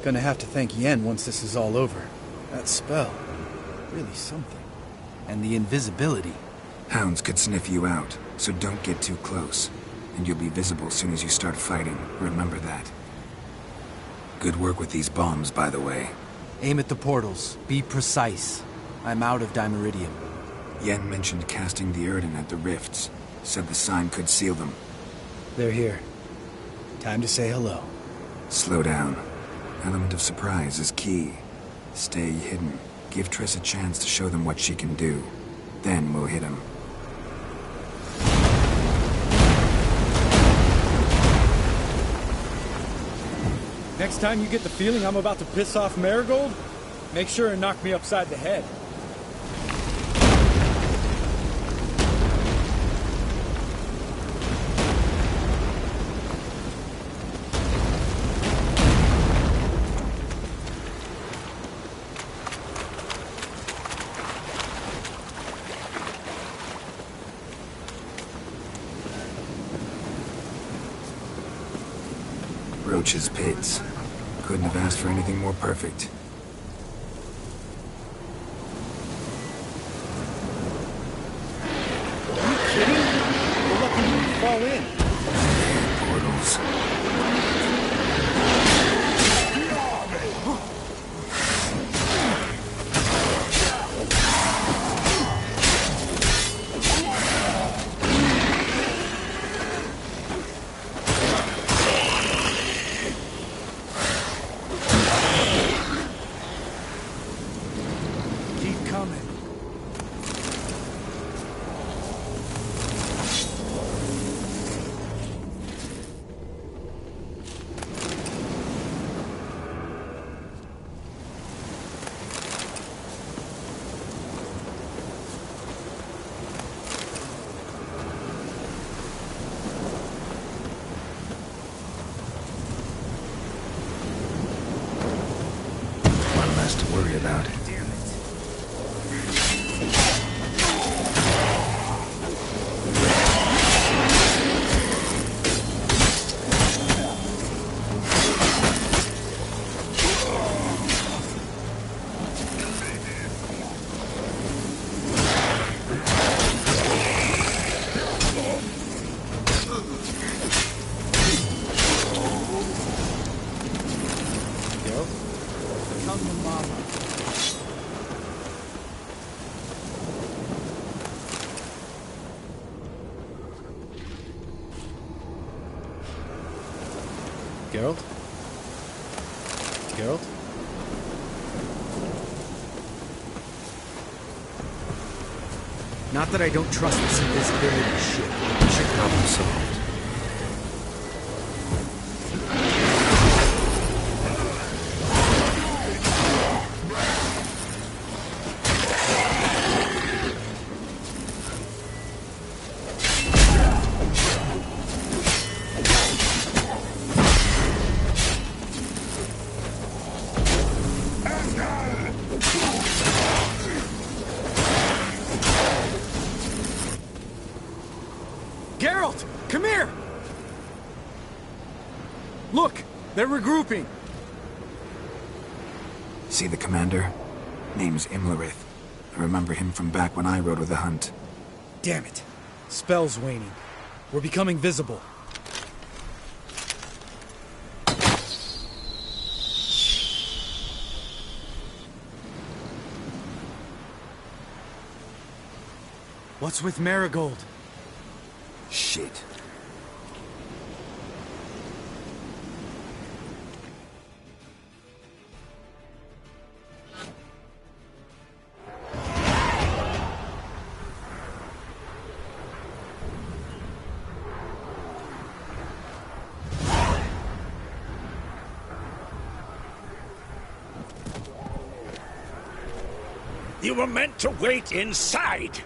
Speaker 24: Gonna have to thank Yen once this is all over. That spell, really something. And the invisibility.
Speaker 3: Hounds could sniff you out, so don't get too close. And you'll be visible as soon as you start fighting. Remember that. Good work with these bombs, by the way.
Speaker 24: Aim at the portals. Be precise. I'm out of dimeridium.
Speaker 3: Yen mentioned casting the Erden at the rifts. Said the sign could seal them.
Speaker 24: They're here. Time to say hello.
Speaker 3: Slow down. Element of surprise is key. Stay hidden. Give Triss a chance to show them what she can do. Then we'll hit him.
Speaker 24: Next time you get the feeling I'm about to piss off Marigold, make sure and knock me upside the head.
Speaker 3: Roach's pits. Couldn't have asked for anything more perfect.
Speaker 24: Are you kidding? We're lucky we didn't fall in.
Speaker 3: Portals. To worry about.
Speaker 24: Geralt? Geralt? Not that I don't trust this invisibility shit. It should problem solved. Geralt! Come here! Look! They're regrouping!
Speaker 3: See the commander? Name's Imlerith. I remember him from back when I rode with the hunt.
Speaker 24: Damn it. Spell's waning. We're becoming visible. What's with Marigold?
Speaker 3: Shit.
Speaker 18: You were meant to wait inside!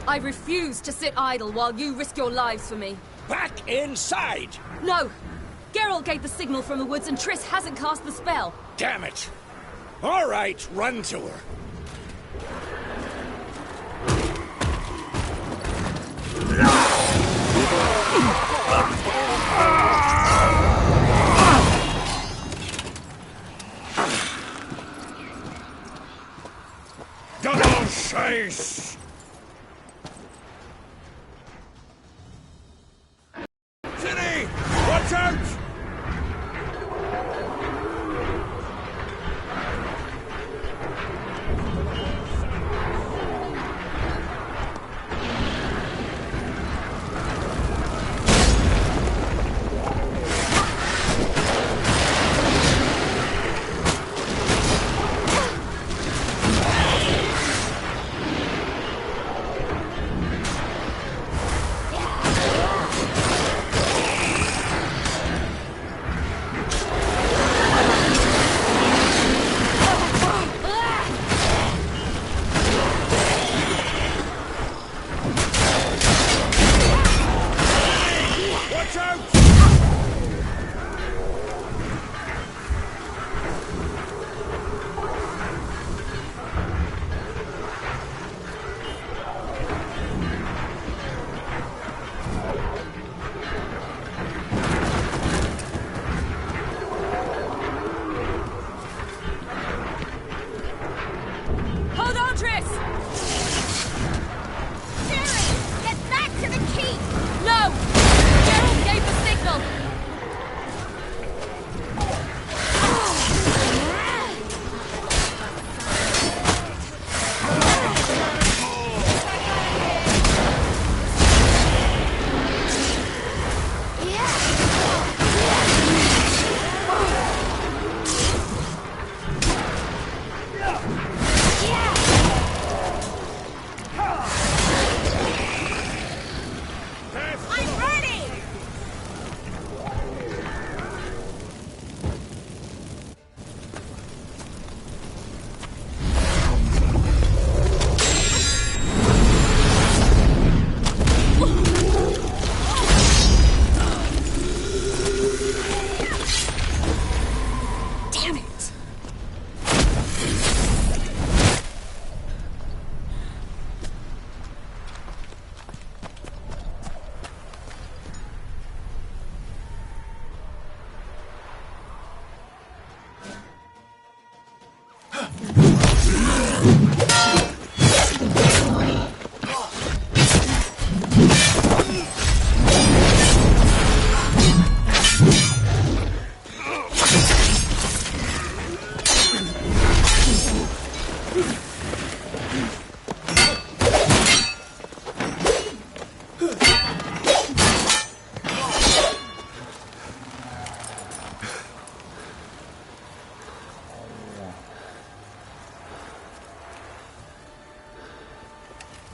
Speaker 20: I refuse to sit idle while you risk your lives for me.
Speaker 18: Back inside!
Speaker 20: No! Geralt gave the signal from the woods and Triss hasn't cast the spell.
Speaker 18: Damn it! All right, run to her.
Speaker 5: Double chase! City! Watch out!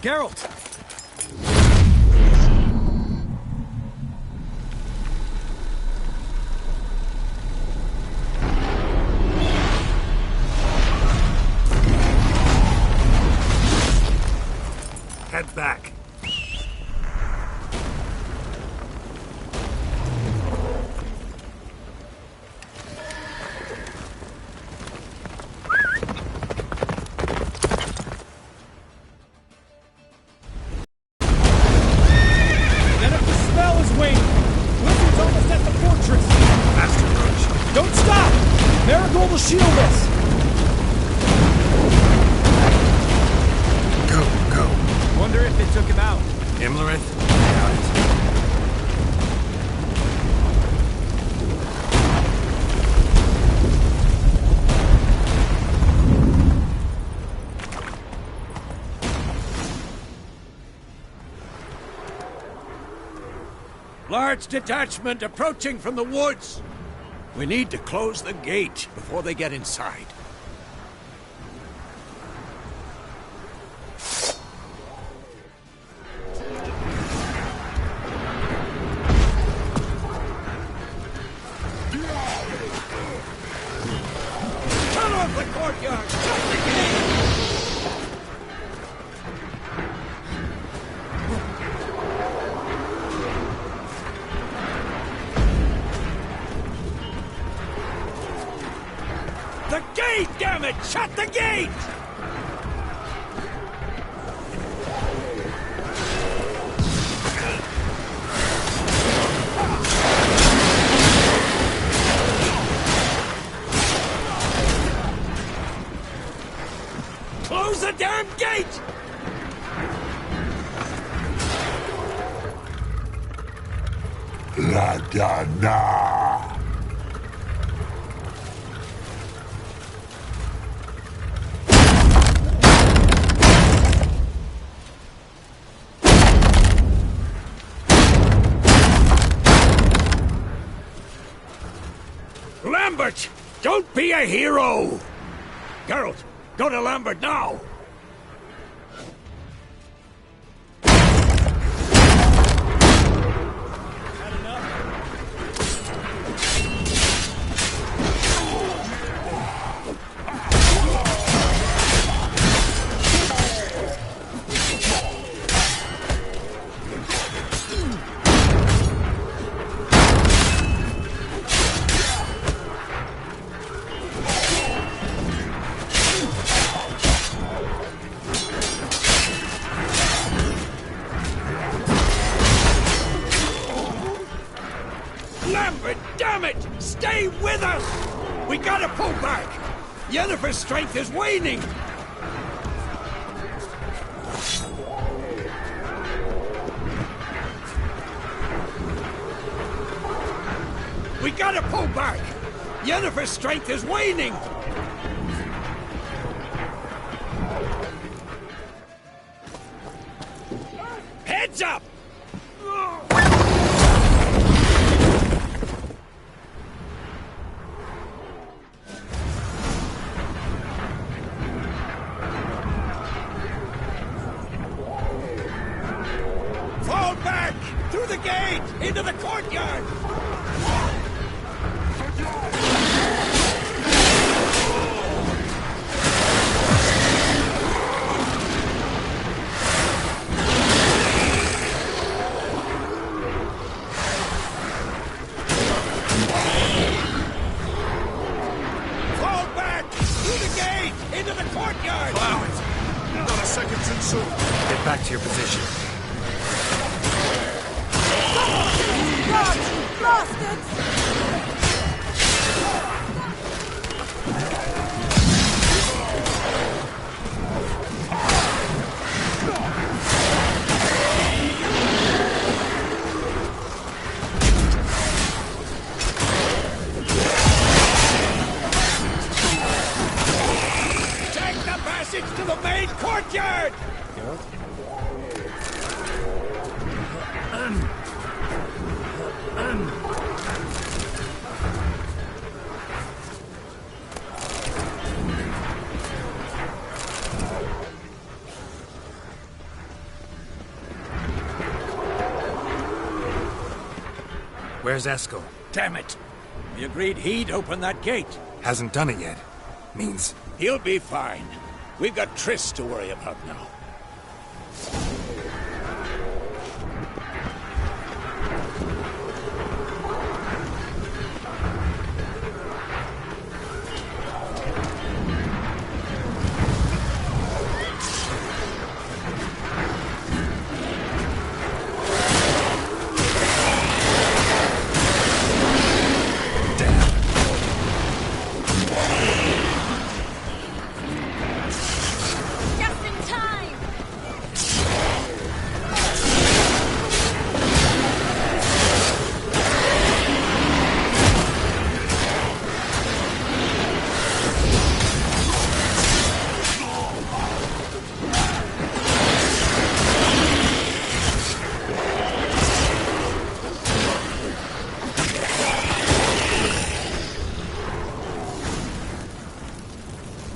Speaker 2: Geralt!
Speaker 5: Head back.
Speaker 21: Large detachment approaching from the woods. We need to close the gate before they get inside. Turn off the courtyard! Shut the gate! The gate, damn it! Shut the gate!
Speaker 5: Close the damn gate!
Speaker 6: La Dana!
Speaker 5: Lambert! Don't be a hero! Geralt, go to Lambert now! Lambert, damn it! Stay with us! We gotta pull back! Yennefer's strength is waning! We gotta pull back! Yennefer's strength is waning! Heads up! Fall back! Through the gate! Into the courtyard! Fall back! Through the gate! Into the courtyard!
Speaker 4: Clouds! Not a second too soon.
Speaker 3: Get back to your position.
Speaker 5: Take the passage to the main courtyard!
Speaker 3: Where's Eskel?
Speaker 5: Damn it! We agreed he'd open that gate.
Speaker 3: Hasn't done it yet. Means
Speaker 5: He'll be fine. We've got Triss to worry about now.
Speaker 22: Just in time!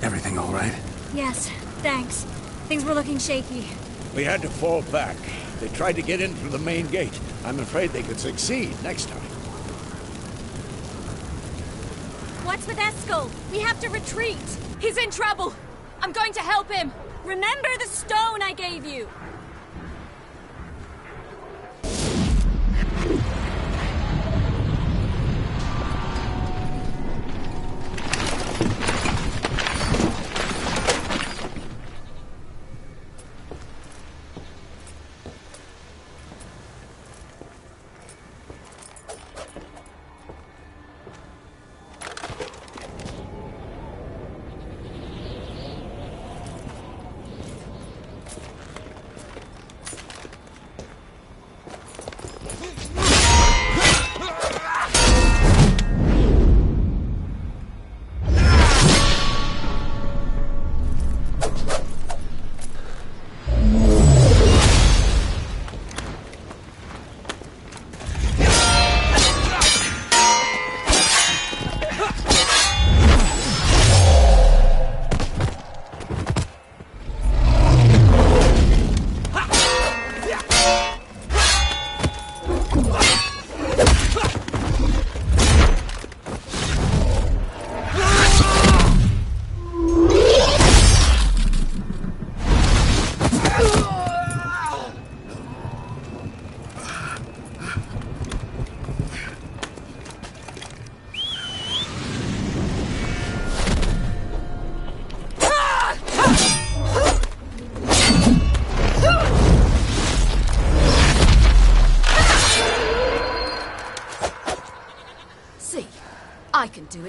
Speaker 3: everything all right?
Speaker 22: Yes, thanks. Things were looking shaky.
Speaker 5: We had to fall back. They tried to get in through the main gate. I'm afraid they could succeed next time.
Speaker 22: What's with Eskel? We have to retreat. He's in trouble. I'm going to help him. Remember the stone I gave you.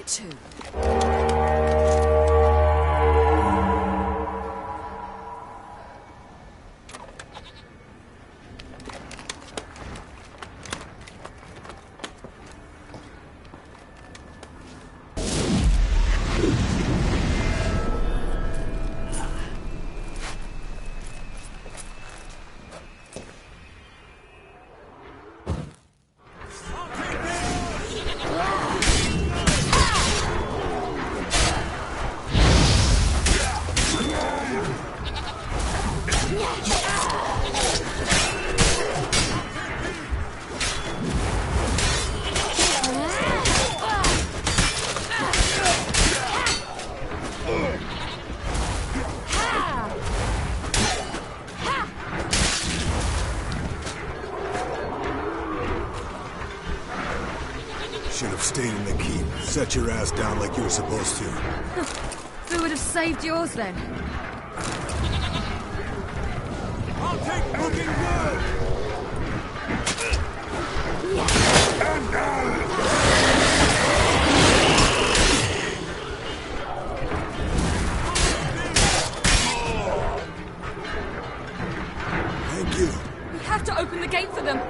Speaker 23: it too.
Speaker 14: Should have stayed in the keep. Set your ass down like you were supposed to.
Speaker 20: Who would have saved yours then?
Speaker 16: I'll take looking good!
Speaker 14: Thank you.
Speaker 20: We have to open the gate for them.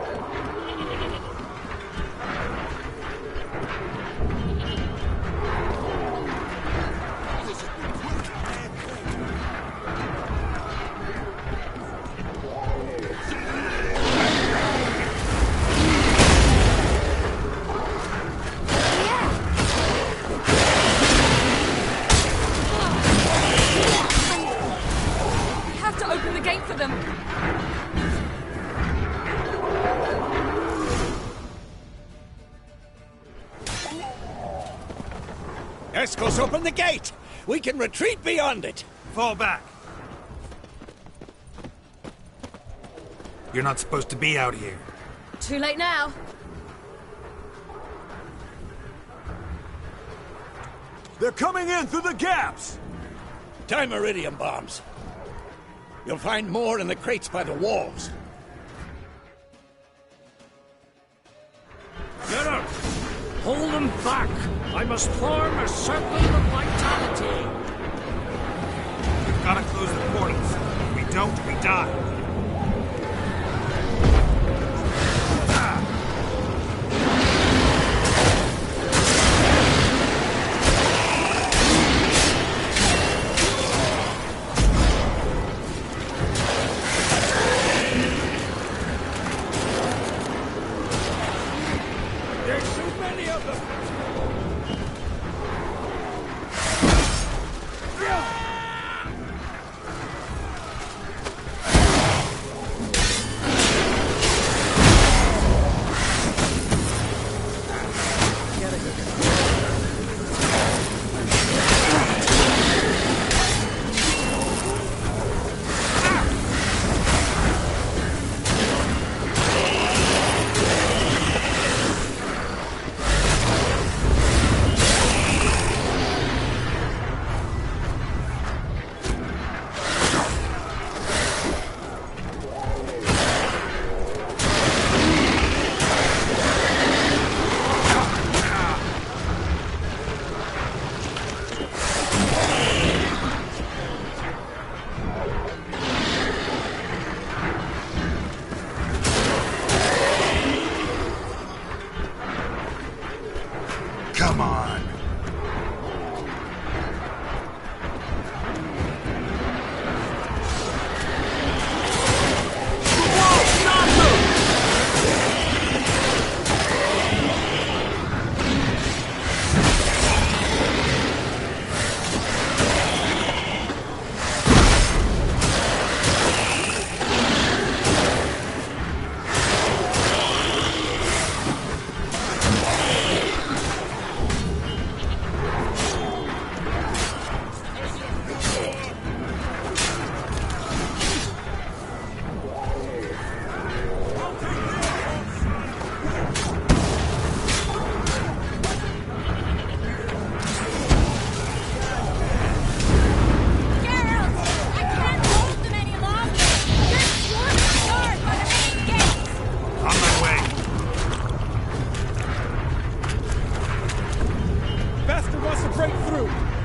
Speaker 21: Escos, open the gate! We can retreat beyond it!
Speaker 16: Fall back.
Speaker 8: You're not supposed to be out here.
Speaker 20: Too late now.
Speaker 16: They're coming in through the gaps!
Speaker 21: Time iridium bombs. You'll find more in the crates by the walls.
Speaker 5: Get up! Hold them back! I must form a circle of vitality!
Speaker 8: We've got to close the portals. If we don't, we die.
Speaker 21: There's so many of them!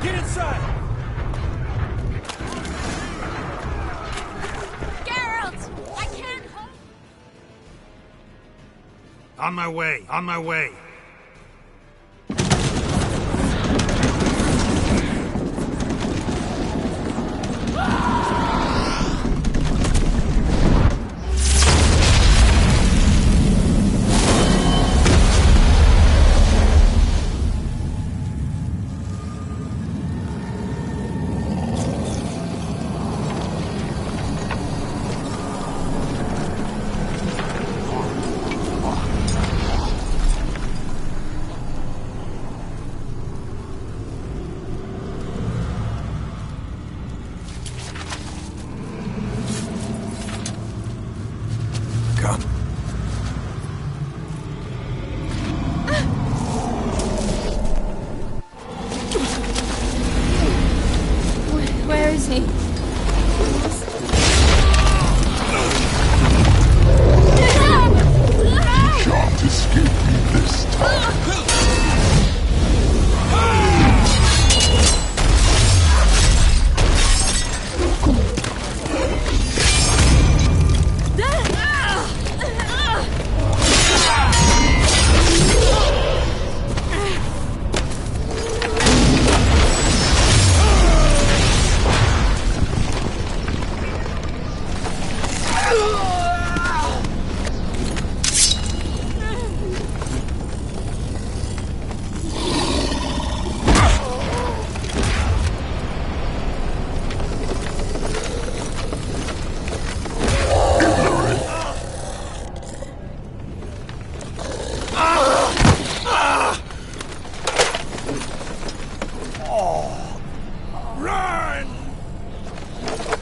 Speaker 8: Get inside!
Speaker 22: Geralt! I can't hold...
Speaker 8: On my way, on my way.
Speaker 22: Where is he?
Speaker 6: Can't escape me this time.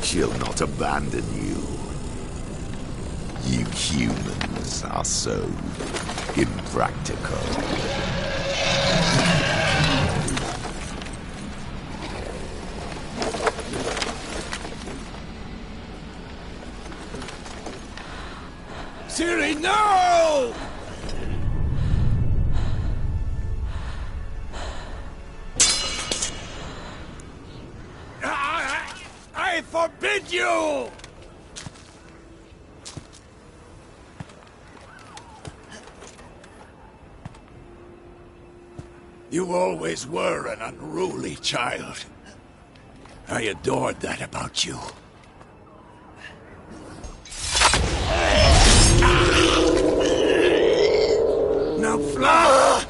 Speaker 10: She'll not abandon you. You humans are so impractical.
Speaker 8: Ciri, no! I forbid you!
Speaker 21: You always were an unruly child. I adored that about you. Now fly!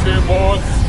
Speaker 6: últimos.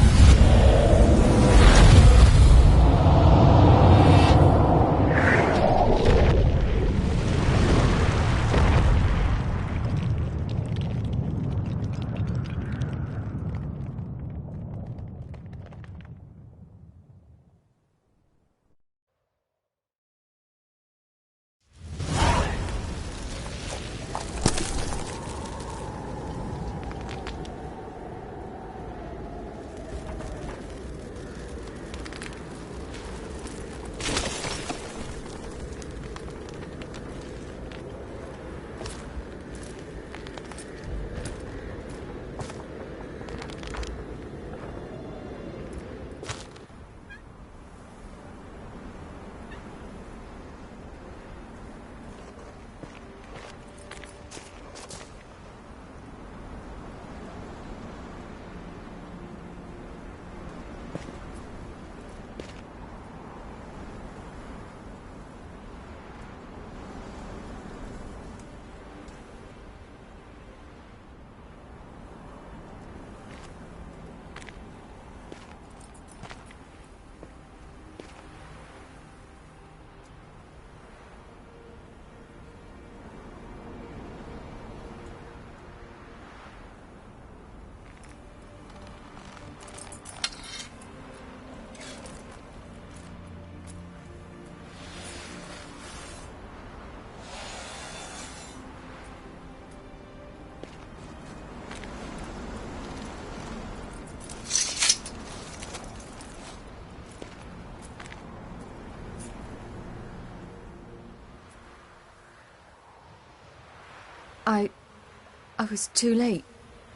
Speaker 20: I was too late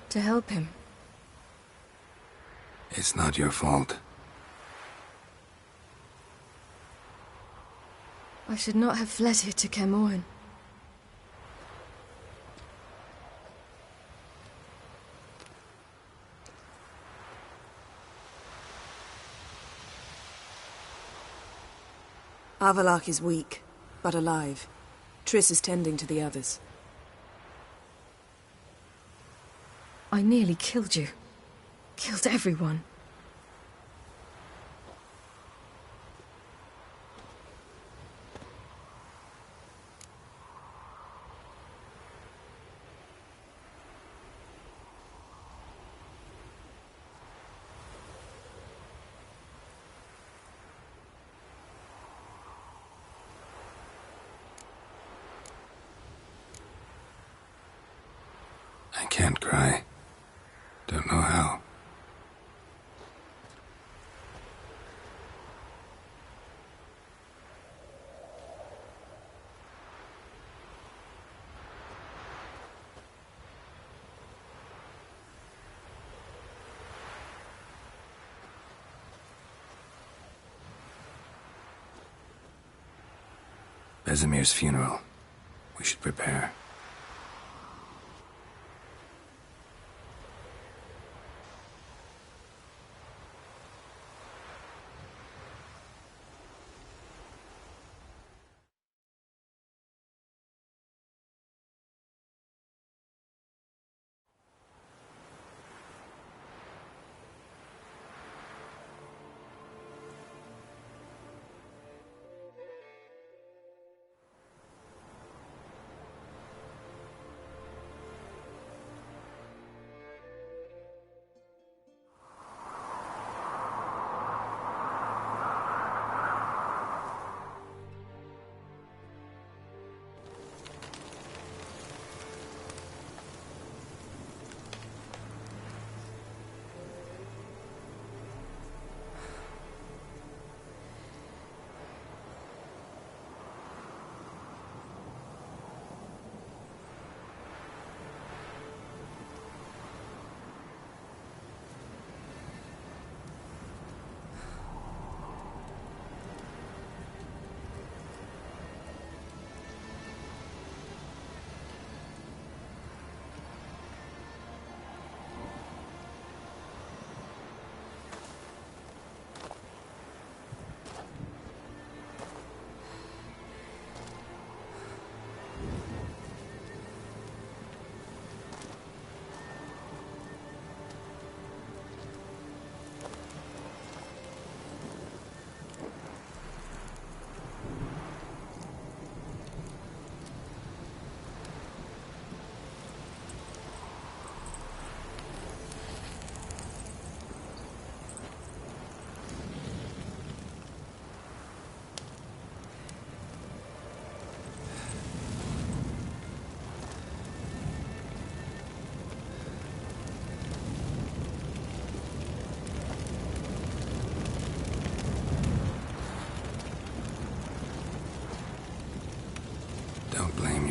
Speaker 20: to help him.
Speaker 3: It's not your fault.
Speaker 20: I should not have fled here to Kermoren.
Speaker 23: Avallac'h is weak, but alive. Triss is tending to the others.
Speaker 20: I nearly killed you. Killed everyone.
Speaker 3: I can't cry. Don't know how. Vesemir's funeral. We should prepare.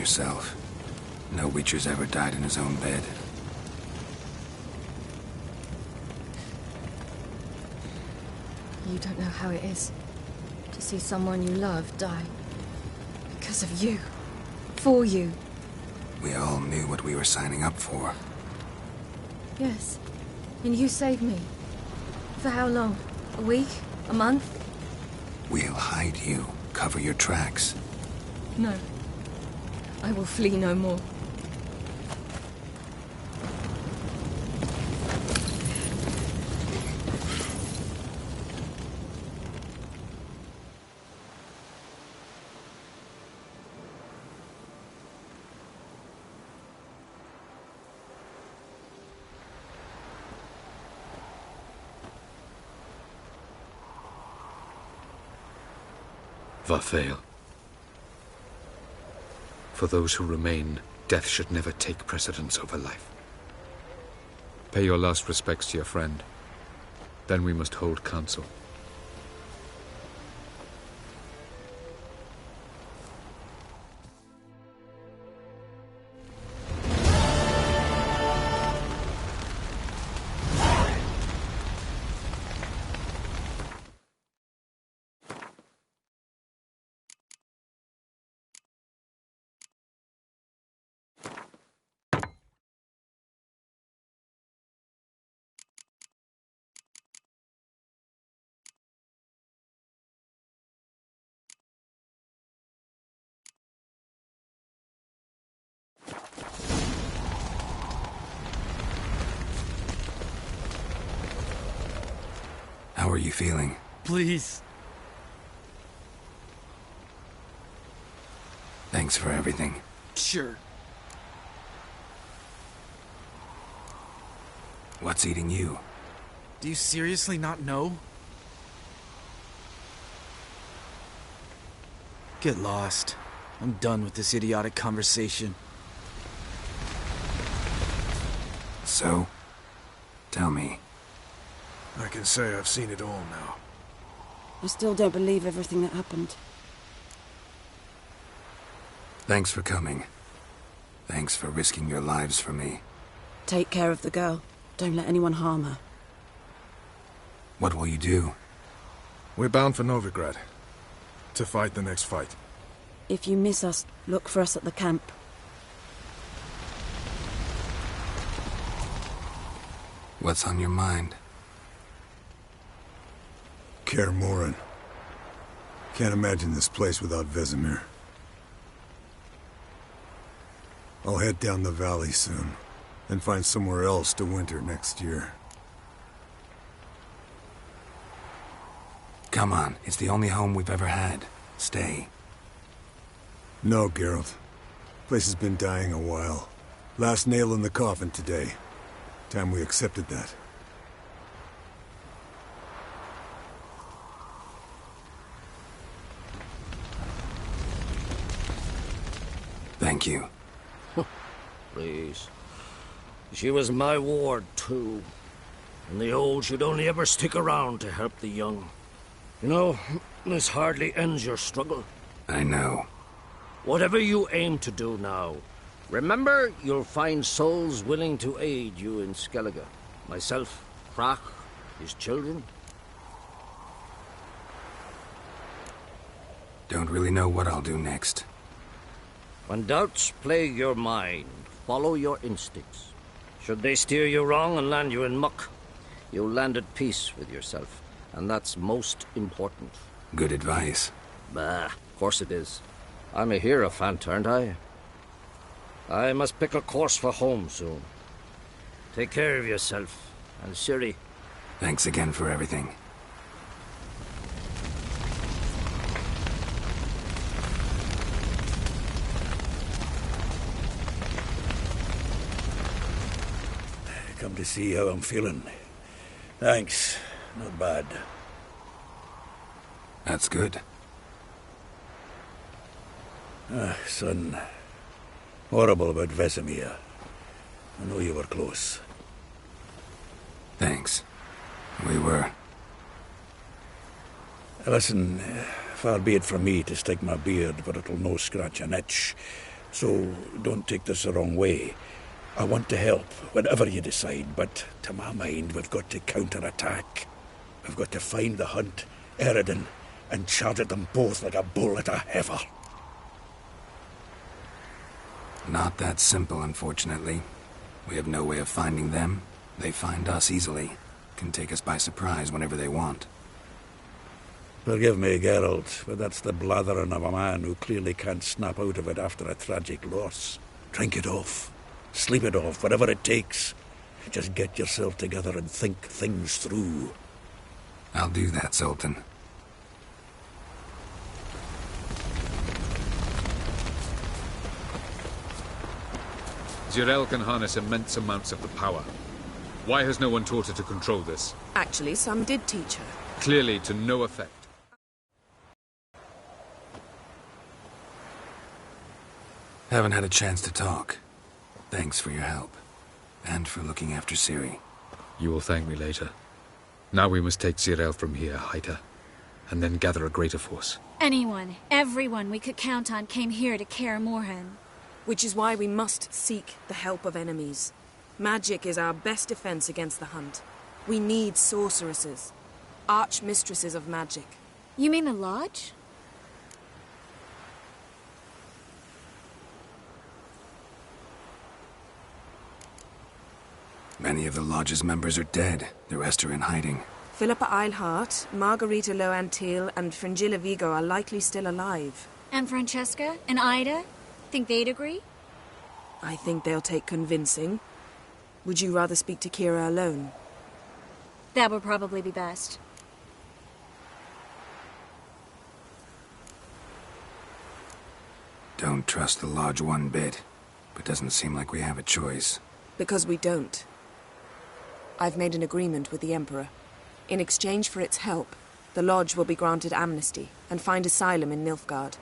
Speaker 3: yourself. No Witcher's ever died in his own bed.
Speaker 20: You don't know how it is to see someone you love die. Because of you. For you.
Speaker 3: We all knew what we were signing up for.
Speaker 20: Yes. And you saved me. For how long? A week? A month?
Speaker 3: We'll hide you. Cover your tracks.
Speaker 20: No. I will flee no more.
Speaker 1: Varfail. For those who remain, death should never take precedence over life. Pay your last respects to your friend. Then we must hold council.
Speaker 3: How are you feeling?
Speaker 2: Please.
Speaker 3: Thanks for everything.
Speaker 2: Sure.
Speaker 3: What's eating you?
Speaker 2: Do you seriously not know? Get lost. I'm done with this idiotic conversation.
Speaker 3: So? Tell me.
Speaker 4: I can say I've seen it all now.
Speaker 11: I still don't believe everything that happened.
Speaker 3: Thanks for coming. Thanks for risking your lives for me.
Speaker 11: Take care of the girl. Don't let anyone harm her.
Speaker 3: What will you do?
Speaker 4: We're bound for Novigrad. To fight the next fight.
Speaker 11: If you miss us, look for us at the camp.
Speaker 3: What's on your mind?
Speaker 14: Kaer Morhen. Can't imagine this place without Vesemir. I'll head down the valley soon, and find somewhere else to winter next year.
Speaker 3: Come on, it's the only home we've ever had. Stay.
Speaker 14: No, Geralt. Place has been dying a while. Last nail in the coffin today. Time we accepted that.
Speaker 3: Thank you.
Speaker 9: Please. She was my ward, too. And the old should only ever stick around to help the young. You know, this hardly ends your struggle.
Speaker 3: I know.
Speaker 9: Whatever you aim to do now, remember you'll find souls willing to aid you in Skellige. Myself, Krak, his children.
Speaker 3: Don't really know what I'll do next.
Speaker 9: When doubts plague your mind, follow your instincts. Should they steer you wrong and land you in muck, you'll land at peace with yourself. And that's most important.
Speaker 3: Good advice.
Speaker 9: Bah, of course it is. I'm a hierophant, aren't I? I must pick a course for home soon. Take care of yourself, and Ciri.
Speaker 3: Thanks again for everything.
Speaker 17: Come to see how I'm feeling. Thanks. Not bad.
Speaker 3: That's good.
Speaker 17: Son. Horrible about Vesemir. I know you were close.
Speaker 3: Thanks. We were.
Speaker 17: Listen, far be it from me to stick my beard, but it'll no scratch an itch. So don't take this the wrong way. I want to help, whatever you decide, but to my mind, we've got to counterattack. We've got to find the Hunt, Eredin, and charge at them both like a bull at a heifer.
Speaker 3: Not that simple, unfortunately. We have no way of finding them. They find us easily. Can take us by surprise whenever they want.
Speaker 17: Forgive me, Geralt, but that's the blathering of a man who clearly can't snap out of it after a tragic loss. Drink it off. Sleep it off, whatever it takes. Just get yourself together and think things through.
Speaker 3: I'll do that, Sultan.
Speaker 1: Zirael can harness immense amounts of the power. Why has no one taught her to control this?
Speaker 7: Actually, some did teach her.
Speaker 1: Clearly to no effect.
Speaker 3: Haven't had a chance to talk. Thanks for your help. And for looking after Ciri.
Speaker 1: You will thank me later. Now we must take Zirael from here, hide her, and then gather a greater force.
Speaker 22: Anyone, everyone we could count on came here to Kaer Morhen.
Speaker 7: Which is why we must seek the help of enemies. Magic is our best defense against the Hunt. We need sorceresses. Archmistresses of magic.
Speaker 22: You mean the Lodge?
Speaker 3: Many of the Lodge's members are dead. The rest are in hiding.
Speaker 7: Philippa Eilhart, Margarita Loantil, and Fringilla Vigo are likely still alive.
Speaker 22: And Francesca? And Ida? Think they'd agree?
Speaker 7: I think they'll take convincing. Would you rather speak to Kira alone?
Speaker 22: That would probably be best.
Speaker 3: Don't trust the Lodge one bit, but doesn't seem like we have a choice.
Speaker 7: Because we don't. I've made an agreement with the Emperor. In exchange for its help, the Lodge will be granted amnesty and find asylum in Nilfgaard.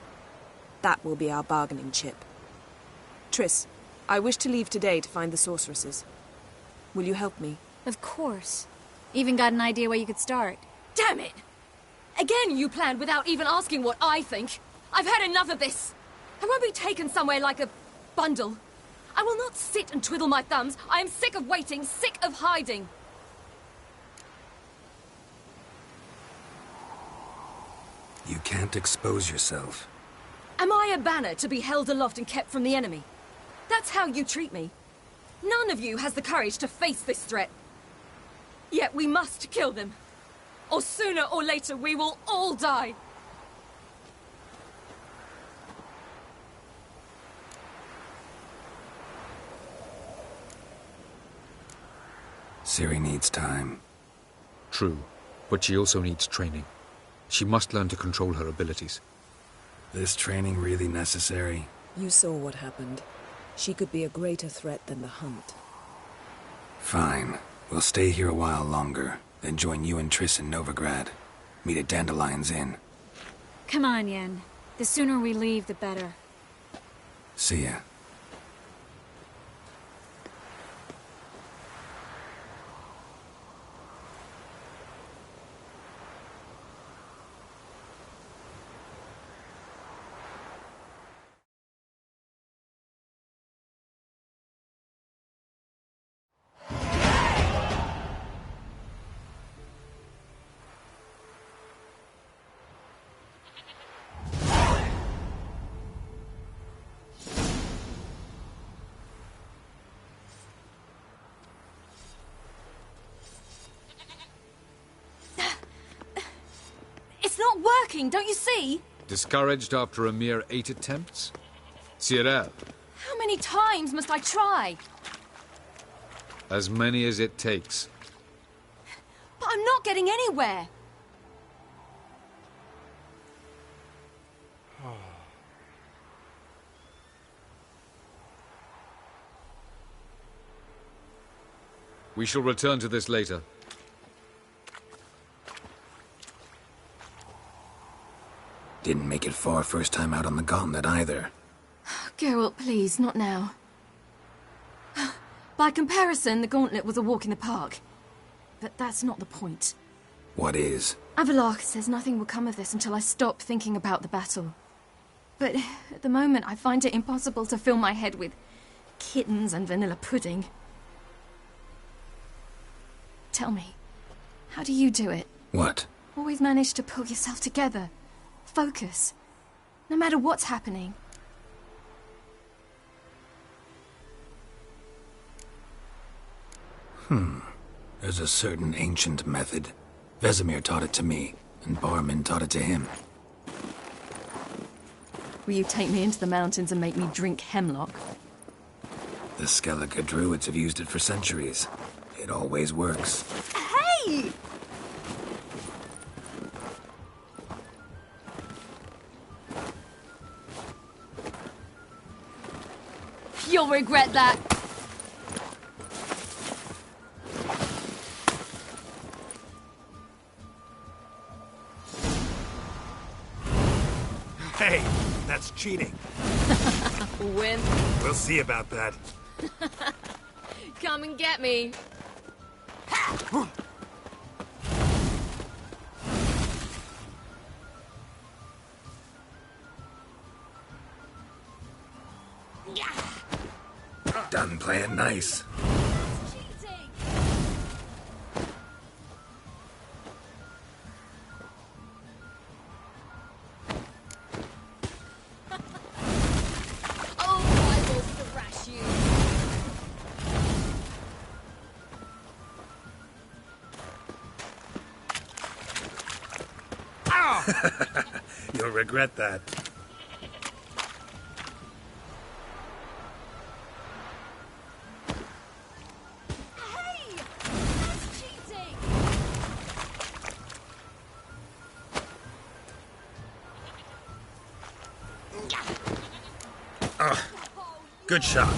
Speaker 7: That will be our bargaining chip. Triss, I wish to leave today to find the sorceresses. Will you help me?
Speaker 22: Of course. Even got an idea where you could start.
Speaker 13: Damn it! Again you planned without even asking what I think. I've had enough of this. I won't be taken somewhere like a bundle. I will not sit and twiddle my thumbs. I am sick of waiting, sick of hiding.
Speaker 3: You can't expose yourself.
Speaker 13: Am I a banner to be held aloft and kept from the enemy? That's how you treat me. None of you has the courage to face this threat. Yet we must kill them. Or sooner or later we will all die.
Speaker 3: Ciri needs time.
Speaker 1: True, but she also needs training. She must learn to control her abilities.
Speaker 3: This training really necessary?
Speaker 23: You saw what happened. She could be a greater threat than the Hunt.
Speaker 3: Fine. We'll stay here a while longer, then join you and Triss in Novigrad. Meet at Dandelion's Inn.
Speaker 22: Come on, Yen. The sooner we leave, the better.
Speaker 3: See ya.
Speaker 13: It's not working, don't you see?
Speaker 1: Discouraged after a mere 8 attempts? Zirael,
Speaker 13: How many times must I try?
Speaker 1: as many as it takes.
Speaker 13: But I'm not getting anywhere.
Speaker 1: We shall return to this later.
Speaker 3: Didn't make it far first time out on the gauntlet either.
Speaker 13: Geralt, please, not now. By comparison, the gauntlet was a walk in the park. But that's not the point.
Speaker 3: What is?
Speaker 13: Avallac'h says nothing will come of this until I stop thinking about the battle.
Speaker 20: But at the moment, I find it impossible to fill my head with kittens and vanilla pudding. Tell me, how do you do it?
Speaker 3: What?
Speaker 20: Always manage to pull yourself together. Focus. No matter what's happening.
Speaker 3: There's a certain ancient method. Vesemir taught it to me, and Barman taught it to him.
Speaker 20: Will you take me into the mountains and make me drink hemlock?
Speaker 3: The Skellige druids have used it for centuries. It always works.
Speaker 20: Hey! You'll regret that.
Speaker 8: Hey, that's cheating.
Speaker 13: Wimp.
Speaker 8: We'll see about that.
Speaker 13: Come and get me.
Speaker 3: Done playing nice.
Speaker 8: You'll regret that.
Speaker 13: Hey! That's cheating!
Speaker 8: Good shot.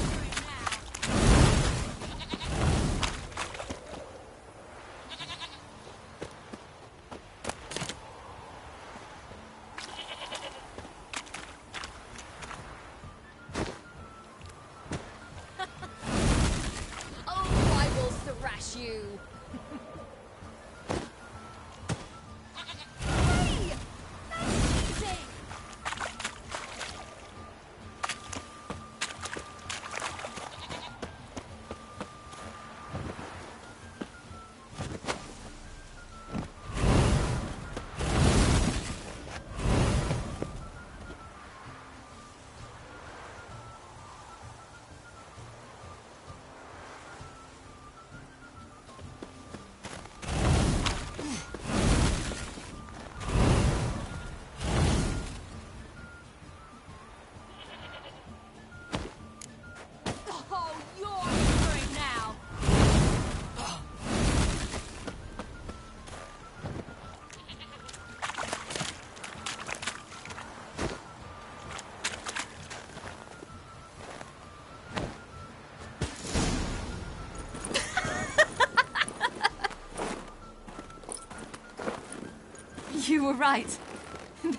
Speaker 20: You were right.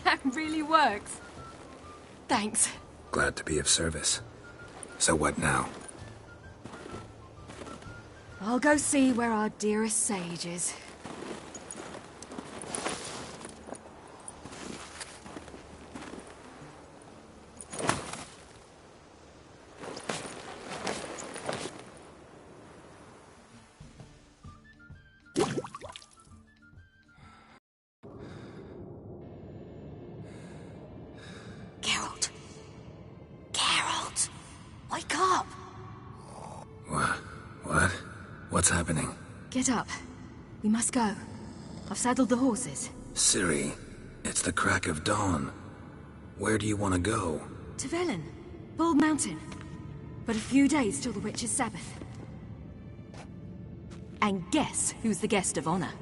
Speaker 20: That really works. Thanks.
Speaker 3: Glad to be of service. So what now?
Speaker 20: I'll go see where our dearest sage is.
Speaker 3: What's happening?
Speaker 20: Get up. We must go. I've saddled the horses.
Speaker 3: Ciri, it's the crack of dawn. Where do you want to go?
Speaker 20: To Velen. Bald Mountain. But a few days till the Witch's Sabbath. And guess who's the guest of honor?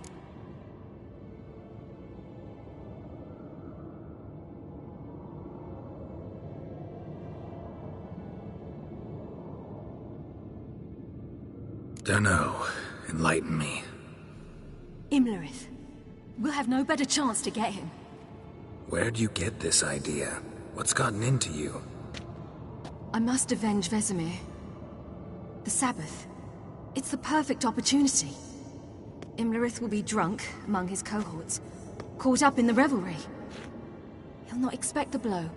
Speaker 3: Dunno. Enlighten me.
Speaker 20: Imlerith. We'll have no better chance to get him.
Speaker 3: Where'd you get this idea? What's gotten into you?
Speaker 20: I must avenge Vesemir. The Sabbath. It's the perfect opportunity. Imlerith will be drunk among his cohorts, caught up in the revelry. He'll not expect the blow.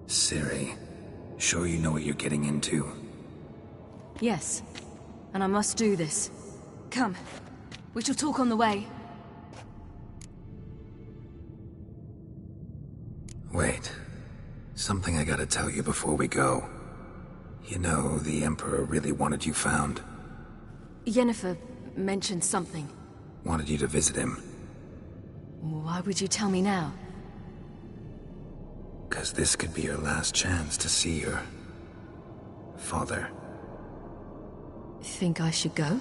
Speaker 3: Ciri, sure you know what you're getting into?
Speaker 20: Yes, and I must do this. Come, we shall talk on the way.
Speaker 3: Wait. Something I gotta tell you before we go. You know, the Emperor really wanted you found.
Speaker 20: Yennefer mentioned something.
Speaker 3: Wanted you to visit him.
Speaker 20: Why would you tell me now?
Speaker 3: 'Cause this could be your last chance to see your father.
Speaker 20: Think I should go?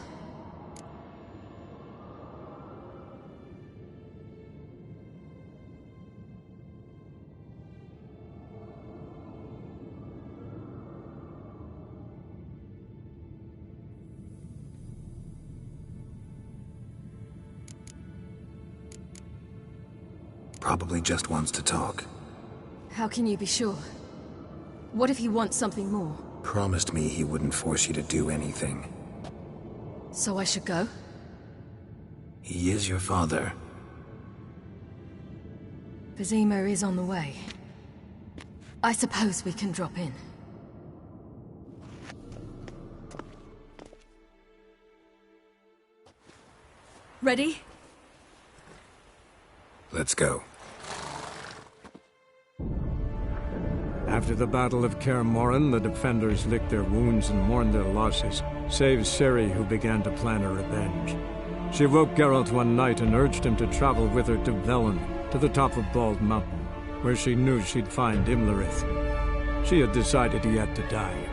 Speaker 3: Probably just wants to talk.
Speaker 20: How can you be sure? What if he wants something more?
Speaker 3: Promised me he wouldn't force you to do anything.
Speaker 20: So I should go?
Speaker 3: He is your father.
Speaker 20: Vizima is on the way. I suppose we can drop in. Ready?
Speaker 3: Let's go.
Speaker 12: After the Battle of Kaer Morhen, the defenders licked their wounds and mourned their losses, save Ciri, who began to plan her revenge. She woke Geralt one night and urged him to travel with her to Velen, to the top of Bald Mountain, where she knew she'd find Imlerith. She had decided he had to die.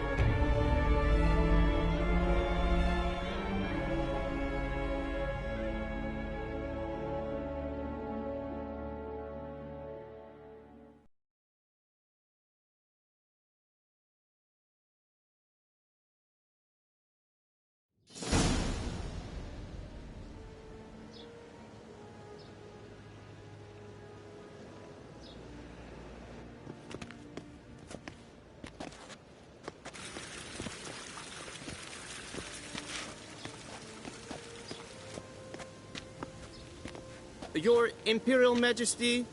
Speaker 15: Your Imperial Majesty,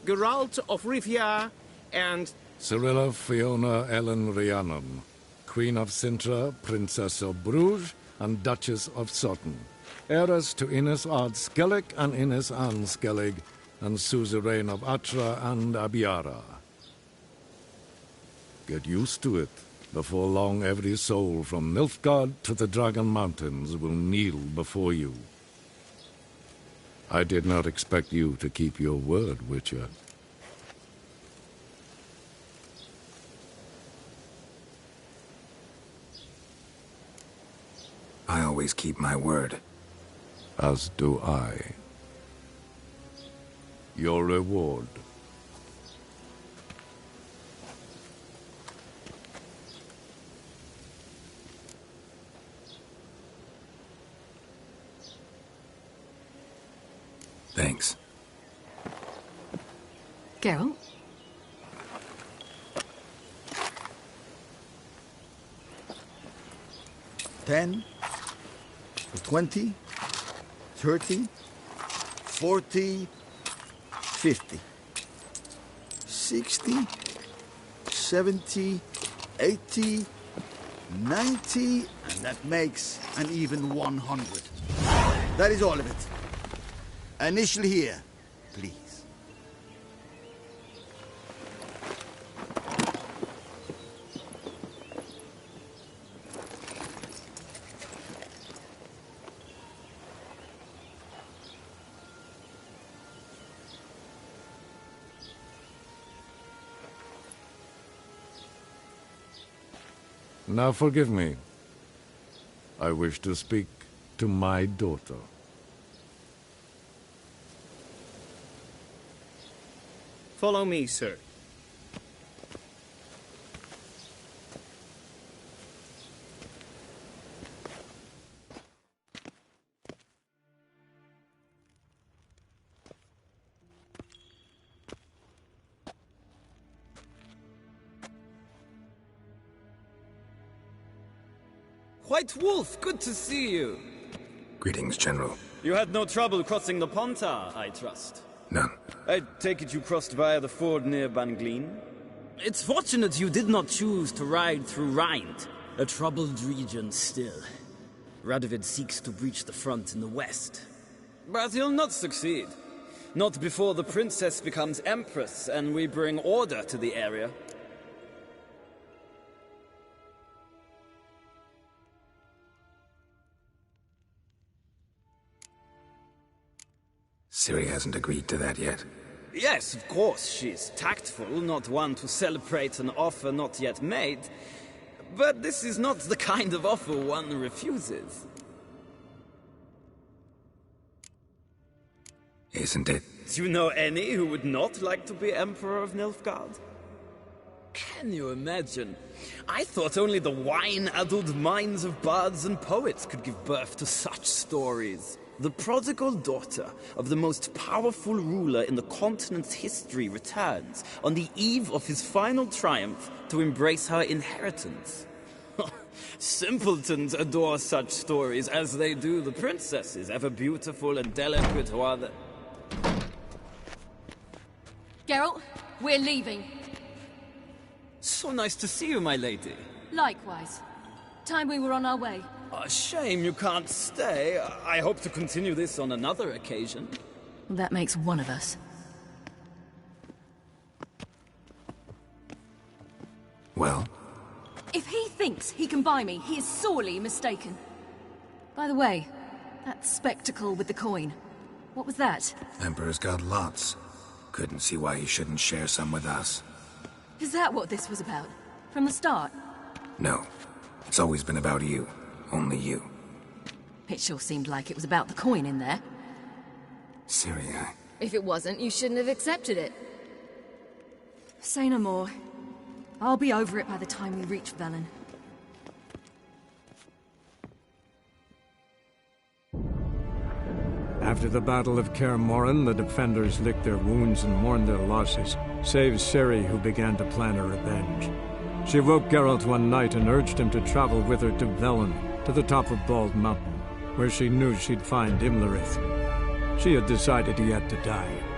Speaker 15: Geralt of Rivia, and...
Speaker 19: Cirilla Fiona Ellen Rhiannon, Queen of Sintra, Princess of Bruges, and Duchess of Sutton, heiress to Innes Ard Skellig and Innes Anne Skellig, and suzerain of Atra and Abiara. Get used to it. Before long, every soul from Nilfgaard to the Dragon Mountains will kneel before you. I did not expect you to keep your word, Witcher.
Speaker 3: I always keep my word.
Speaker 19: As do I. Your reward.
Speaker 3: Thanks.
Speaker 20: Geralt?
Speaker 16: $10, 20, 30, 40, 50, 60, 70, 80, 90, and that makes an even 100. That is all of it. Initial here, please.
Speaker 19: Now forgive me. I wish to speak to my daughter.
Speaker 15: Follow me, sir.
Speaker 24: White Wolf, good to see you.
Speaker 3: Greetings, General.
Speaker 24: You had no trouble crossing the Ponta, I trust.
Speaker 3: None.
Speaker 24: I take it you crossed via the ford near Bangleen? It's fortunate you did not choose to ride through Rind, a troubled region still. Radovid seeks to breach the front in the west. But he'll not succeed. Not before the princess becomes empress and we bring order to the area.
Speaker 3: Ciri hasn't agreed to that yet.
Speaker 24: Yes, of course, she's tactful, not one to celebrate an offer not yet made. But this is not the kind of offer one refuses.
Speaker 3: Isn't it?
Speaker 24: Do you know any who would not like to be Emperor of Nilfgaard? Can you imagine? I thought only the wine-addled minds of bards and poets could give birth to such stories. The prodigal daughter of the most powerful ruler in the continent's history returns on the eve of his final triumph to embrace her inheritance. Simpletons adore such stories as they do the princesses, ever beautiful and delicate while the...
Speaker 13: Geralt, we're leaving.
Speaker 24: So nice to see you, my lady.
Speaker 13: Likewise. Time we were on our way.
Speaker 24: A shame you can't stay. I hope to continue this on another occasion.
Speaker 13: Well, that makes one of us.
Speaker 3: Well?
Speaker 13: If he thinks he can buy me, he is sorely mistaken. By the way, that spectacle with the coin, what was that?
Speaker 3: Emperor's got lots. Couldn't see why he shouldn't share some with us.
Speaker 13: Is that what this was about? From the start?
Speaker 3: No. It's always been about you. Only you.
Speaker 13: It sure seemed like it was about the coin in there.
Speaker 3: Ciri,
Speaker 20: If it wasn't, you shouldn't have accepted it.
Speaker 13: Say no more. I'll be over it by the time we reach Velen.
Speaker 12: After the Battle of Kaer Morhen, the defenders licked their wounds and mourned their losses, save Ciri, who began to plan her revenge. She woke Geralt one night and urged him to travel with her to Velen, to the top of Bald Mountain, where she knew she'd find Imlerith. She had decided he had to die.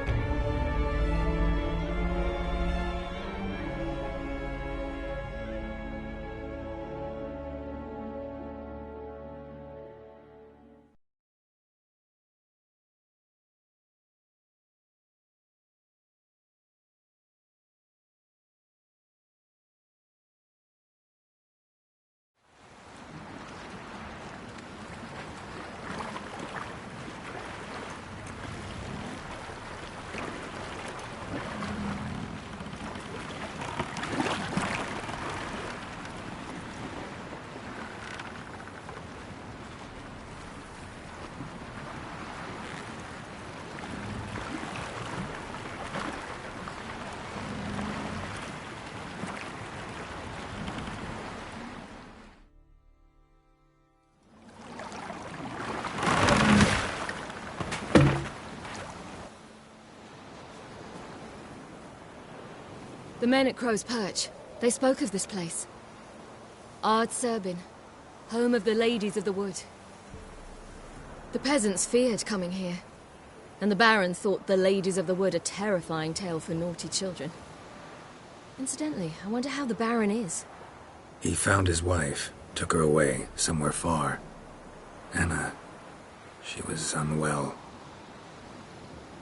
Speaker 20: The men at Crow's Perch, they spoke of this place. Ard Serbin, home of the Ladies of the Wood. The peasants feared coming here, and the Baron thought the Ladies of the Wood a terrifying tale for naughty children. Incidentally, I wonder how the Baron is.
Speaker 3: He found his wife, took her away, somewhere far. Anna, she was unwell.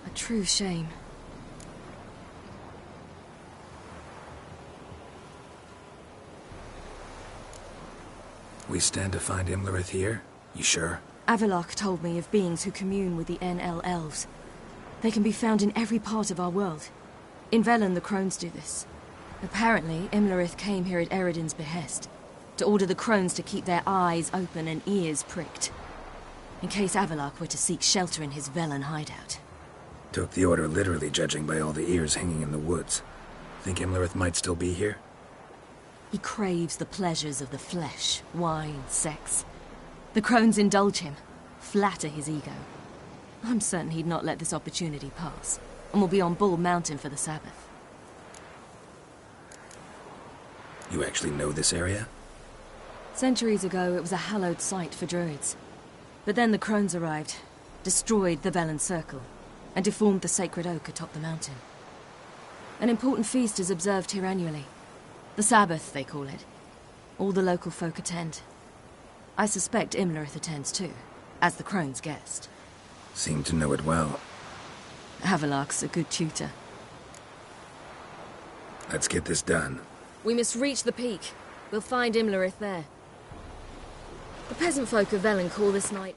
Speaker 20: A true shame.
Speaker 3: We stand to find Imlerith here? You sure?
Speaker 13: Avalok told me of beings who commune with the NL elves. They can be found in every part of our world. In Velen, the crones do this. Apparently, Imlerith came here at Eredin's behest, to order the crones to keep their eyes open and ears pricked, in case Avalok were to seek shelter in his Velen hideout.
Speaker 3: Took the order literally, judging by all the ears hanging in the woods. Think Imlerith might still be here?
Speaker 13: He craves the pleasures of the flesh, wine, sex. The crones indulge him, flatter his ego. I'm certain he'd not let this opportunity pass, and will be on Bull Mountain for the Sabbath.
Speaker 3: You actually know this area?
Speaker 13: Centuries ago, it was a hallowed site for druids. But then the crones arrived, destroyed the Velen Circle, and deformed the sacred oak atop the mountain.
Speaker 20: An important feast is observed here annually. The Sabbath, they call it. All the local folk attend. I suspect Imlerith attends too, as the crone's guest.
Speaker 3: Seem to know it well.
Speaker 20: Havelock's a good tutor.
Speaker 3: Let's get this done.
Speaker 20: We must reach the peak. We'll find Imlerith there. The peasant folk of Velen call this night...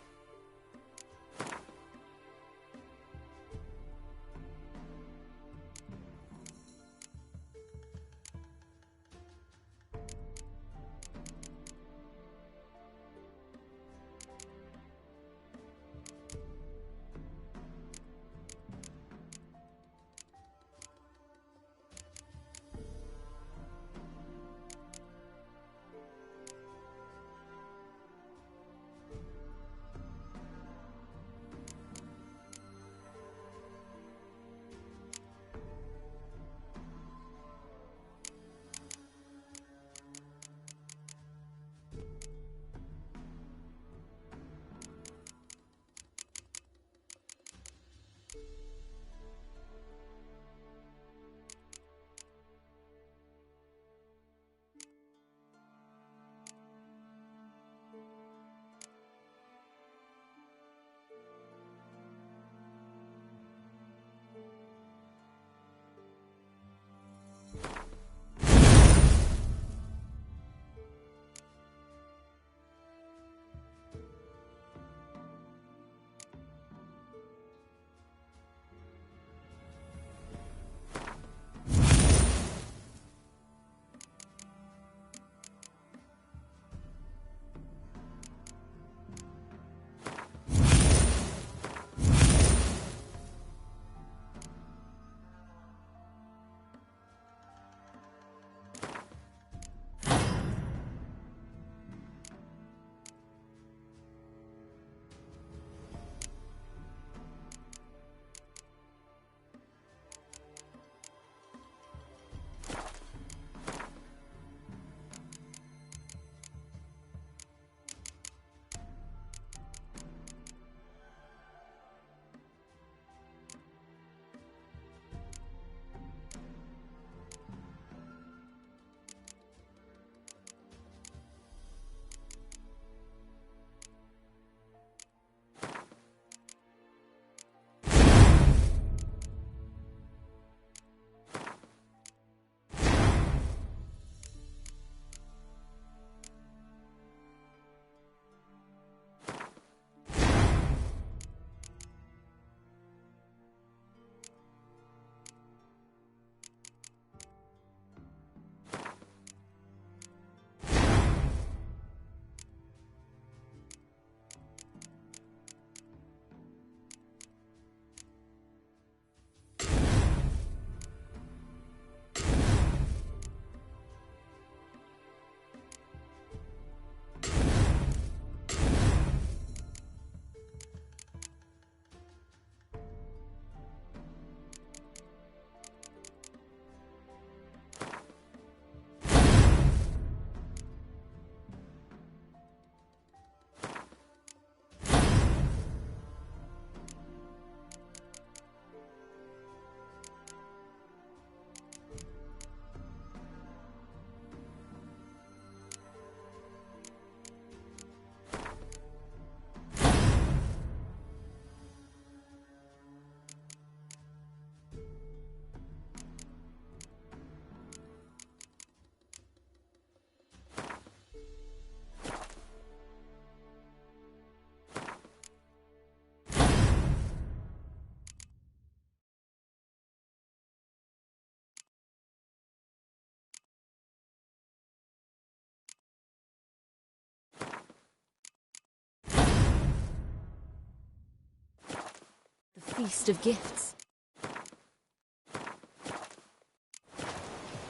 Speaker 20: The Feast of Gifts.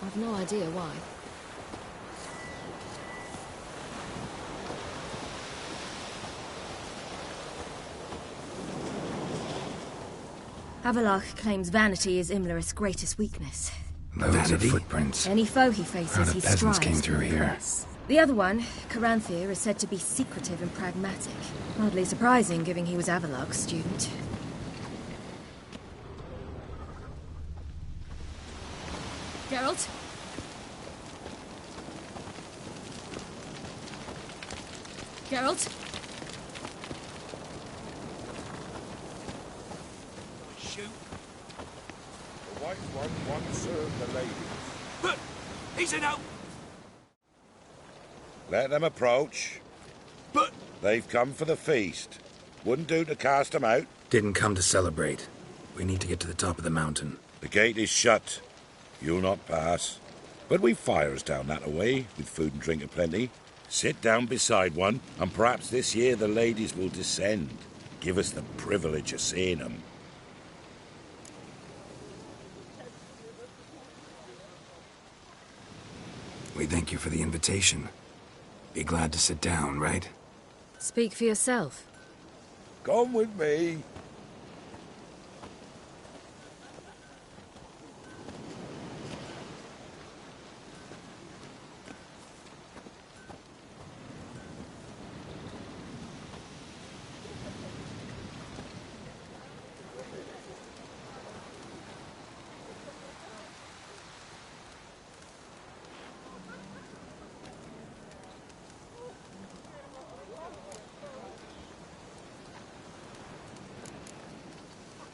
Speaker 20: I've no idea why. Havelock claims vanity is Imlerith's greatest weakness.
Speaker 3: Loads of footprints.
Speaker 20: Any foe he faces, he
Speaker 3: peasants
Speaker 20: strives
Speaker 3: came
Speaker 20: to
Speaker 3: through here.
Speaker 20: impress. The other one, Caranthir, is said to be secretive and pragmatic. Hardly surprising, given he was Havelock's student.
Speaker 13: Geralt? Geralt?
Speaker 16: Shoot.
Speaker 5: The white one once served the ladies.
Speaker 16: But he's in out.
Speaker 5: Let them approach.
Speaker 16: But
Speaker 5: they've come for the feast. Wouldn't do to cast them out.
Speaker 3: Didn't come to celebrate. We need to get to the top of the mountain.
Speaker 5: The gate is shut. You'll not pass. But we've fires down that way, with food and drink aplenty. Sit down beside one, and perhaps this year the ladies will descend. Give us the privilege of seeing them.
Speaker 3: We thank you for the invitation. Be glad to sit down, right?
Speaker 20: Speak for yourself.
Speaker 5: Come with me.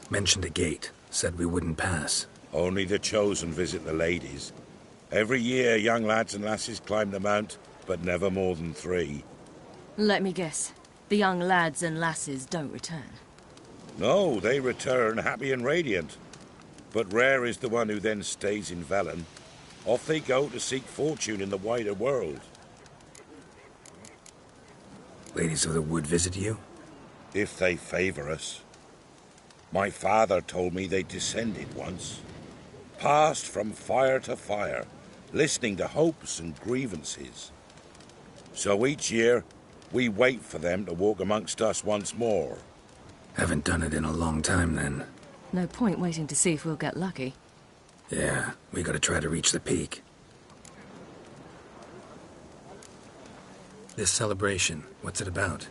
Speaker 3: Mentioned a gate. Said we wouldn't pass.
Speaker 5: Only the chosen visit the ladies. Every year, young lads and lasses climb the mount, but never more than 3.
Speaker 20: Let me guess. The young lads and lasses don't return.
Speaker 5: No, they return happy and radiant. But rare is the one who then stays in Velen. Off they go to seek fortune in the wider world.
Speaker 3: Ladies of the Wood visit you?
Speaker 5: If they favor us. My father told me they descended once. Passed from fire to fire, listening to hopes and grievances. So each year, we wait for them to walk amongst us once more.
Speaker 3: Haven't done it in a long time, then.
Speaker 20: No point waiting to see if we'll get lucky.
Speaker 3: Yeah, we gotta try to reach the peak. This celebration, what's it about?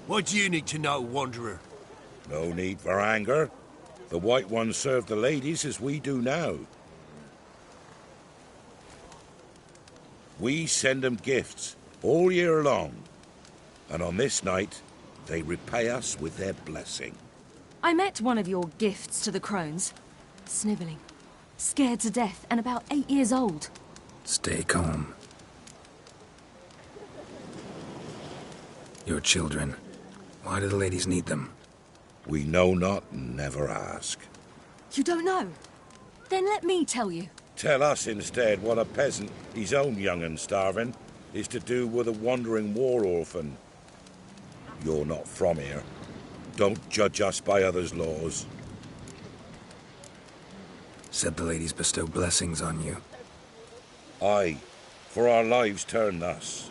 Speaker 16: What do you need to know, Wanderer?
Speaker 5: No need for anger. The White Ones serve the ladies as we do now. We send them gifts all year long. And on this night, they repay us with their blessing.
Speaker 20: I met one of your gifts to the crones. Snivelling. Scared to death and about 8 years old.
Speaker 3: Stay calm. Your children. Why do the ladies need them?
Speaker 5: We know not and never ask.
Speaker 20: You don't know? Then let me tell you.
Speaker 5: Tell us instead what a peasant, his own young and starving, is to do with a wandering war orphan. You're not from here. Don't judge us by others' laws.
Speaker 3: Said the ladies bestow blessings on you.
Speaker 5: Aye, for our lives turn thus.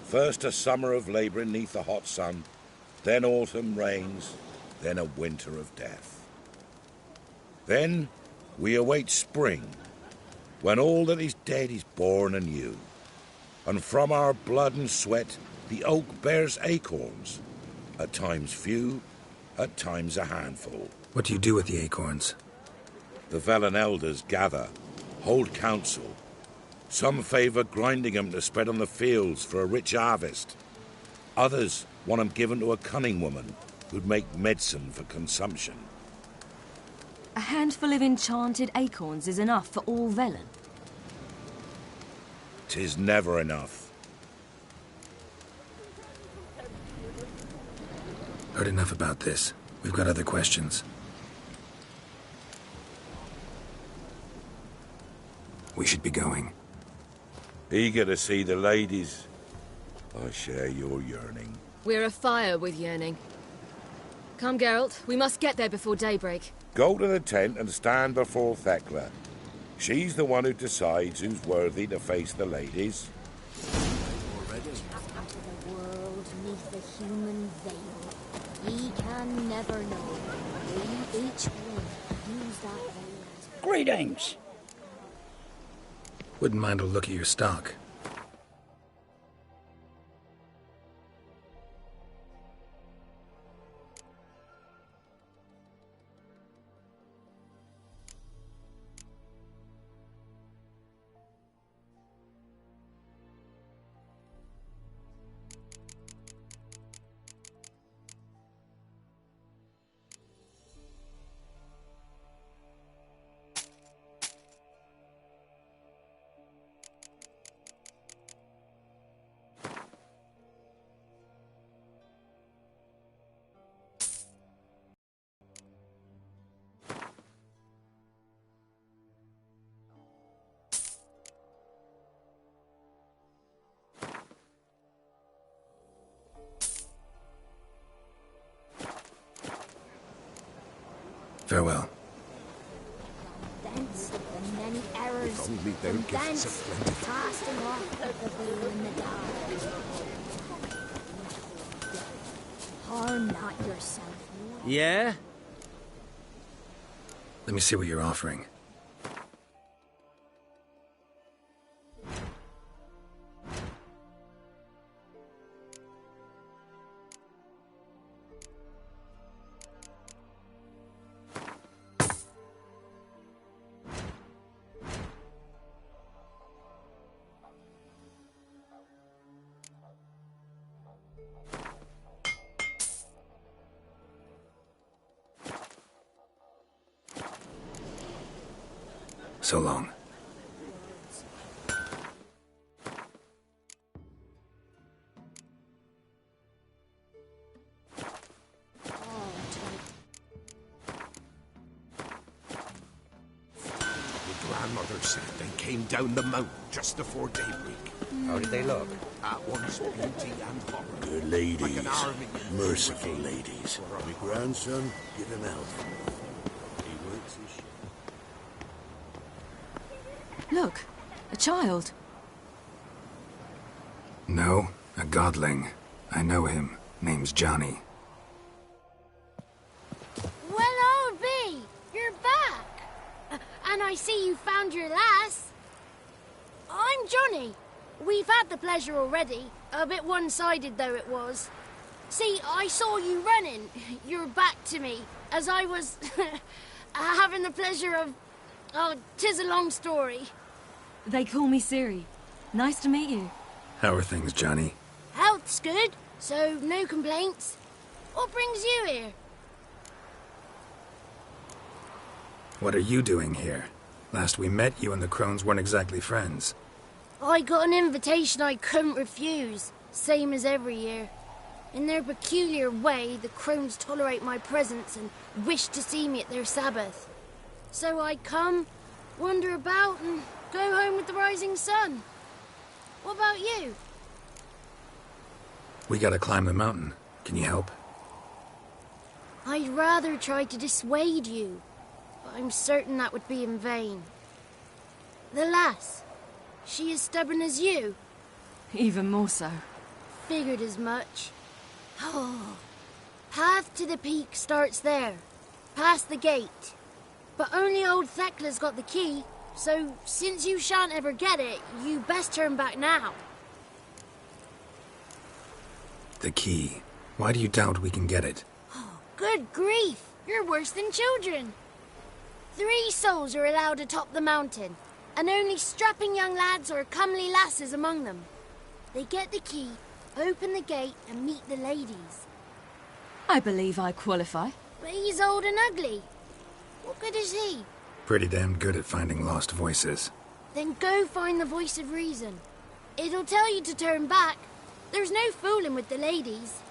Speaker 5: First a summer of labouring neath the hot sun, then autumn rains, then a winter of death. Then we await spring, when all that is dead is born anew. And from our blood and sweat the oak bears acorns, at times few, at times a handful.
Speaker 3: What do you do with the acorns?
Speaker 5: The Velen elders gather, hold council. Some favour grinding them to spread on the fields for a rich harvest. Others want them given to a cunning woman who'd make medicine for consumption.
Speaker 20: A handful of enchanted acorns is enough for all Velen.
Speaker 5: 'Tis never enough.
Speaker 3: Heard enough about this. We've got other questions. We should be going.
Speaker 5: Eager to see the ladies. I share your yearning.
Speaker 20: We're afire with yearning. Come, Geralt. We must get there before daybreak.
Speaker 5: Go to the tent and stand before Thekla. She's the one who decides who's worthy to face the ladies.
Speaker 22: Already? Into the world neath the human veil. Ye can never know. We each one use that veil.
Speaker 10: Greetings!
Speaker 3: Wouldn't mind a look at your stock. Farewell.
Speaker 22: Thence the many errors.
Speaker 16: If only their
Speaker 22: from
Speaker 16: gifts
Speaker 22: thence,
Speaker 16: are plentiful.
Speaker 22: casting off the blue in the dark. Harm not yourself.
Speaker 24: Yeah?
Speaker 3: Let me see what you're offering. So long.
Speaker 16: Grandmother said they came down the mountain just before daybreak.
Speaker 6: How did they look?
Speaker 16: At once beauty and horror.
Speaker 17: Good ladies.
Speaker 16: Like an army in
Speaker 17: Merciful ladies.
Speaker 16: My
Speaker 17: grandson, get him out. He works his shit.
Speaker 13: Look, a child.
Speaker 3: No, a godling. I know him. Name's Johnny.
Speaker 22: Well, old B, you're back. And I see you found your lass. I'm Johnny. We've had the pleasure already. A bit one-sided, though it was. See, I saw you running, your back to me, as I was having the pleasure of... Oh, 'tis a long story.
Speaker 13: They call me Siri. Nice to meet you.
Speaker 3: How are things, Johnny?
Speaker 22: Health's good, so no complaints. What brings you here?
Speaker 3: What are you doing here? Last we met, you and the crones weren't exactly friends.
Speaker 22: I got an invitation I couldn't refuse, same as every year. In their peculiar way, the crones tolerate my presence and wish to see me at their Sabbath. So I come, wander about, and go home with the rising sun. What about you?
Speaker 3: We gotta climb the mountain. Can you help?
Speaker 22: I'd rather try to dissuade you, but I'm certain that would be in vain. The lass, she as stubborn as you?
Speaker 13: Even more so.
Speaker 22: Figured as much. Oh, path to the peak starts there, past the gate. But only old Thekla's got the key, so since you shan't ever get it, you best turn back now.
Speaker 3: The key. Why do you doubt we can get it?
Speaker 22: Good grief, you're worse than children. 3 souls are allowed atop the mountain, and only strapping young lads or comely lasses among them. They get the key, open the gate, and meet the ladies.
Speaker 13: I believe I qualify.
Speaker 22: But he's old and ugly. What good is he?
Speaker 3: Pretty damn good at finding lost voices.
Speaker 22: Then go find the voice of reason. It'll tell you to turn back. There's no fooling with the ladies.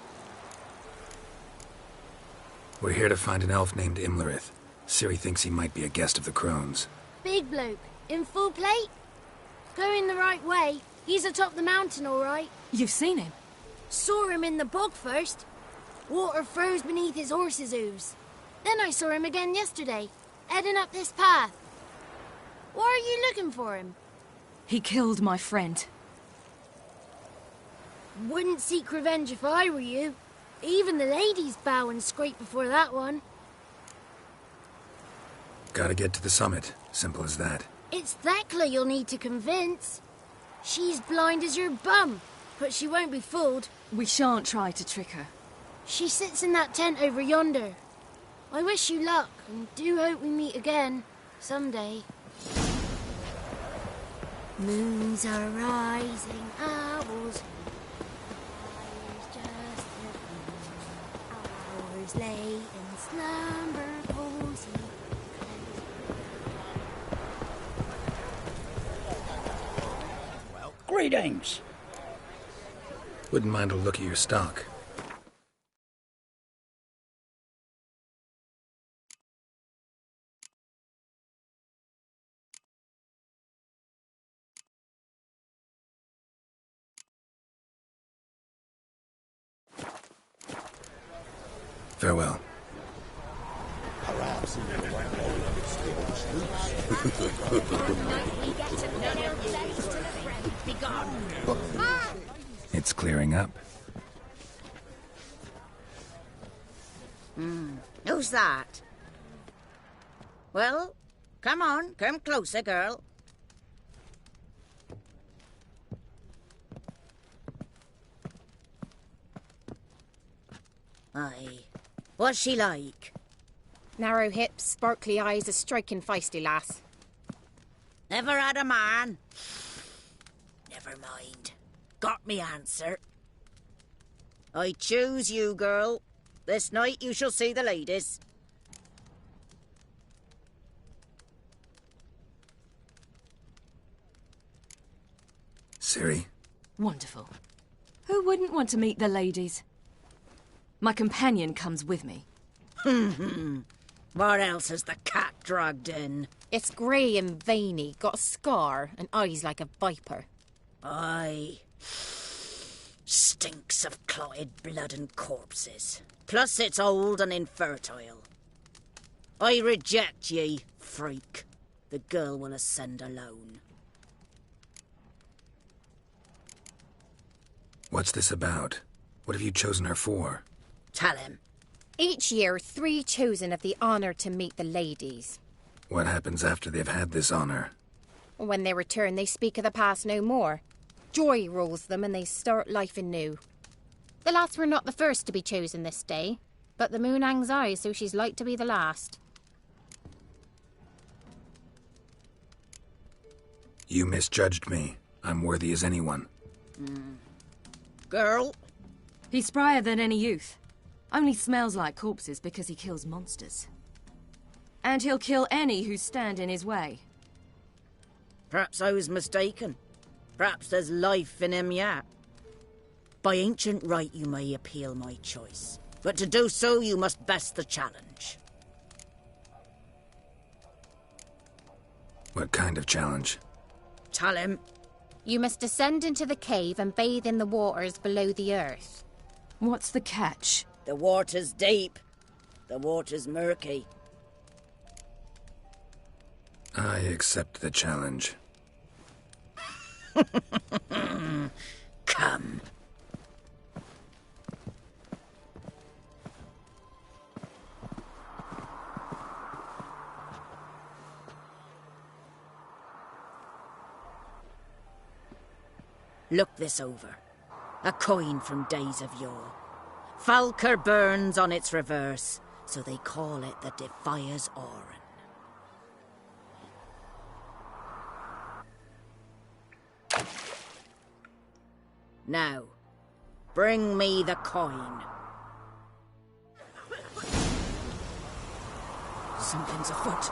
Speaker 3: We're here to find an elf named Imlerith. Ciri thinks he might be a guest of the crones.
Speaker 22: Big bloke, in full plate? Going the right way. He's atop the mountain, all right.
Speaker 13: You've seen him?
Speaker 22: Saw him in the bog first. Water froze beneath his horse's hooves. Then I saw him again yesterday, heading up this path. Why are you looking for him?
Speaker 13: He killed my friend.
Speaker 22: Wouldn't seek revenge if I were you. Even the ladies bow and scrape before that one.
Speaker 3: Gotta get to the summit. Simple as that.
Speaker 22: It's Thekla you'll need to convince. She's blind as your bum, but she won't be fooled.
Speaker 13: We shan't try to trick her.
Speaker 22: She sits in that tent over yonder. I wish you luck, and do hope we meet again, someday. Moons are rising, owls. Hours lay in slumber cozy.
Speaker 17: Greetings.
Speaker 3: Wouldn't mind a look at your stock. Farewell.
Speaker 16: Perhaps
Speaker 3: It's clearing up.
Speaker 6: Who's that? Well, come on, come closer, girl. Aye. What's she like?
Speaker 10: Narrow hips, sparkly eyes, a striking feisty lass.
Speaker 6: Never had a man? Never mind. Got me answer. I choose you, girl. This night you shall see the ladies.
Speaker 3: Ciri?
Speaker 20: Wonderful. Who wouldn't want to meet the ladies? My companion comes with me.
Speaker 6: What else has the cat dragged in?
Speaker 10: It's grey and veiny, got a scar, and eyes like a viper.
Speaker 6: Aye. Stinks of clotted blood and corpses. Plus it's old and infertile. I reject ye, freak. The girl will ascend alone.
Speaker 3: What's this about? What have you chosen her for?
Speaker 6: Tell him.
Speaker 10: Each year, 3 chosen have the honour to meet the ladies.
Speaker 3: What happens after they've had this honor?
Speaker 10: When they return, they speak of the past no more. Joy rules them and they start life anew. The lads were not the first to be chosen this day, but the moon hangs high, so she's like to be the last.
Speaker 3: You misjudged me. I'm worthy as anyone.
Speaker 6: Girl?
Speaker 20: He's sprier than any youth. Only smells like corpses because he kills monsters. And he'll kill any who stand in his way.
Speaker 6: Perhaps I was mistaken. Perhaps there's life in him yet. By ancient right you may appeal my choice, but to do so you must best the challenge.
Speaker 3: What kind of challenge?
Speaker 6: Tell him.
Speaker 10: You must descend into the cave and bathe in the waters below the earth.
Speaker 20: What's the catch?
Speaker 6: The water's deep. The water's murky.
Speaker 3: I accept the challenge.
Speaker 6: Come. Look this over. A coin from days of yore. Falker burns on its reverse, so they call it the Defier's Oran. Now, bring me the coin. Something's afoot.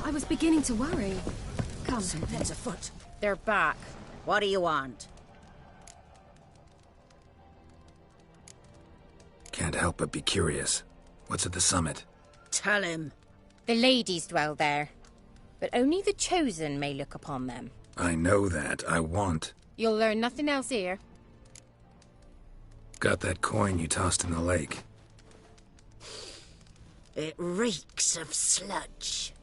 Speaker 20: I was beginning to worry. Come.
Speaker 6: Something's afoot. They're back. What do you want?
Speaker 3: Can't help but be curious. What's at the summit?
Speaker 6: Tell him.
Speaker 10: The ladies dwell there, but only the chosen may look upon them.
Speaker 3: I know that. I want.
Speaker 10: You'll learn nothing else here.
Speaker 3: Got that coin you tossed in the lake.
Speaker 6: It reeks of sludge.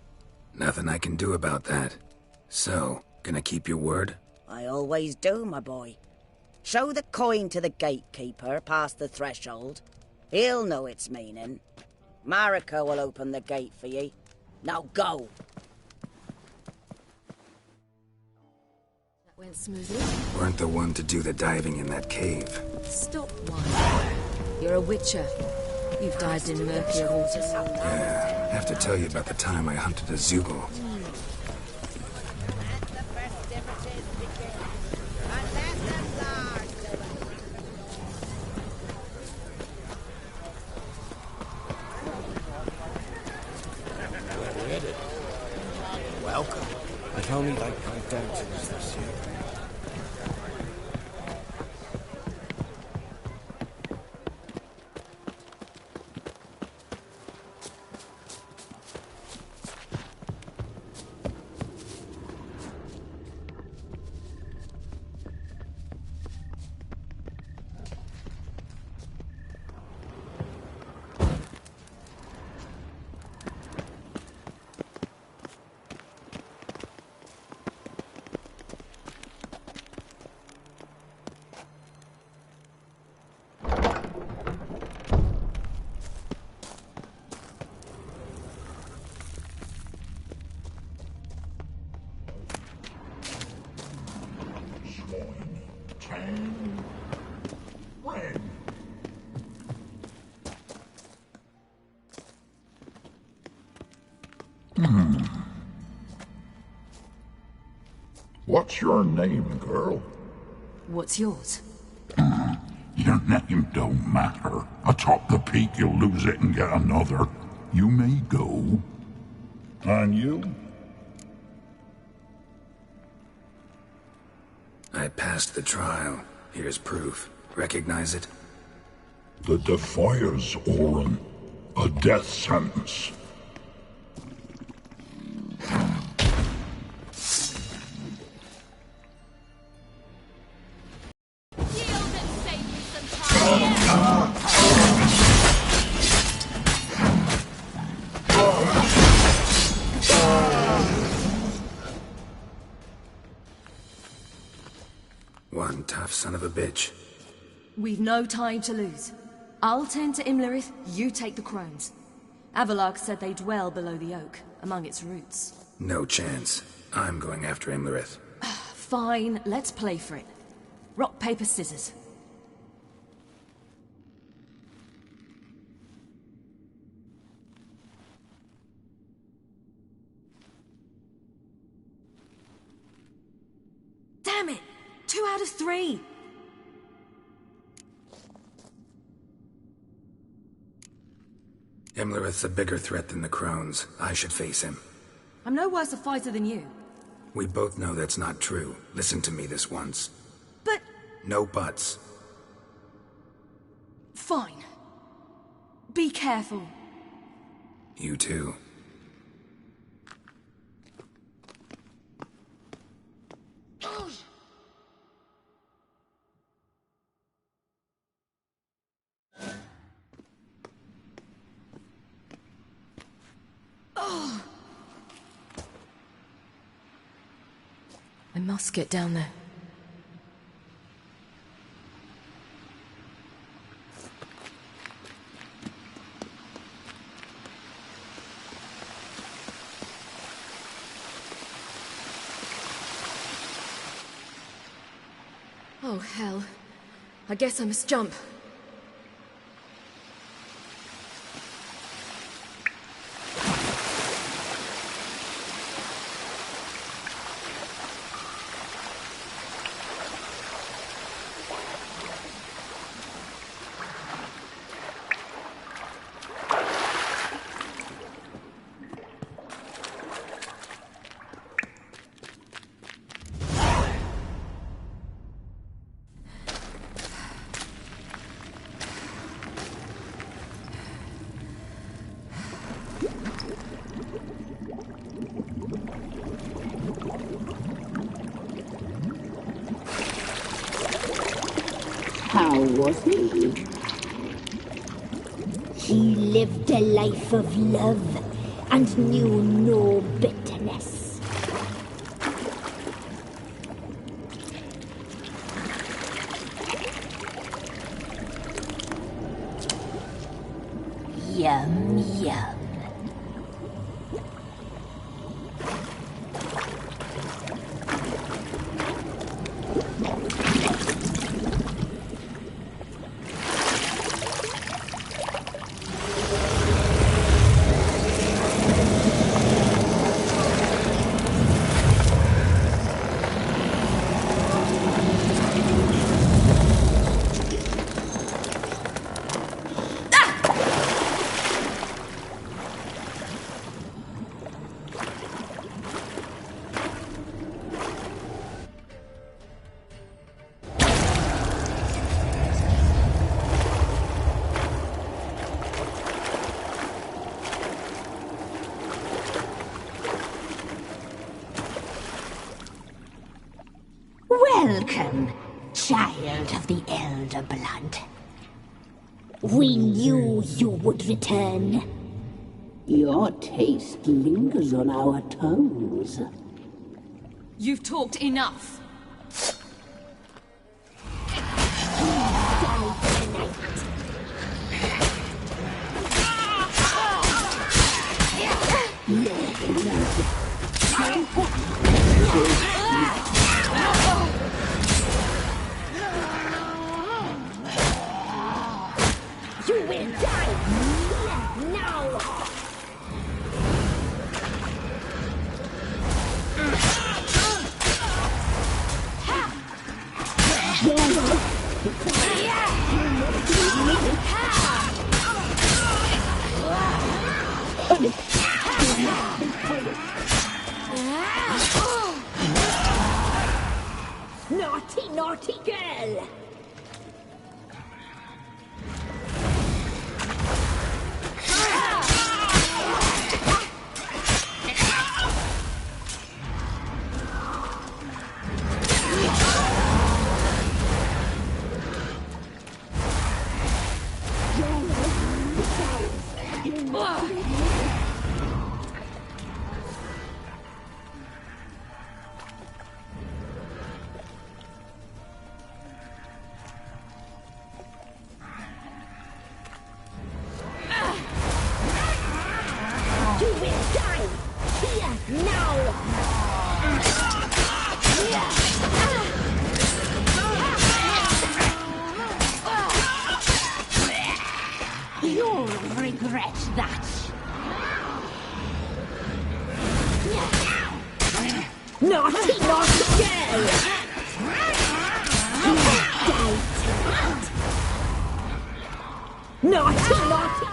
Speaker 3: Nothing I can do about that. So, gonna keep your word?
Speaker 6: I always do, my boy. Show the coin to the gatekeeper past the threshold. He'll know its meaning. Marika will open the gate for ye. Now go.
Speaker 20: That went smoothly.
Speaker 3: Weren't the one to do the diving in that cave.
Speaker 20: Stop one. You're a witcher. You've dived in murkier waters.
Speaker 3: Yeah, I have to tell you about the time I hunted a Zoogle.
Speaker 5: Welcome. If only they'd come down to us this year.
Speaker 2: What's your name, girl?
Speaker 20: What's yours?
Speaker 2: Your name don't matter. Atop the peak, you'll lose it and get another. You may go. And you?
Speaker 3: I passed the trial. Here's proof. Recognize it?
Speaker 2: The Defier's Orin. A death sentence.
Speaker 3: One tough son of a bitch.
Speaker 13: We've no time to lose. I'll tend to Imlerith, you take the crones. Avalark said they dwell below the oak, among its roots.
Speaker 3: No chance. I'm going after Imlerith.
Speaker 13: Fine, let's play for it. Rock, paper, scissors. Damn it! 2 out of 3!
Speaker 3: Imlerith's a bigger threat than the crones. I should face him.
Speaker 13: I'm no worse a fighter than you.
Speaker 3: We both know that's not true. Listen to me this once.
Speaker 13: But...
Speaker 3: No buts.
Speaker 13: Fine. Be careful.
Speaker 3: You too.
Speaker 20: I must get down there. Oh, hell. I guess I must jump.
Speaker 4: How was he? He lived a life of love and knew no bitterness. Yum, yum. Welcome, child of the Elder Blood. We knew you would return. Your taste lingers on our tongues.
Speaker 13: You've talked enough.
Speaker 4: You will die now! Naughty, naughty girl! You will die here now! You'll regret that. Naughty, naughty girl! You will die tonight. Naughty, naughty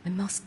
Speaker 20: I must...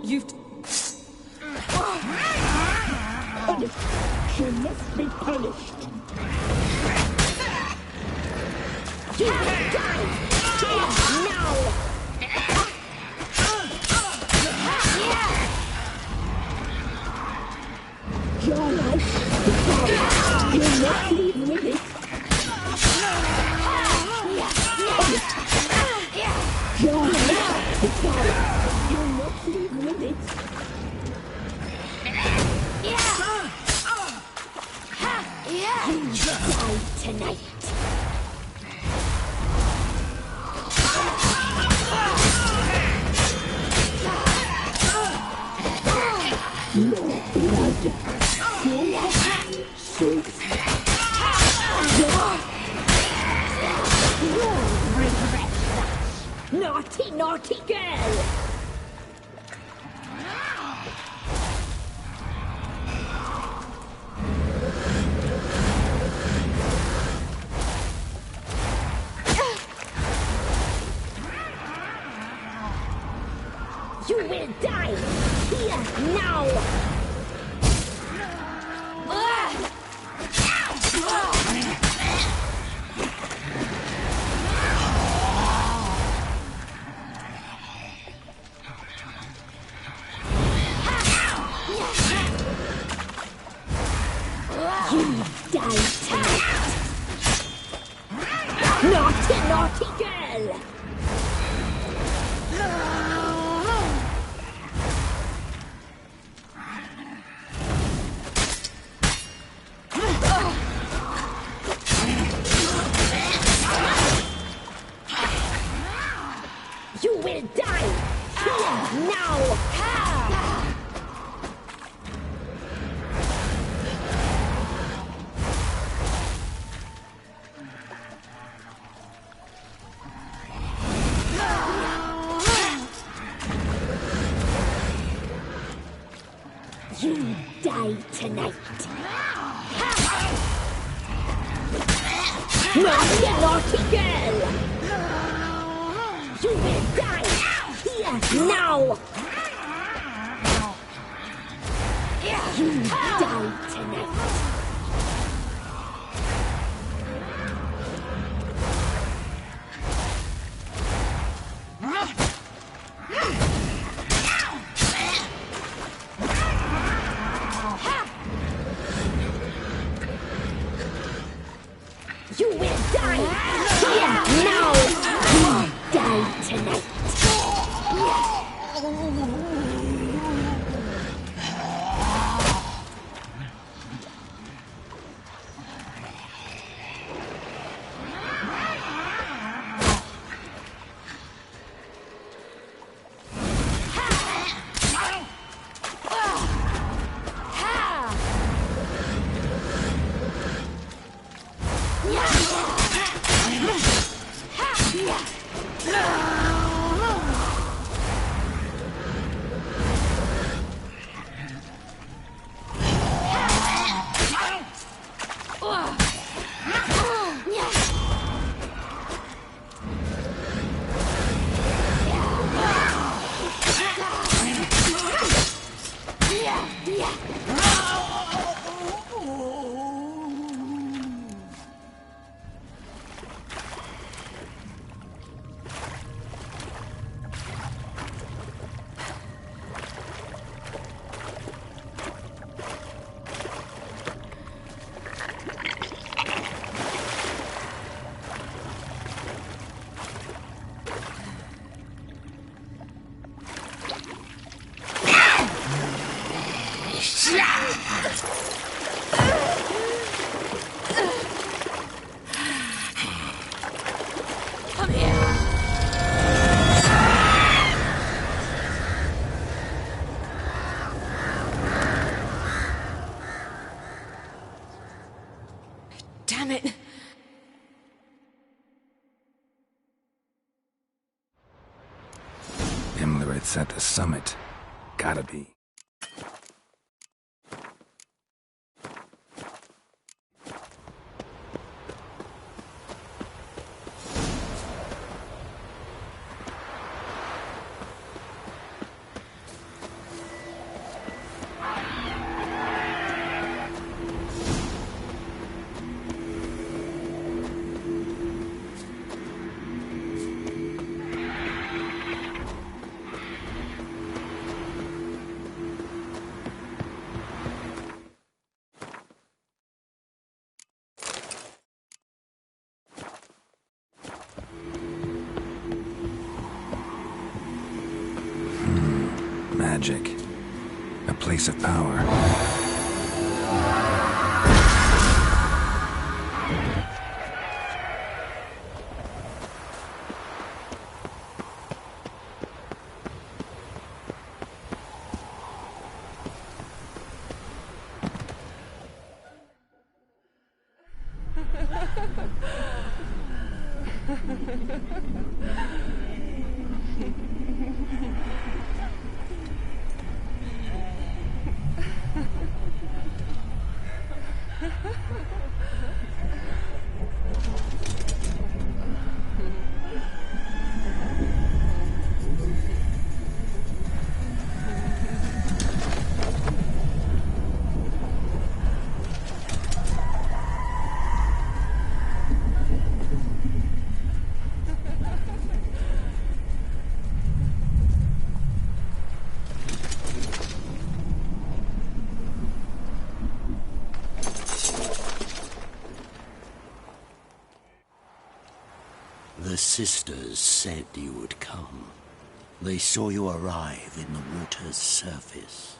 Speaker 4: You've... She must be punished. You will die! Here, now! Your life is gone. You'll not leave with it. Your life is gone. You'll not leave with it. You die tonight. No blood. Safe. Regret that. Naughty, naughty girl. You will die here now! You die tonight! Naughty, naughty girl! You will die here now! You die tonight. Naughty, naughty girl! You will die here now! You die tonight. You will die here now! You die tonight.
Speaker 3: It's at the summit. Gotta be. Magic. A place of power.
Speaker 11: The sisters said you would come. They saw you arrive in the water's surface.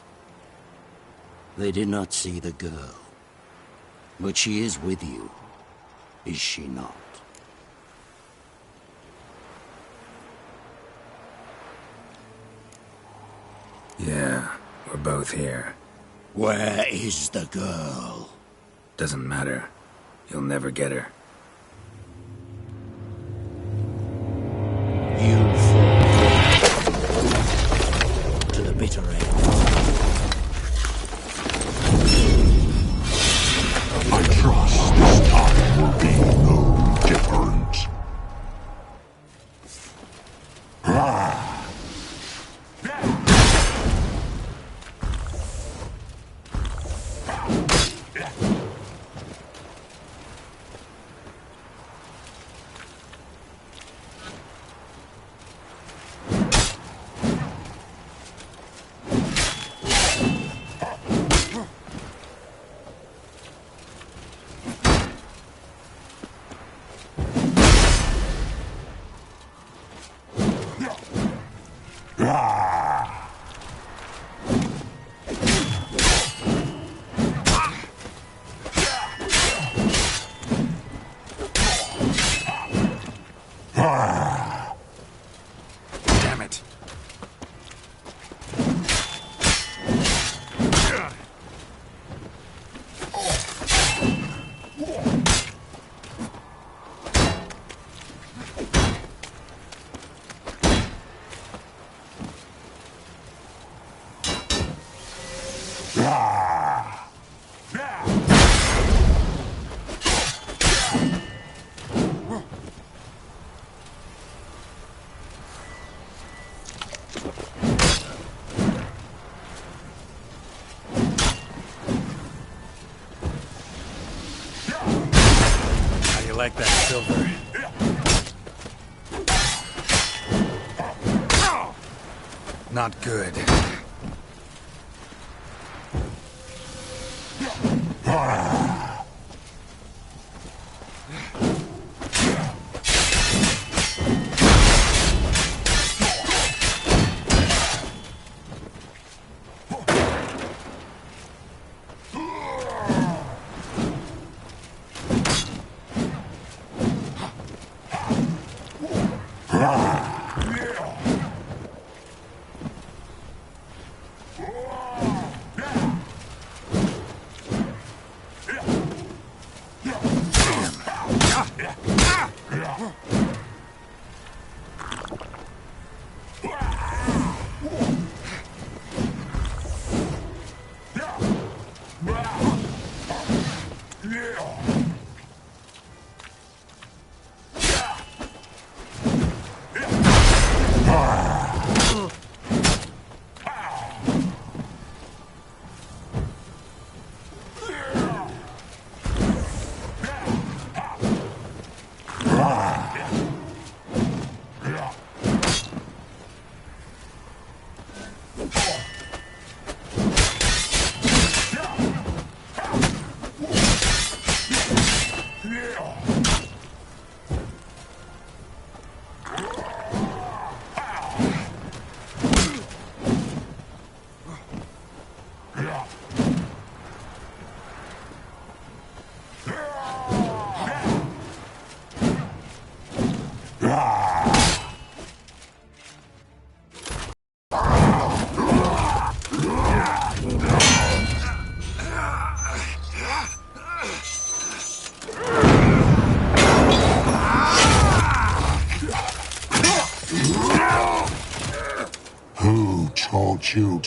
Speaker 11: They did not see the girl. But she is with you, is she not?
Speaker 3: Yeah, we're both here.
Speaker 11: Where is the girl?
Speaker 3: Doesn't matter. You'll never get her.
Speaker 11: To the bitter end.
Speaker 2: I trust this time will be no different.
Speaker 3: Damn it.
Speaker 1: How do you like that silver? Not good.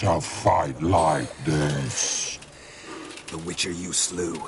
Speaker 2: to fight like this.
Speaker 3: The Witcher you slew.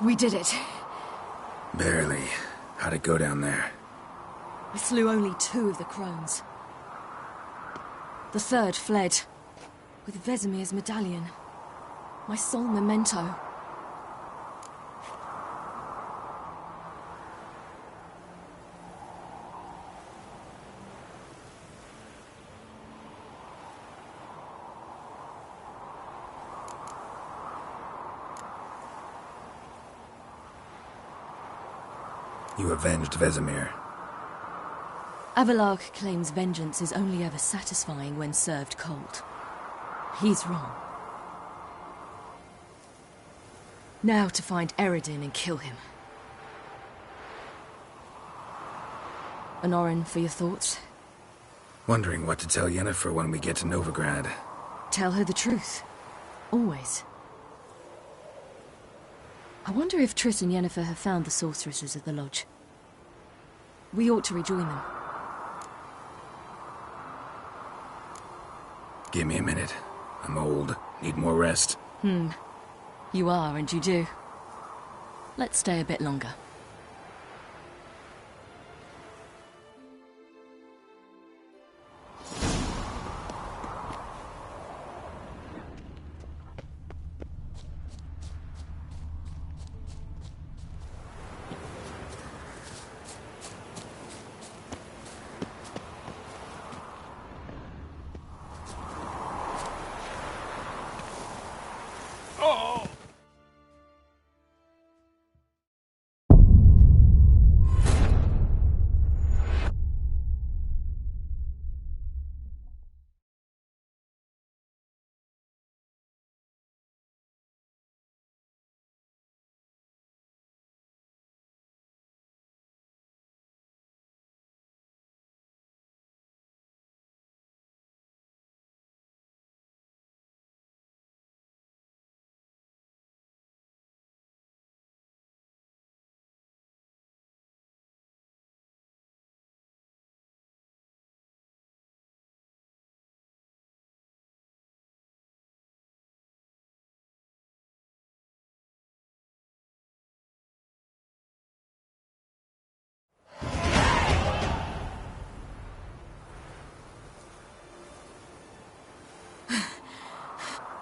Speaker 7: We did it.
Speaker 3: Barely. How'd it go down there?
Speaker 7: We slew only 2 of the crones. The 3rd fled, with Vesemir's medallion. My sole memento.
Speaker 3: You avenged Vesemir.
Speaker 7: Avalark claims vengeance is only ever satisfying when served cold. He's wrong. Now to find Eredin and kill him. Honorin, for your thoughts?
Speaker 3: Wondering what to tell Yennefer when we get to Novigrad.
Speaker 7: Tell her the truth. Always. I wonder if Triss and Yennefer have found the sorceresses at the lodge. We ought to rejoin them.
Speaker 3: Give me a minute. I'm old. Need more rest.
Speaker 7: You are, and you do. Let's stay a bit longer.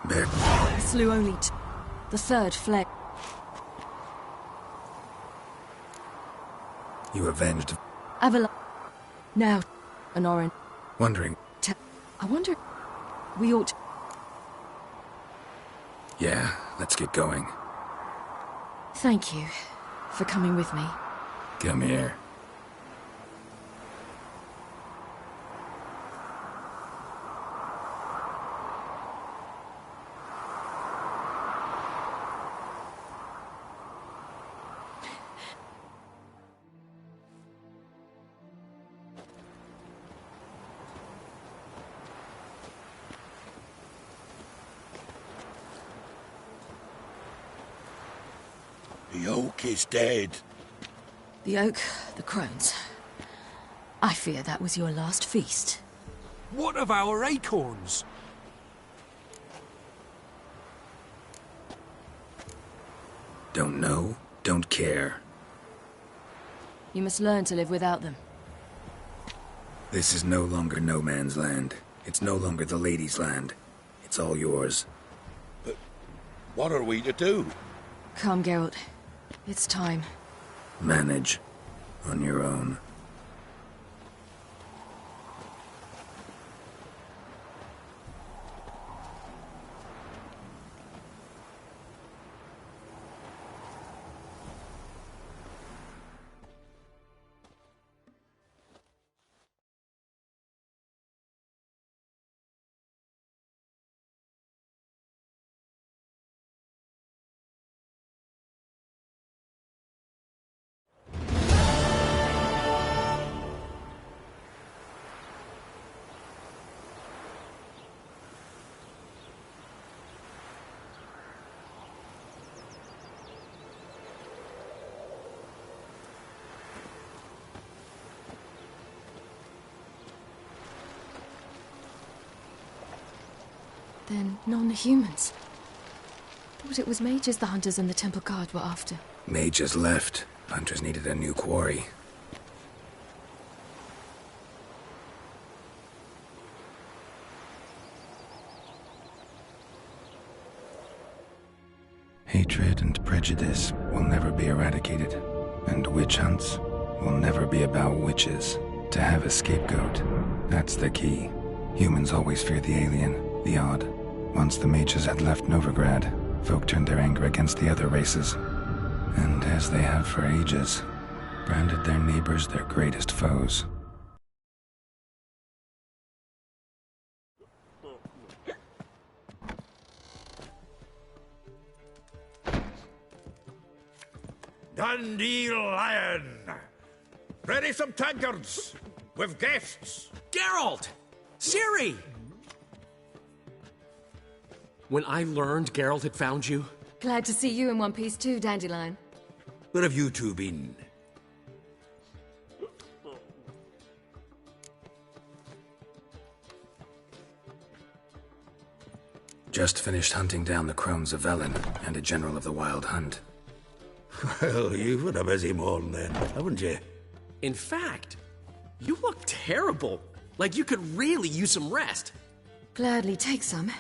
Speaker 3: Bear.
Speaker 7: I slew only the 3rd fled.
Speaker 3: You avenged.
Speaker 7: Avalar. Now, Honorin.
Speaker 3: Wondering.
Speaker 7: I wonder. We ought.
Speaker 3: Yeah, let's get going.
Speaker 7: Thank you for coming with me.
Speaker 3: Come here.
Speaker 5: The oak is dead.
Speaker 7: The oak, the crones. I fear that was your last feast.
Speaker 16: What of our acorns?
Speaker 3: Don't know, don't care.
Speaker 20: You must learn to live without them.
Speaker 3: This is no longer no man's land. It's no longer the lady's land. It's all yours.
Speaker 5: But what are we to do?
Speaker 20: Come, Geralt. It's time.
Speaker 3: Manage. On your own.
Speaker 20: Then non-humans. Thought it was mages the hunters and the temple guard were after.
Speaker 3: Mages left. Hunters needed a new quarry. Hatred and prejudice will never be eradicated, and witch hunts will never be about witches. To have a scapegoat, that's the key. Humans always fear the alien, the odd. Once the mages had left Novigrad, folk turned their anger against the other races. And as they have for ages, branded their neighbors their greatest foes.
Speaker 5: Dandelion! Ready some tankards! With guests!
Speaker 9: Geralt! Ciri! When I learned Geralt had found you...
Speaker 20: Glad to see you in one piece too, Dandelion.
Speaker 17: Where have you two been?
Speaker 3: Just finished hunting down the crones of Velen and a general of the Wild Hunt.
Speaker 17: Well, you've had a busy morning then, haven't you?
Speaker 9: In fact, you look terrible. Like you could really use some rest.
Speaker 20: Gladly take some.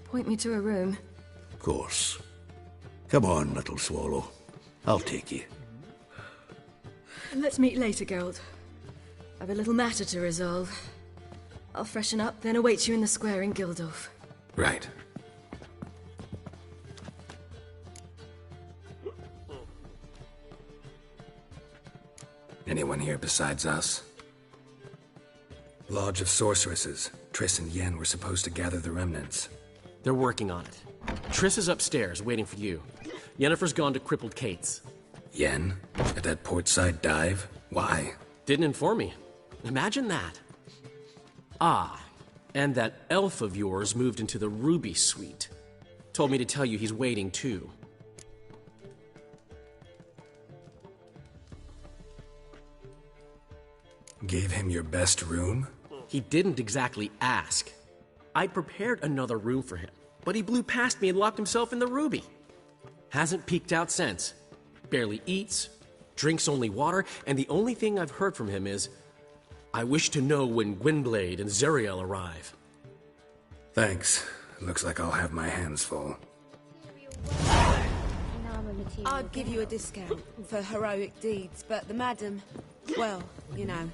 Speaker 20: Point me to a room.
Speaker 17: Of course. Come on, little swallow. I'll take you.
Speaker 20: Let's meet later, Geralt. I've a little matter to resolve. I'll freshen up, then await you in the square in Gildorf.
Speaker 3: Right. Anyone here besides us? Lodge of Sorceresses. Triss and Yen were supposed to gather the remnants.
Speaker 9: They're working on it. Triss is upstairs, waiting for you. Yennefer's gone to crippled Kate's.
Speaker 3: Yen? At that portside dive? Why?
Speaker 9: Didn't inform me. Imagine that. Ah, and that elf of yours moved into the Ruby Suite. Told me to tell you he's waiting too.
Speaker 3: Gave him your best room?
Speaker 9: He didn't exactly ask. I'd prepared another room for him, but he blew past me and locked himself in the Ruby. Hasn't peeked out since. Barely eats, drinks only water, and the only thing I've heard from him is, I wish to know when Gwynblade and Zeriel arrive.
Speaker 3: Thanks. Looks like I'll have my hands full.
Speaker 14: I'd give you a discount for heroic deeds, but the madam, well, you know.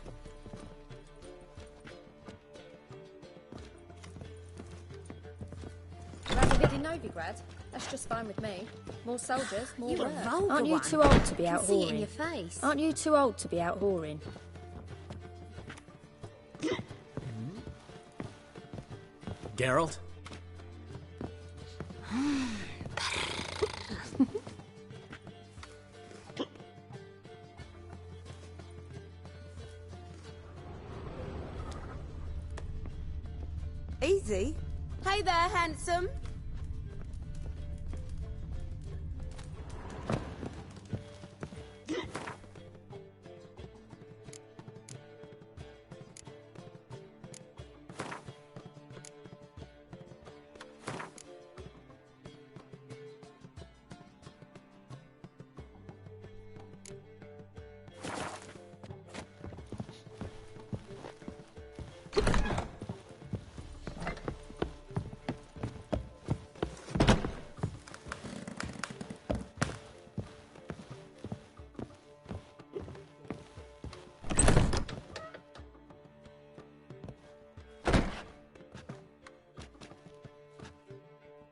Speaker 10: Rather big in Novigrad? That's just fine with me. More soldiers, more
Speaker 14: You a
Speaker 10: work.
Speaker 14: vulgar
Speaker 10: Aren't you
Speaker 14: one.
Speaker 10: too old to be out
Speaker 14: Can see it
Speaker 10: whoring?
Speaker 14: in your face.
Speaker 10: Aren't you too old to be out whoring?
Speaker 9: Geralt?
Speaker 14: Easy. Hey there, handsome.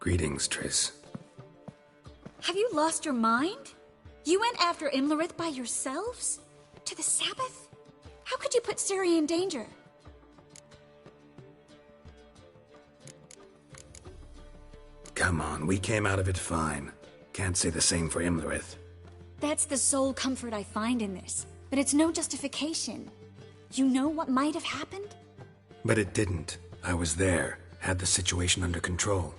Speaker 3: Greetings, Triss.
Speaker 8: Have you lost your mind? You went after Imlerith by yourselves? To the Sabbath? How could you put Ciri in danger?
Speaker 3: Come on, we came out of it fine. Can't say the same for Imlerith.
Speaker 8: That's the sole comfort I find in this. But it's no justification. You know what might have happened?
Speaker 3: But it didn't. I was there, had the situation under control.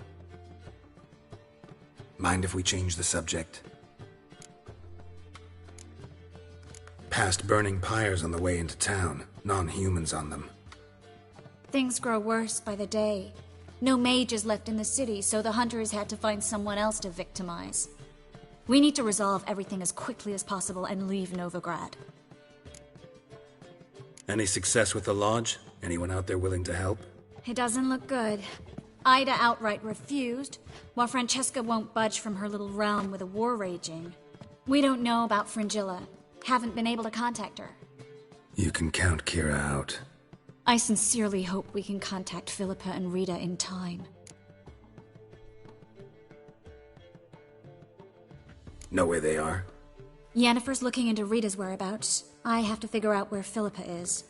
Speaker 3: Mind if we change the subject? Past burning pyres on the way into town, non-humans on them.
Speaker 8: Things grow worse by the day. No mages left in the city, so the hunters had to find someone else to victimize. We need to resolve everything as quickly as possible and leave Novigrad.
Speaker 3: Any success with the lodge? Anyone out there willing to help?
Speaker 8: It doesn't look good. Ida outright refused, while Francesca won't budge from her little realm with a war raging. We don't know about Fringilla. Haven't been able to contact her.
Speaker 3: You can count Kira out.
Speaker 8: I sincerely hope we can contact Philippa and Rita in time.
Speaker 3: Know where they are?
Speaker 8: Yennefer's looking into Rita's whereabouts. I have to figure out where Philippa is.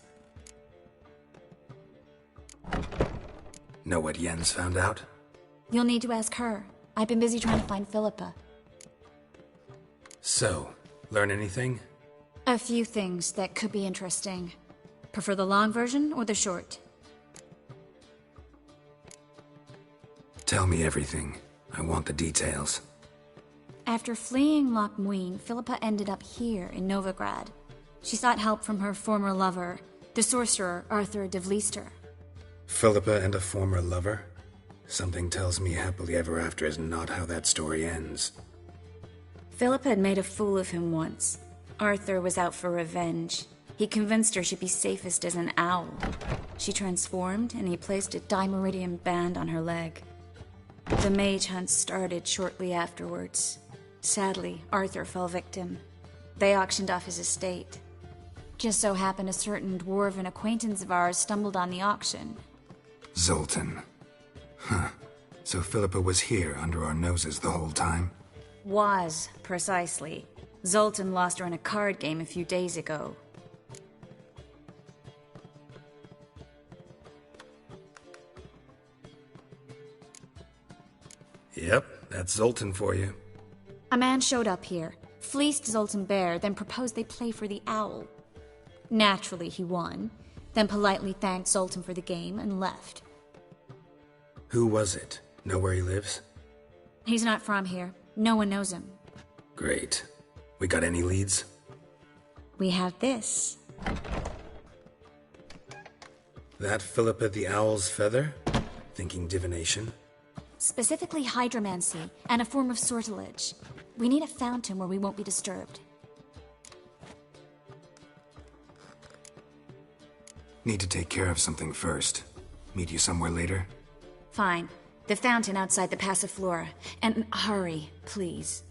Speaker 3: Know what Yen's found out?
Speaker 8: You'll need to ask her. I've been busy trying to find Philippa.
Speaker 3: So, learn anything?
Speaker 8: A few things that could be interesting. Prefer the long version or the short?
Speaker 3: Tell me everything. I want the details.
Speaker 8: After fleeing Loch Muin, Philippa ended up here in Novigrad. She sought help from her former lover, the sorcerer Arthur de Vlister.
Speaker 3: Philippa and a former lover? Something tells me happily ever after is not how that story ends.
Speaker 8: Philippa had made a fool of him once. Arthur was out for revenge. He convinced her she'd be safest as an owl. She transformed, and he placed a dimeridium band on her leg. The mage hunt started shortly afterwards. Sadly, Arthur fell victim. They auctioned off his estate. Just so happened a certain dwarven acquaintance of ours stumbled on the auction.
Speaker 3: Zoltan. Huh. So Philippa was here under our noses the whole time?
Speaker 8: Was, precisely. Zoltan lost her in a card game a few days ago.
Speaker 3: Yep, that's Zoltan for you.
Speaker 8: A man showed up here, fleeced Zoltan bare, then proposed they play for the owl. Naturally, he won, then politely thanked Zoltan for the game and left.
Speaker 3: Who was it? Know where he lives?
Speaker 8: He's not from here. No one knows him.
Speaker 3: Great. We got any leads?
Speaker 8: We have this.
Speaker 3: That Philippa the Owl's feather? Thinking divination?
Speaker 8: Specifically hydromancy, and a form of sortilege. We need a fountain where we won't be disturbed.
Speaker 3: Need to take care of something first. Meet you somewhere later?
Speaker 8: Fine. The fountain outside the Passiflora. And hurry, please.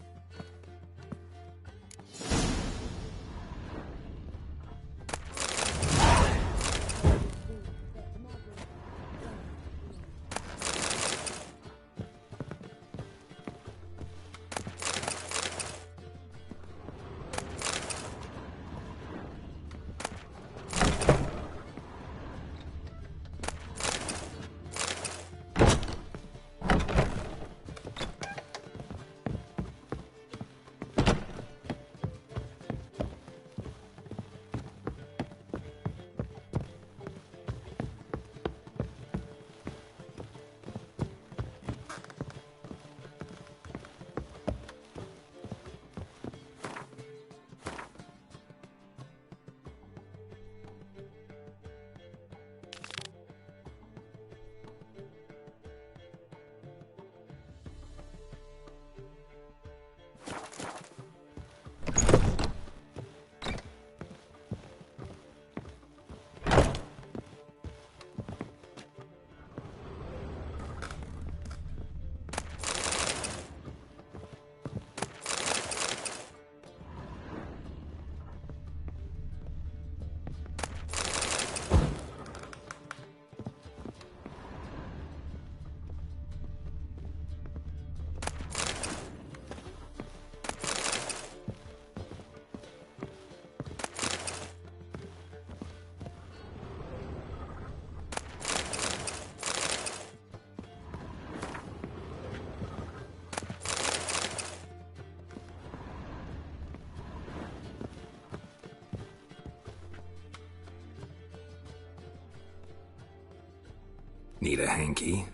Speaker 3: Need a hanky?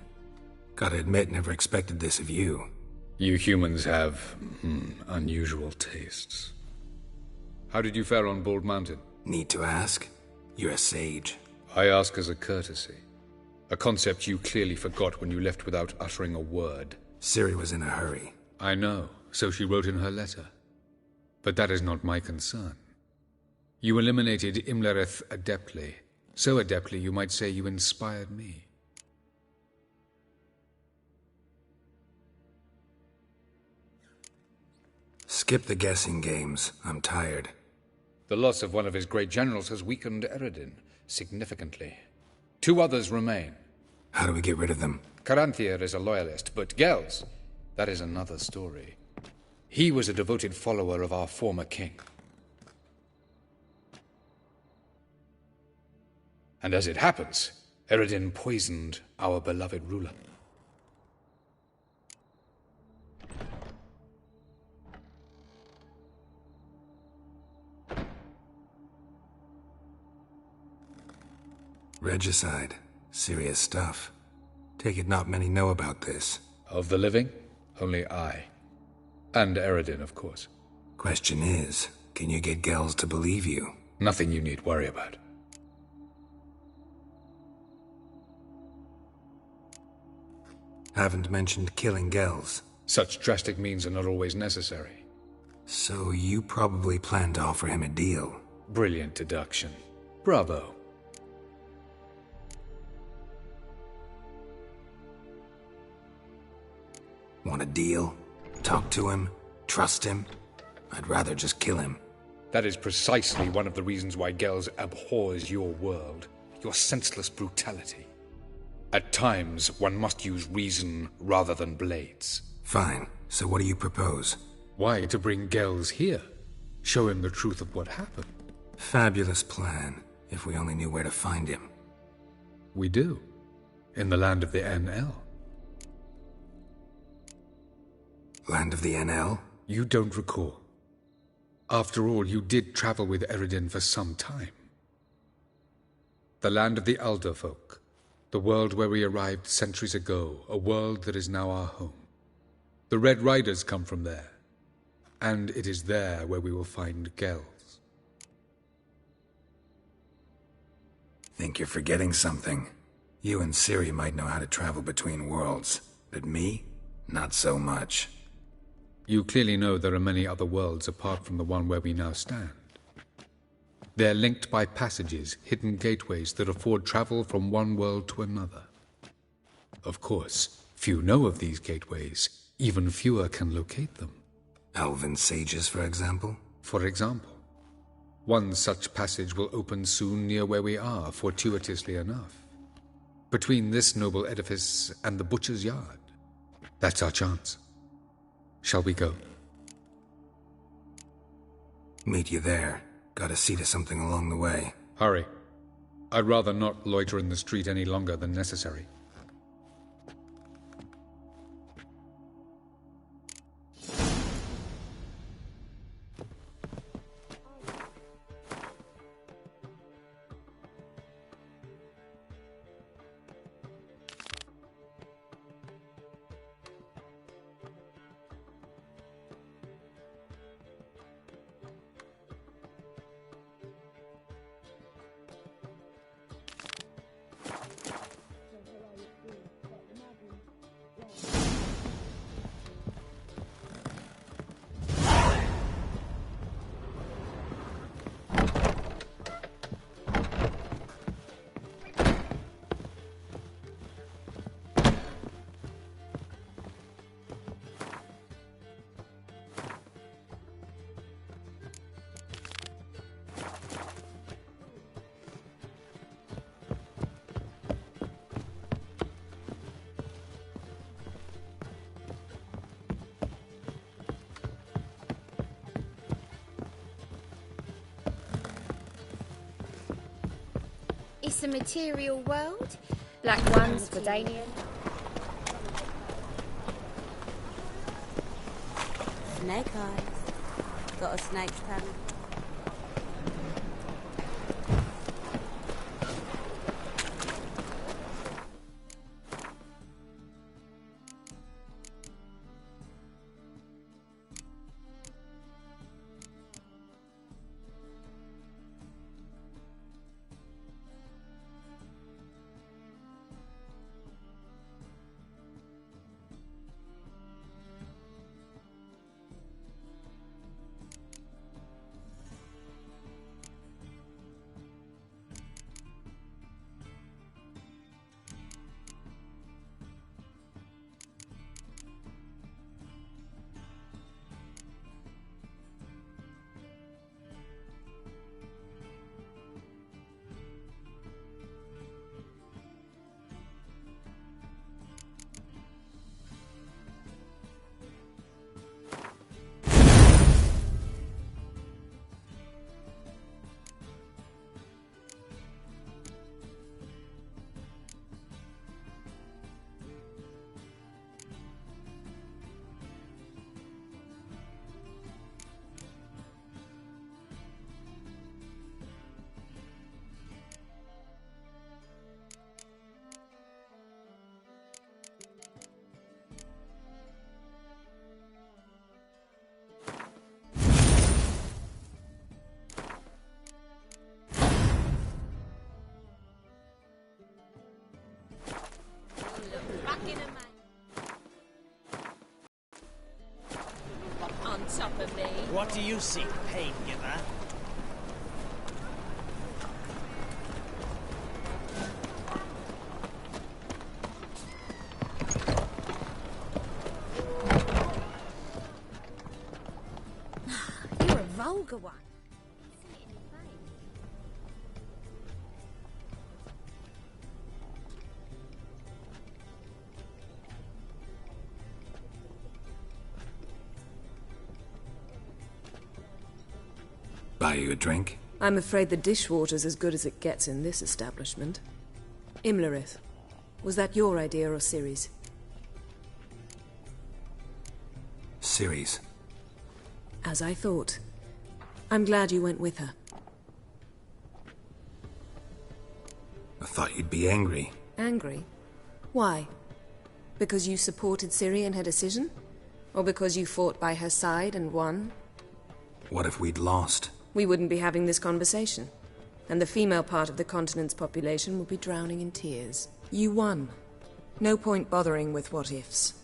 Speaker 3: Gotta admit, never expected this of you.
Speaker 1: You humans have, unusual tastes. How did you fare on Bald Mountain?
Speaker 3: Need to ask? You're a sage.
Speaker 1: I ask as a courtesy. A concept you clearly forgot when you left without uttering a word.
Speaker 3: Ciri was in a hurry.
Speaker 1: I know, so she wrote in her letter. But that is not my concern. You eliminated Imlerith adeptly. So adeptly you might say you inspired me.
Speaker 3: Skip the guessing games. I'm tired.
Speaker 1: The loss of one of his great generals has weakened Eredin significantly. 2 others remain.
Speaker 3: How do we get rid of them?
Speaker 1: Caranthir is a loyalist, but Gels, that is another story. He was a devoted follower of our former king. And as it happens, Eredin poisoned our beloved ruler.
Speaker 3: Regicide. Serious stuff. Take it not many know about this.
Speaker 1: Of the living, only I. And Eredin, of course.
Speaker 3: Question is, can you get Gels to believe you?
Speaker 1: Nothing you need worry about.
Speaker 3: Haven't mentioned killing Gels.
Speaker 1: Such drastic means are not always necessary.
Speaker 3: So you probably plan to offer him a deal.
Speaker 1: Brilliant deduction. Bravo.
Speaker 3: Want a deal? Talk to him? Trust him? I'd rather just kill him.
Speaker 1: That is precisely one of the reasons why Gels abhors your world. Your senseless brutality. At times, one must use reason rather than blades.
Speaker 3: Fine. So what do you propose?
Speaker 1: Why, to bring Gels here. Show him the truth of what happened.
Speaker 3: Fabulous plan, if we only knew where to find him.
Speaker 1: We do. In the land of the NL.
Speaker 3: Land of the NL?
Speaker 1: You don't recall. After all, you did travel with Eredin for some time. The land of the Alder folk. The world where we arrived centuries ago. A world that is now our home. The Red Riders come from there. And it is there where we will find Gels.
Speaker 3: Think you're forgetting something. You and Ciri might know how to travel between worlds. But me? Not so much.
Speaker 1: You clearly know there are many other worlds apart from the one where we now stand. They're linked by passages, hidden gateways that afford travel from one world to another. Of course, few know of these gateways. Even fewer can locate them.
Speaker 3: Elven sages, for example?
Speaker 1: For example. One such passage will open soon near where we are, fortuitously enough. Between this noble edifice and the butcher's yard. That's our chance. Shall we go?
Speaker 3: Meet you there. Gotta see to something along the way.
Speaker 1: Hurry. I'd rather not loiter in the street any longer than necessary.
Speaker 10: It's a material world. Black ones, Verdanian.
Speaker 18: Snake eyes. Got a snake's tongue.
Speaker 15: do you seek, pain giver?
Speaker 6: You're a vulgar one.
Speaker 3: Buy you a drink?
Speaker 7: I'm afraid the dishwater's as good as it gets in this establishment. Imlerith, was that your idea or Ciri's?
Speaker 3: Ciri's.
Speaker 7: As I thought. I'm glad you went with her.
Speaker 3: I thought you'd be angry.
Speaker 7: Angry? Why? Because you supported Ciri in her decision? Or because you fought by her side and won?
Speaker 3: What if we'd lost?
Speaker 7: We wouldn't be having this conversation. And the female part of the continent's population would be drowning in tears. You won. No point bothering with what-ifs.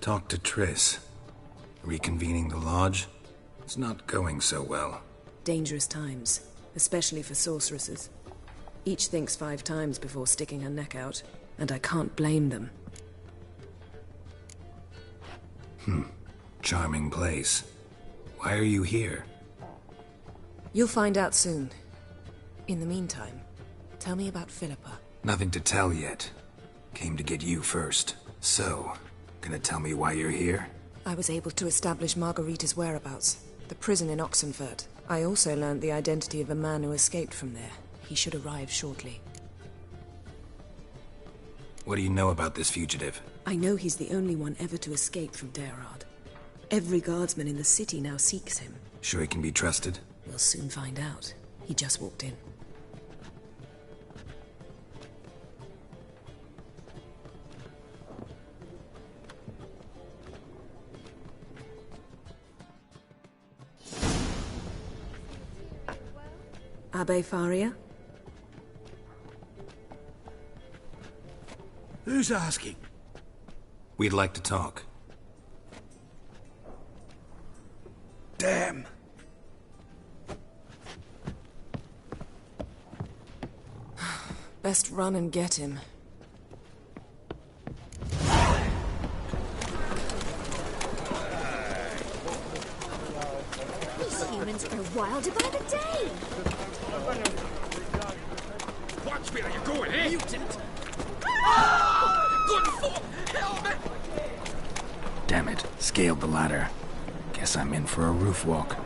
Speaker 3: Talk to Triss. Reconvening the lodge? It's not going so well.
Speaker 7: Dangerous times, especially for sorceresses. Each thinks 5 times before sticking her neck out, and I can't blame them.
Speaker 3: Charming place. Why are you here?
Speaker 7: You'll find out soon. In the meantime, tell me about Philippa.
Speaker 3: Nothing to tell yet. Came to get you first. So, gonna tell me why you're here?
Speaker 7: I was able to establish Margarita's whereabouts. The prison in Oxenfurt. I also learned the identity of a man who escaped from there. He should arrive shortly.
Speaker 3: What do you know about this fugitive?
Speaker 7: I know he's the only one ever to escape from Derard. Every guardsman in the city now seeks him.
Speaker 3: Sure he can be trusted?
Speaker 7: We'll soon find out. He just walked in. Abbe Faria?
Speaker 16: Who's asking?
Speaker 3: We'd like to talk.
Speaker 16: Damn.
Speaker 7: Best run and get him.
Speaker 22: These humans are wilder by the day.
Speaker 1: Watch me, are you going, eh?
Speaker 15: Mutant!
Speaker 1: Good for helmet!
Speaker 3: Damn it. Scaled the ladder. Guess I'm in for a roof walk.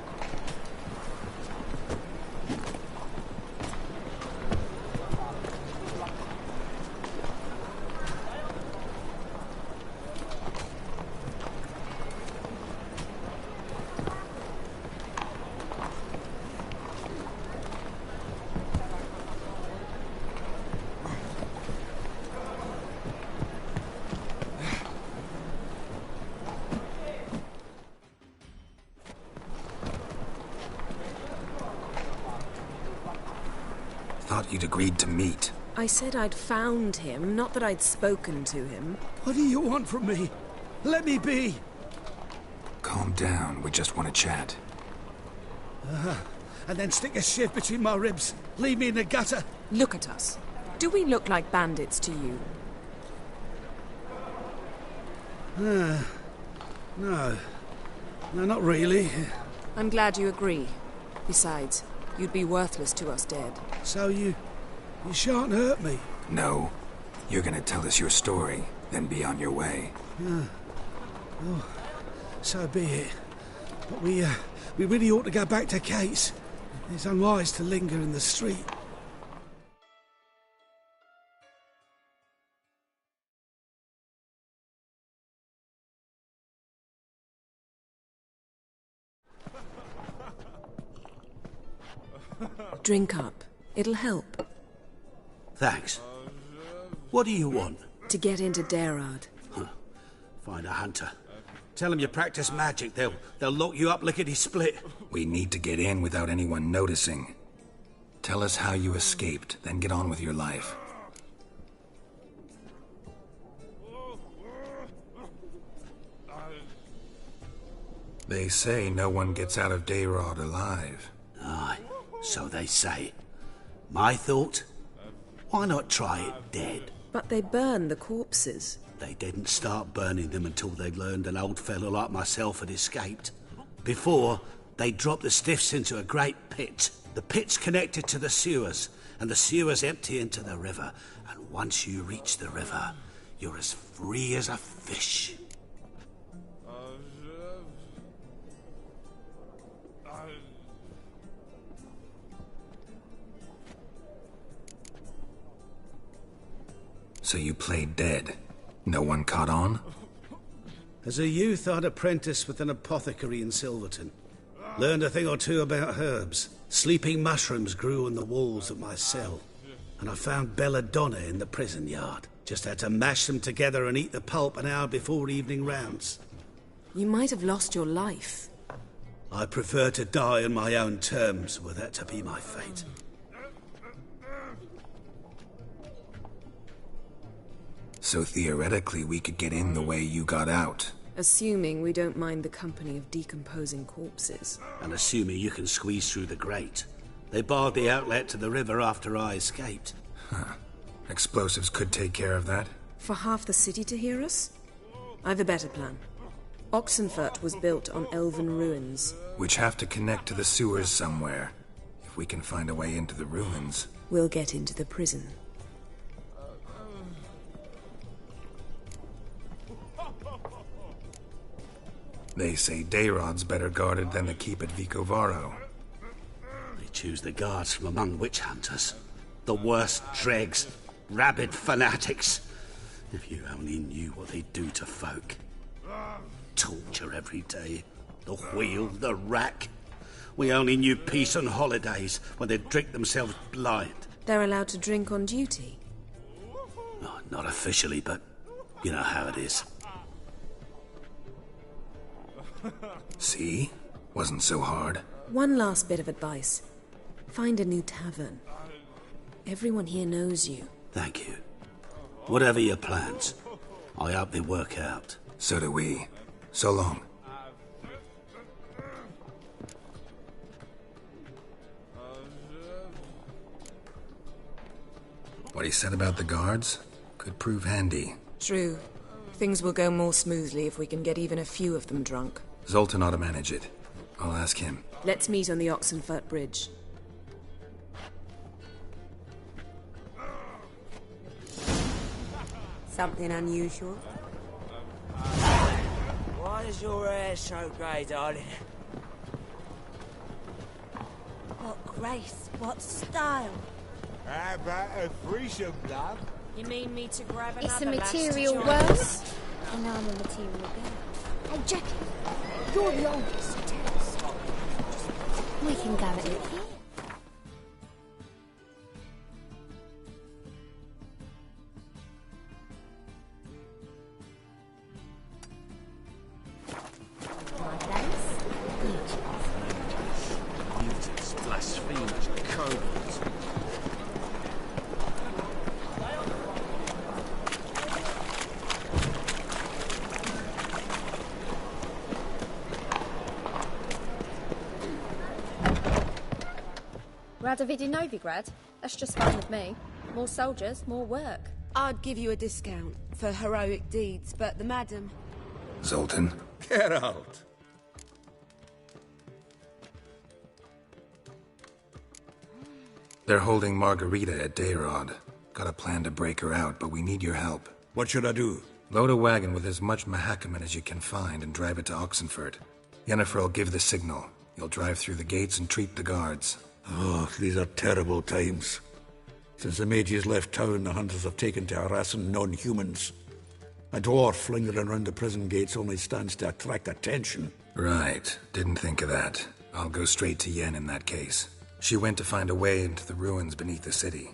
Speaker 3: Thought you'd agreed to meet.
Speaker 7: I said I'd found him, not that I'd spoken to him.
Speaker 16: What do you want from me? Let me be.
Speaker 3: Calm down. We just want to chat.
Speaker 16: And then stick a shiv between my ribs. Leave me in the gutter.
Speaker 7: Look at us. Do we look like bandits to you?
Speaker 16: No. No, not really.
Speaker 7: I'm glad you agree. Besides, you'd be worthless to us dead.
Speaker 16: So you shan't hurt me?
Speaker 3: No. You're gonna tell us your story, then be on your way.
Speaker 16: Oh, so be it. But we really ought to go back to Kate's. It's unwise to linger in the street.
Speaker 7: Drink up. It'll help.
Speaker 19: Thanks. What do you want?
Speaker 7: To get into Derard.
Speaker 19: Find a hunter. Tell them you practice magic. They'll lock you up lickety-split.
Speaker 3: We need to get in without anyone noticing. Tell us how you escaped, then get on with your life. They say no one gets out of Dayrod alive.
Speaker 19: Aye, so they say. My thought? Why not try it dead?
Speaker 7: But they burn the corpses.
Speaker 19: They didn't start burning them until they learned an old fellow like myself had escaped. Before, they dropped the stiffs into a great pit. The pit's connected to the sewers, and the sewers empty into the river. And once you reach the river, you're as free as a fish.
Speaker 3: So you played dead? No one caught on?
Speaker 19: As a youth, I'd apprenticed with an apothecary in Silverton. Learned a thing or two about herbs. Sleeping mushrooms grew on the walls of my cell. And I found belladonna in the prison yard. Just had to mash them together and eat the pulp an hour before evening rounds.
Speaker 7: You might have lost your life.
Speaker 19: I prefer to die on my own terms, were that to be my fate.
Speaker 3: So theoretically, we could get in the way you got out.
Speaker 7: Assuming we don't mind the company of decomposing corpses.
Speaker 19: And assuming you can squeeze through the grate. They barred the outlet to the river after I escaped.
Speaker 3: Huh. Explosives could take care of that.
Speaker 7: For half the city to hear us? I've a better plan. Oxenfurt was built on elven ruins.
Speaker 3: Which have to connect to the sewers somewhere. If we can find a way into the ruins.
Speaker 7: We'll get into the prison.
Speaker 3: They say Dayrod's better guarded than the keep at Vicovaro.
Speaker 19: They choose the guards from among witch hunters. The worst dregs. Rabid fanatics. If you only knew what they do to folk. Torture every day. The wheel, the rack. We only knew peace on holidays when they'd drink themselves blind.
Speaker 7: They're allowed to drink on duty?
Speaker 19: Oh, not officially, but you know how it is.
Speaker 3: See? Wasn't so hard.
Speaker 7: One last bit of advice. Find a new tavern. Everyone here knows you.
Speaker 19: Thank you. Whatever your plans, I hope they work out.
Speaker 3: So do we. So long. What he said about the guards could prove handy.
Speaker 7: True. Things will go more smoothly if we can get even a few of them drunk.
Speaker 3: Zoltan ought to manage it. I'll ask him.
Speaker 7: Let's meet on the Oxenfurt Bridge.
Speaker 18: Something unusual?
Speaker 15: Why is your hair so grey, darling?
Speaker 18: What grace, what style?
Speaker 16: How about a threesome, love?
Speaker 13: You mean me to grab another
Speaker 10: It's a
Speaker 13: lass to
Speaker 10: material
Speaker 13: join
Speaker 10: world.
Speaker 13: us?
Speaker 10: And I'm a material girl. Hey, Jackie, you're the oldest, so tell us. We can go at it here. My place? You choose.
Speaker 9: Mutants, blasphemers, cowards.
Speaker 12: Radovidi Novigrad? That's just fine with me. More soldiers, more work.
Speaker 14: I'd give you a discount for heroic deeds, but the madam...
Speaker 3: Zoltan?
Speaker 17: Get out!
Speaker 3: They're holding Margarita at Dayrod. Got a plan to break her out, but we need your help.
Speaker 17: What should I do?
Speaker 3: Load a wagon with as much Mahakaman as you can find and drive it to Oxenfurt. Yennefer will give the signal. You'll drive through the gates and treat the guards.
Speaker 17: Oh, these are terrible times. Since the mages left town, the hunters have taken to harassing non-humans. A dwarf lingering around the prison gates only stands to attract attention.
Speaker 3: Right. Didn't think of that. I'll go straight to Yen in that case. She went to find a way into the ruins beneath the city.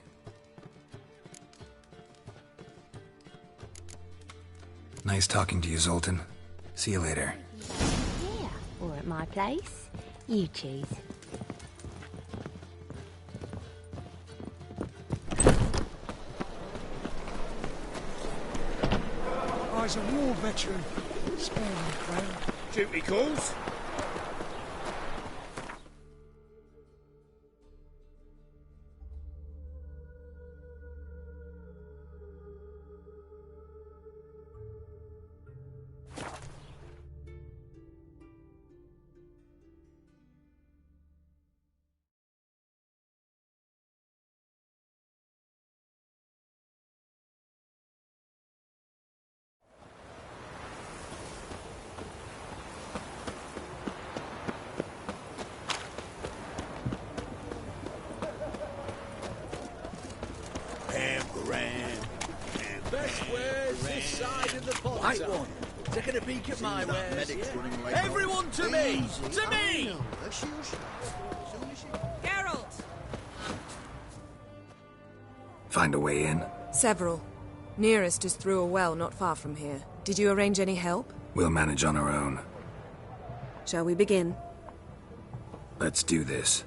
Speaker 3: Nice talking to you, Zoltan. See you later.
Speaker 4: Here, or at my place. You choose.
Speaker 16: I was a war veteran. Spare me, friend.
Speaker 5: Duty calls?
Speaker 16: Best wares this side of the pond.
Speaker 11: Right one. Taking a peek at my wares. Yeah. Everyone to me! To me!
Speaker 7: Geralt!
Speaker 3: Find a way in?
Speaker 7: Several. Nearest is through a well not far from here. Did you arrange any help?
Speaker 3: We'll manage on our own.
Speaker 7: Shall we begin?
Speaker 3: Let's do this.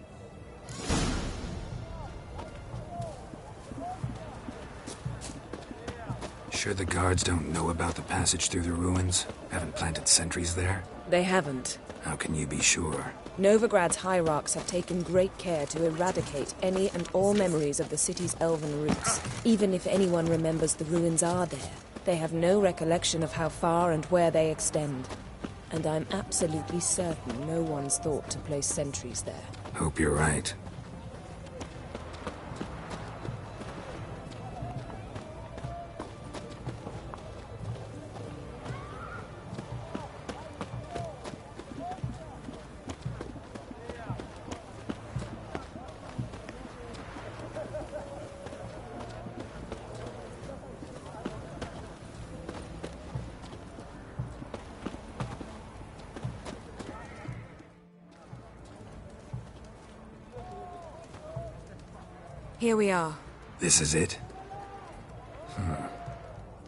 Speaker 3: Sure the guards don't know about the passage through the ruins? Haven't planted sentries there?
Speaker 7: They haven't.
Speaker 3: How can you be sure?
Speaker 7: Novigrad's hierarchs have taken great care to eradicate any and all memories of the city's elven roots. Even if anyone remembers the ruins are there, they have no recollection of how far and where they extend. And I'm absolutely certain no one's thought to place sentries there.
Speaker 3: Hope you're right.
Speaker 7: Here we are.
Speaker 3: This is it?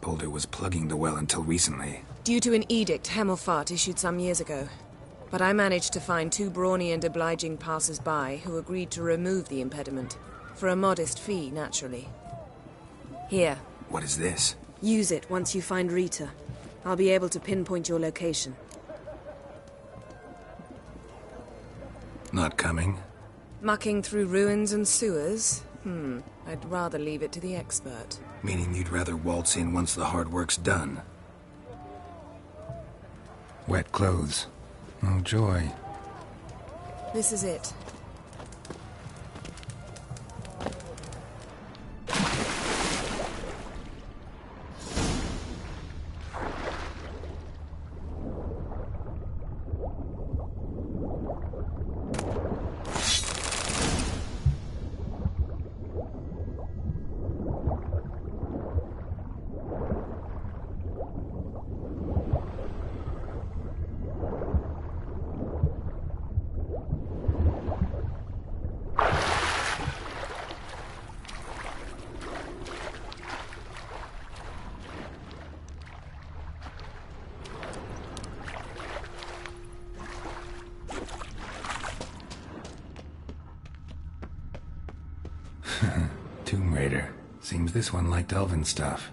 Speaker 3: Boulder was plugging the well until recently.
Speaker 7: Due to an edict Hemelfart issued some years ago. But I managed to find two brawny and obliging passers-by who agreed to remove the impediment. For a modest fee, naturally. Here.
Speaker 3: What is this?
Speaker 7: Use it once you find Rita. I'll be able to pinpoint your location.
Speaker 3: Not coming?
Speaker 7: Mucking through ruins and sewers? I'd rather leave it to the expert.
Speaker 3: Meaning you'd rather waltz in once the hard work's done? Wet clothes. Oh, joy.
Speaker 7: This is it.
Speaker 3: Tomb Raider. Seems this one liked elven stuff.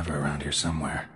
Speaker 3: lever around here somewhere.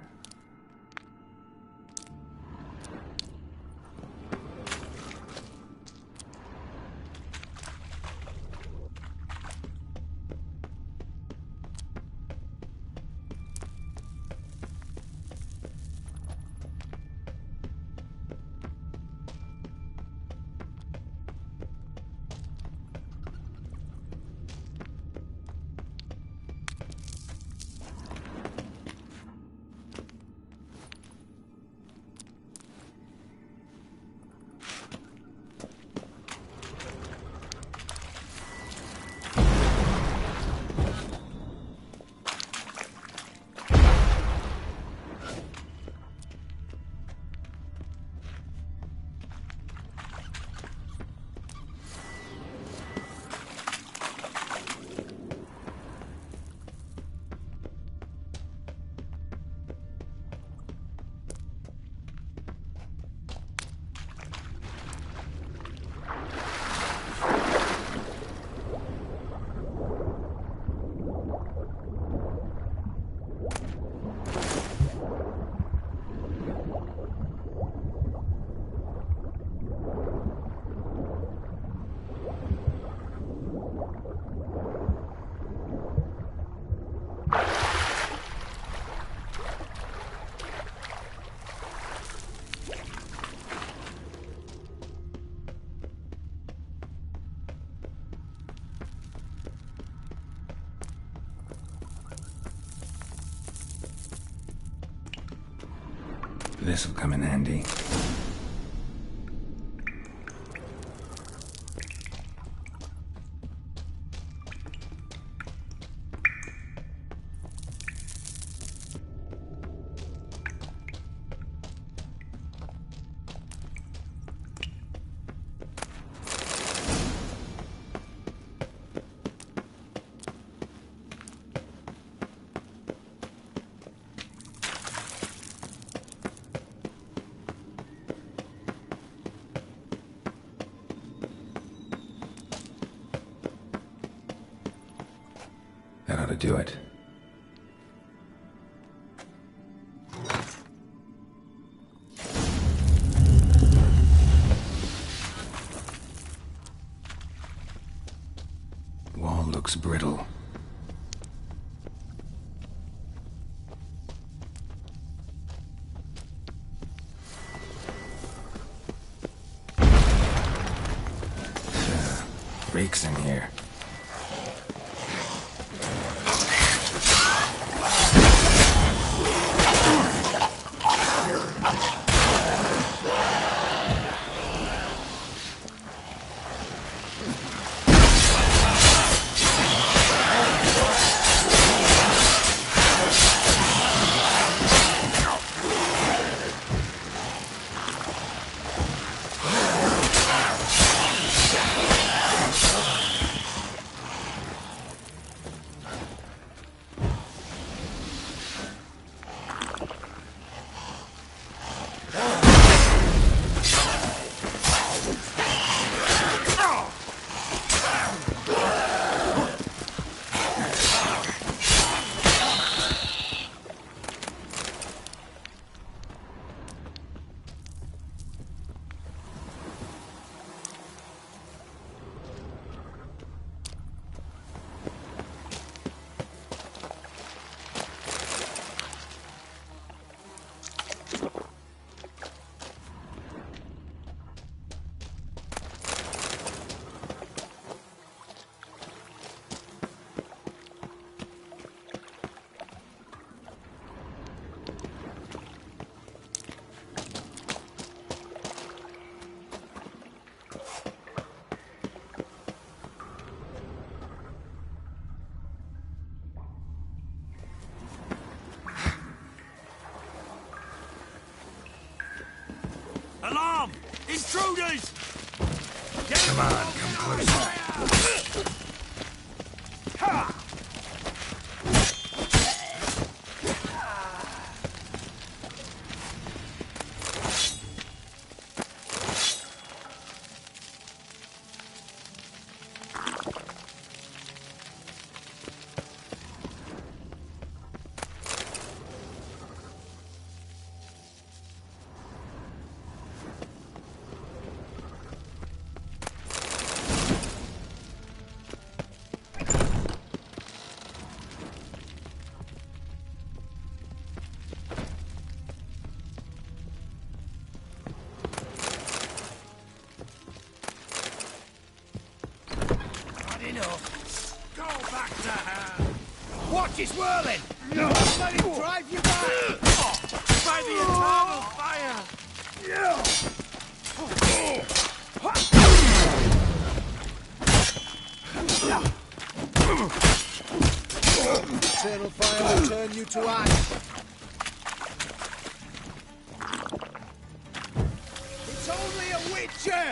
Speaker 3: This'll come in handy. That ought to do it. Wall looks brittle. Reeks in here.
Speaker 11: Alarm! Intruders!
Speaker 3: Come on, come closer.
Speaker 11: She's whirling! Let him drive you back! By the eternal fire!
Speaker 16: Eternal fire will turn you to ash. It's only a witcher!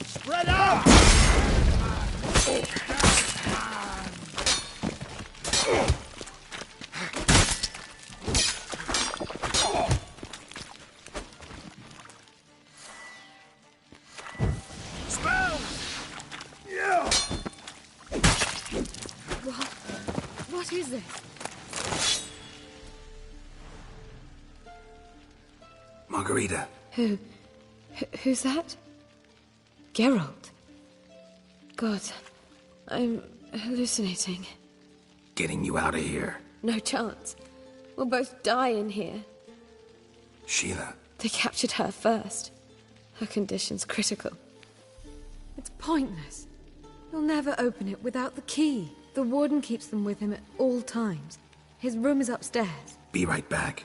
Speaker 16: Spread out!
Speaker 20: What is this?
Speaker 3: Margarita.
Speaker 20: Who's that? Geralt. God, I'm hallucinating.
Speaker 3: Getting you out of here.
Speaker 20: No chance. We'll both die in here.
Speaker 3: Sheila.
Speaker 20: They captured her first. Her condition's critical. It's pointless. He'll never open it without the key. The warden keeps them with him at all times. His room is upstairs.
Speaker 3: Be right back.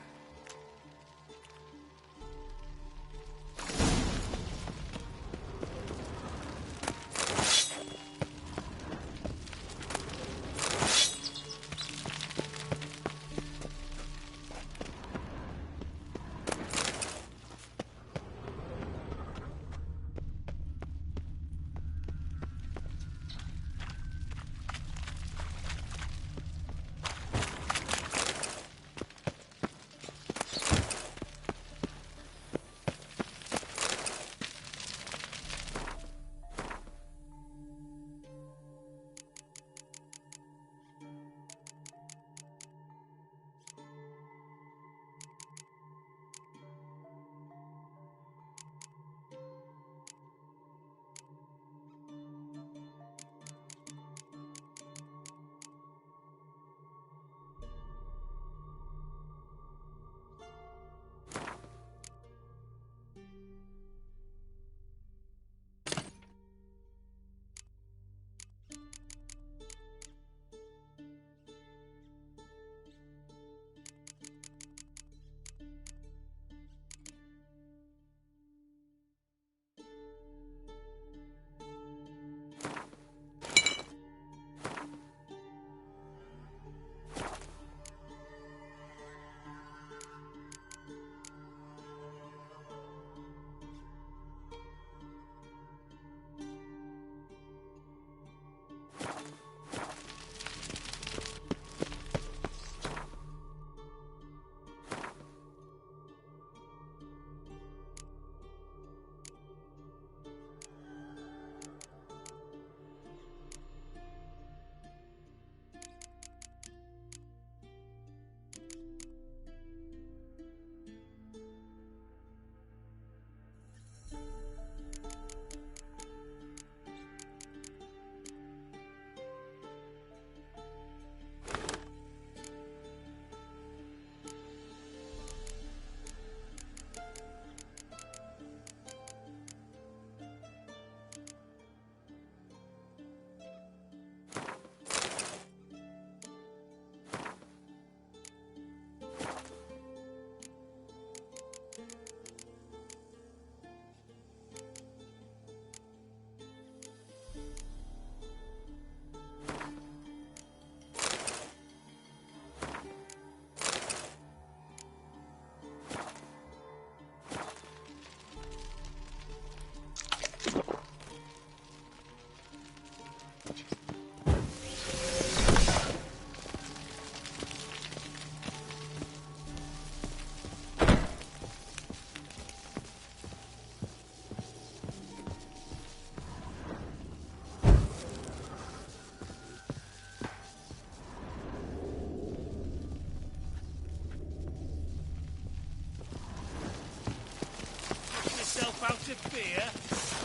Speaker 11: Out of fear.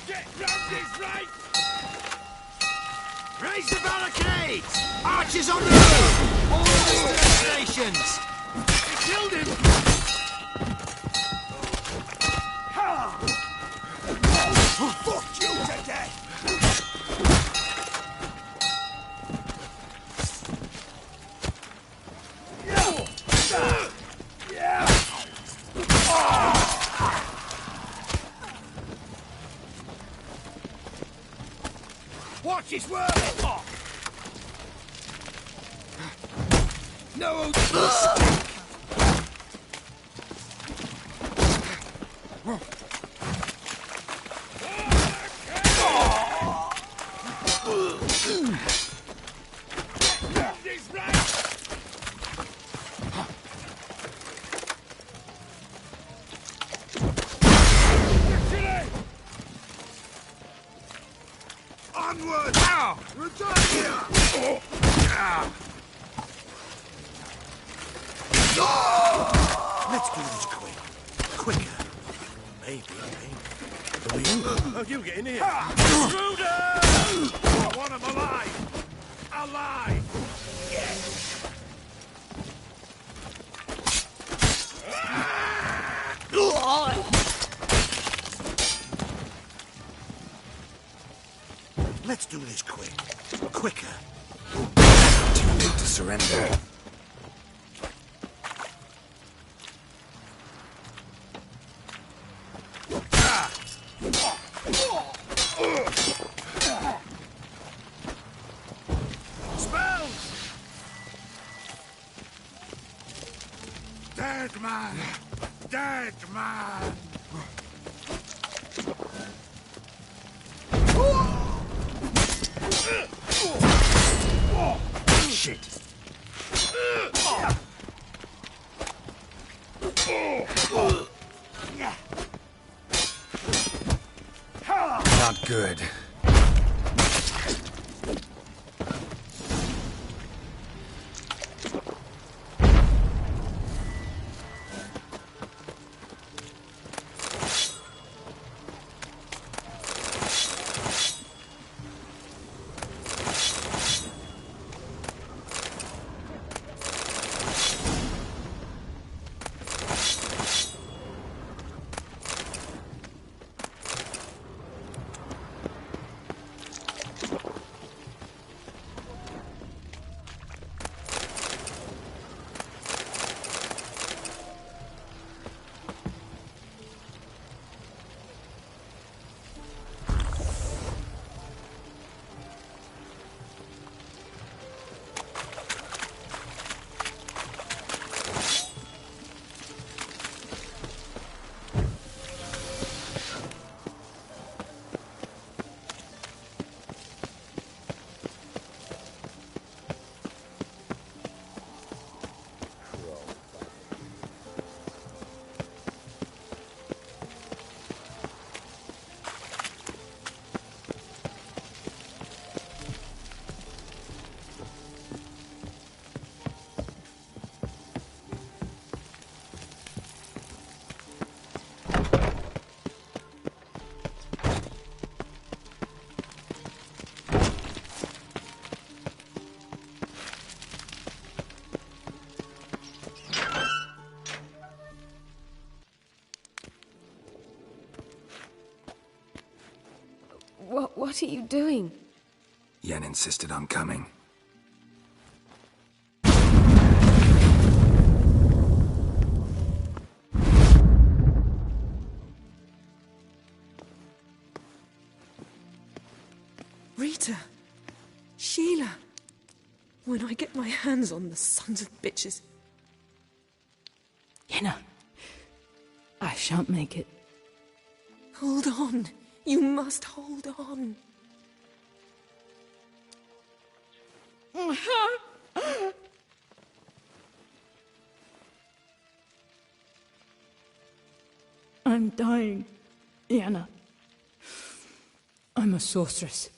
Speaker 11: Get round this right! Raise the barricades! Archers on the roof! All the stations! They killed him! is worth it! No!
Speaker 16: Onward! Now! Return here!
Speaker 11: Let's do this quick. Quicker. Maybe. Oh, you get in here. Intruder! I want him alive! Alive! Yes! Let's do this quick. Quicker.
Speaker 3: Too late to surrender.
Speaker 16: Spells! Dead man! Dead man!
Speaker 11: Shit!
Speaker 3: Not good.
Speaker 7: What are you doing?
Speaker 3: Yen insisted on coming.
Speaker 7: Rita! Sheila! When I get my hands on the sons of bitches...
Speaker 2: Yenna, I shan't make it.
Speaker 7: Hold on. You must hold on.
Speaker 2: I'm dying, Yenna. I'm a sorceress.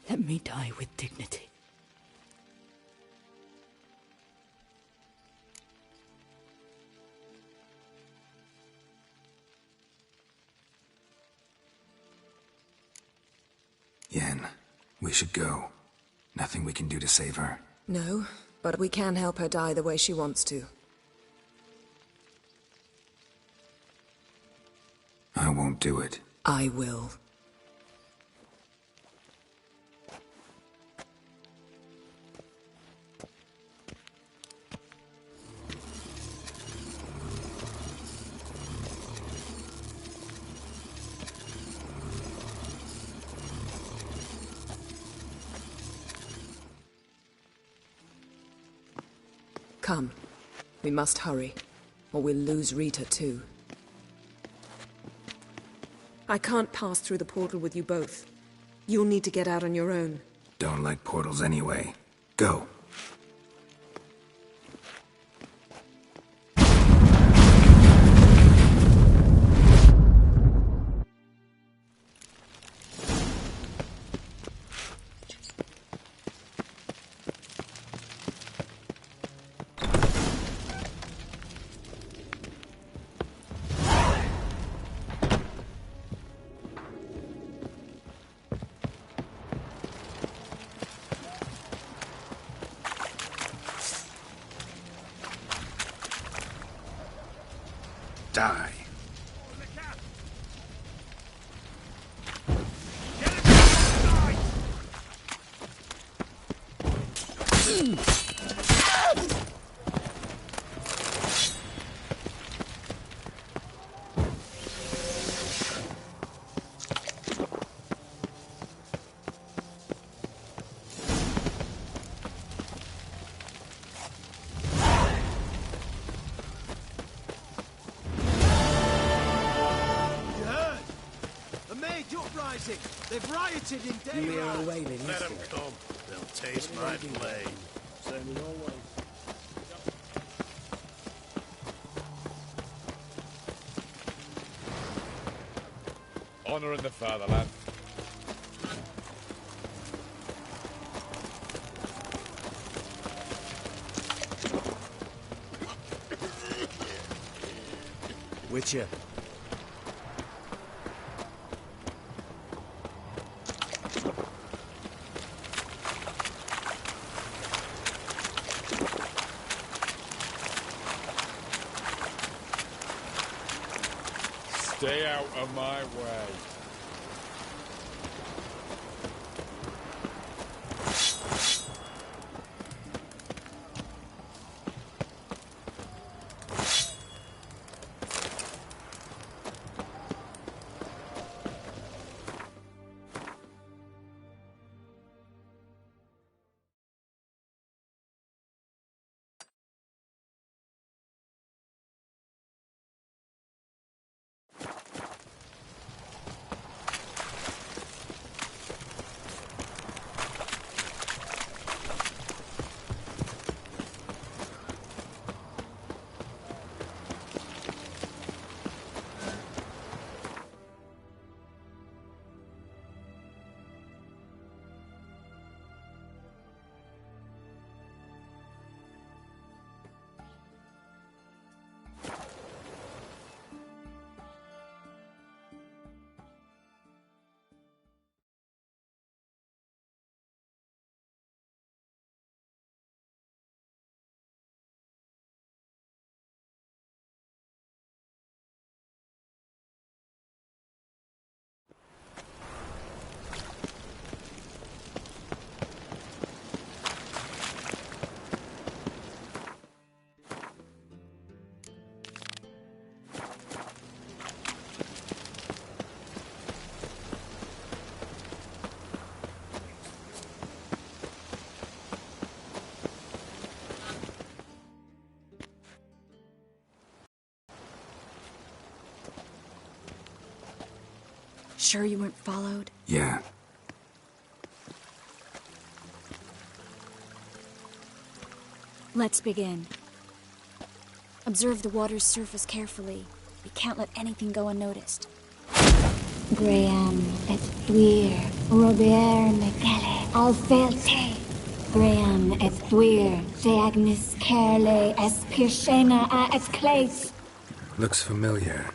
Speaker 2: Let me die with dignity.
Speaker 3: Yen, we should go. Nothing we can do to save her.
Speaker 7: No, but we can help her die the way she wants to.
Speaker 3: I won't do it.
Speaker 7: I will. Come. We must hurry, or we'll lose Rita too. I can't pass through the portal with you both. You'll need to get out on your own.
Speaker 3: Don't like portals anyway. Go. Die.
Speaker 16: They've rioted in daylight.
Speaker 11: Let them come. They'll taste my blade. Same as always.
Speaker 8: Honouring the fatherland.
Speaker 16: Witcher.
Speaker 8: Stay out of my way.
Speaker 21: Sure you weren't followed?
Speaker 3: Yeah.
Speaker 21: Let's begin. Observe the water's surface carefully. We can't let anything go unnoticed.
Speaker 4: Graham, et thuir, Robert Mekele, Alfelte. Graham, et thuir, Deagnis Kerle, es Pirshena a es Clace.
Speaker 3: Looks familiar.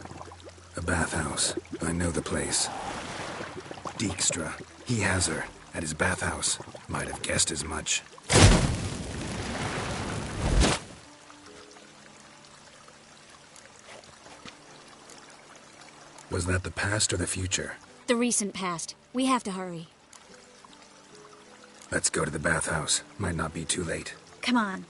Speaker 3: A bathhouse. I know the place. Dijkstra. He has her. At his bathhouse. Might have guessed as much. Was that the past or the future?
Speaker 21: The recent past. We have to hurry.
Speaker 3: Let's go to the bathhouse. Might not be too late.
Speaker 21: Come on.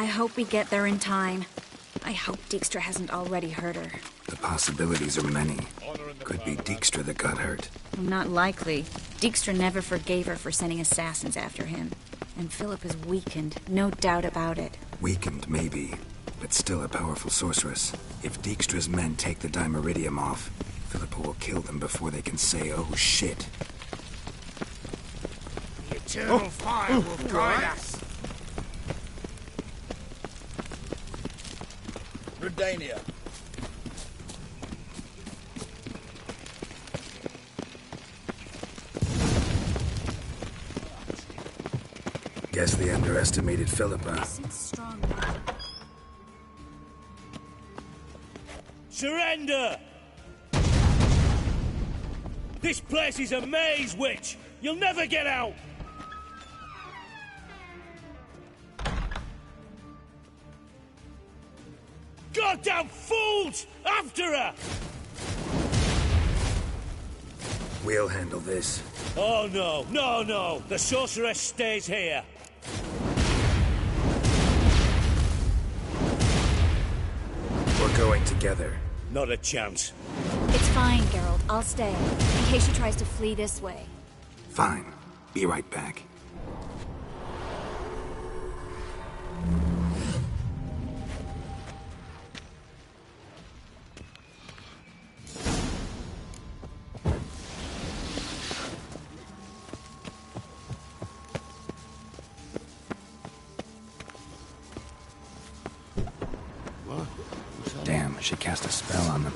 Speaker 21: I hope we get there in time. I hope Dijkstra hasn't already hurt her.
Speaker 3: The possibilities are many. Could be Dijkstra that got hurt.
Speaker 21: Well, not likely. Dijkstra never forgave her for sending assassins after him. And Philip is weakened, no doubt about it.
Speaker 3: Weakened, maybe, but still a powerful sorceress. If Dijkstra's men take the Dimeridium off, Philippa will kill them before they can say, oh shit.
Speaker 11: The eternal fire will guide us.
Speaker 6: Redania.
Speaker 3: Guess they underestimated Philippa.
Speaker 11: Surrender! This place is a maze, witch! You'll never get out! Goddamn fools! After her!
Speaker 3: We'll handle this.
Speaker 11: Oh no, no, no! The sorceress stays here!
Speaker 3: We're going together.
Speaker 11: Not a chance.
Speaker 21: It's fine, Geralt. I'll stay, in case she tries to flee this way.
Speaker 3: Fine. Be right back. Damn, she cast a spell on them.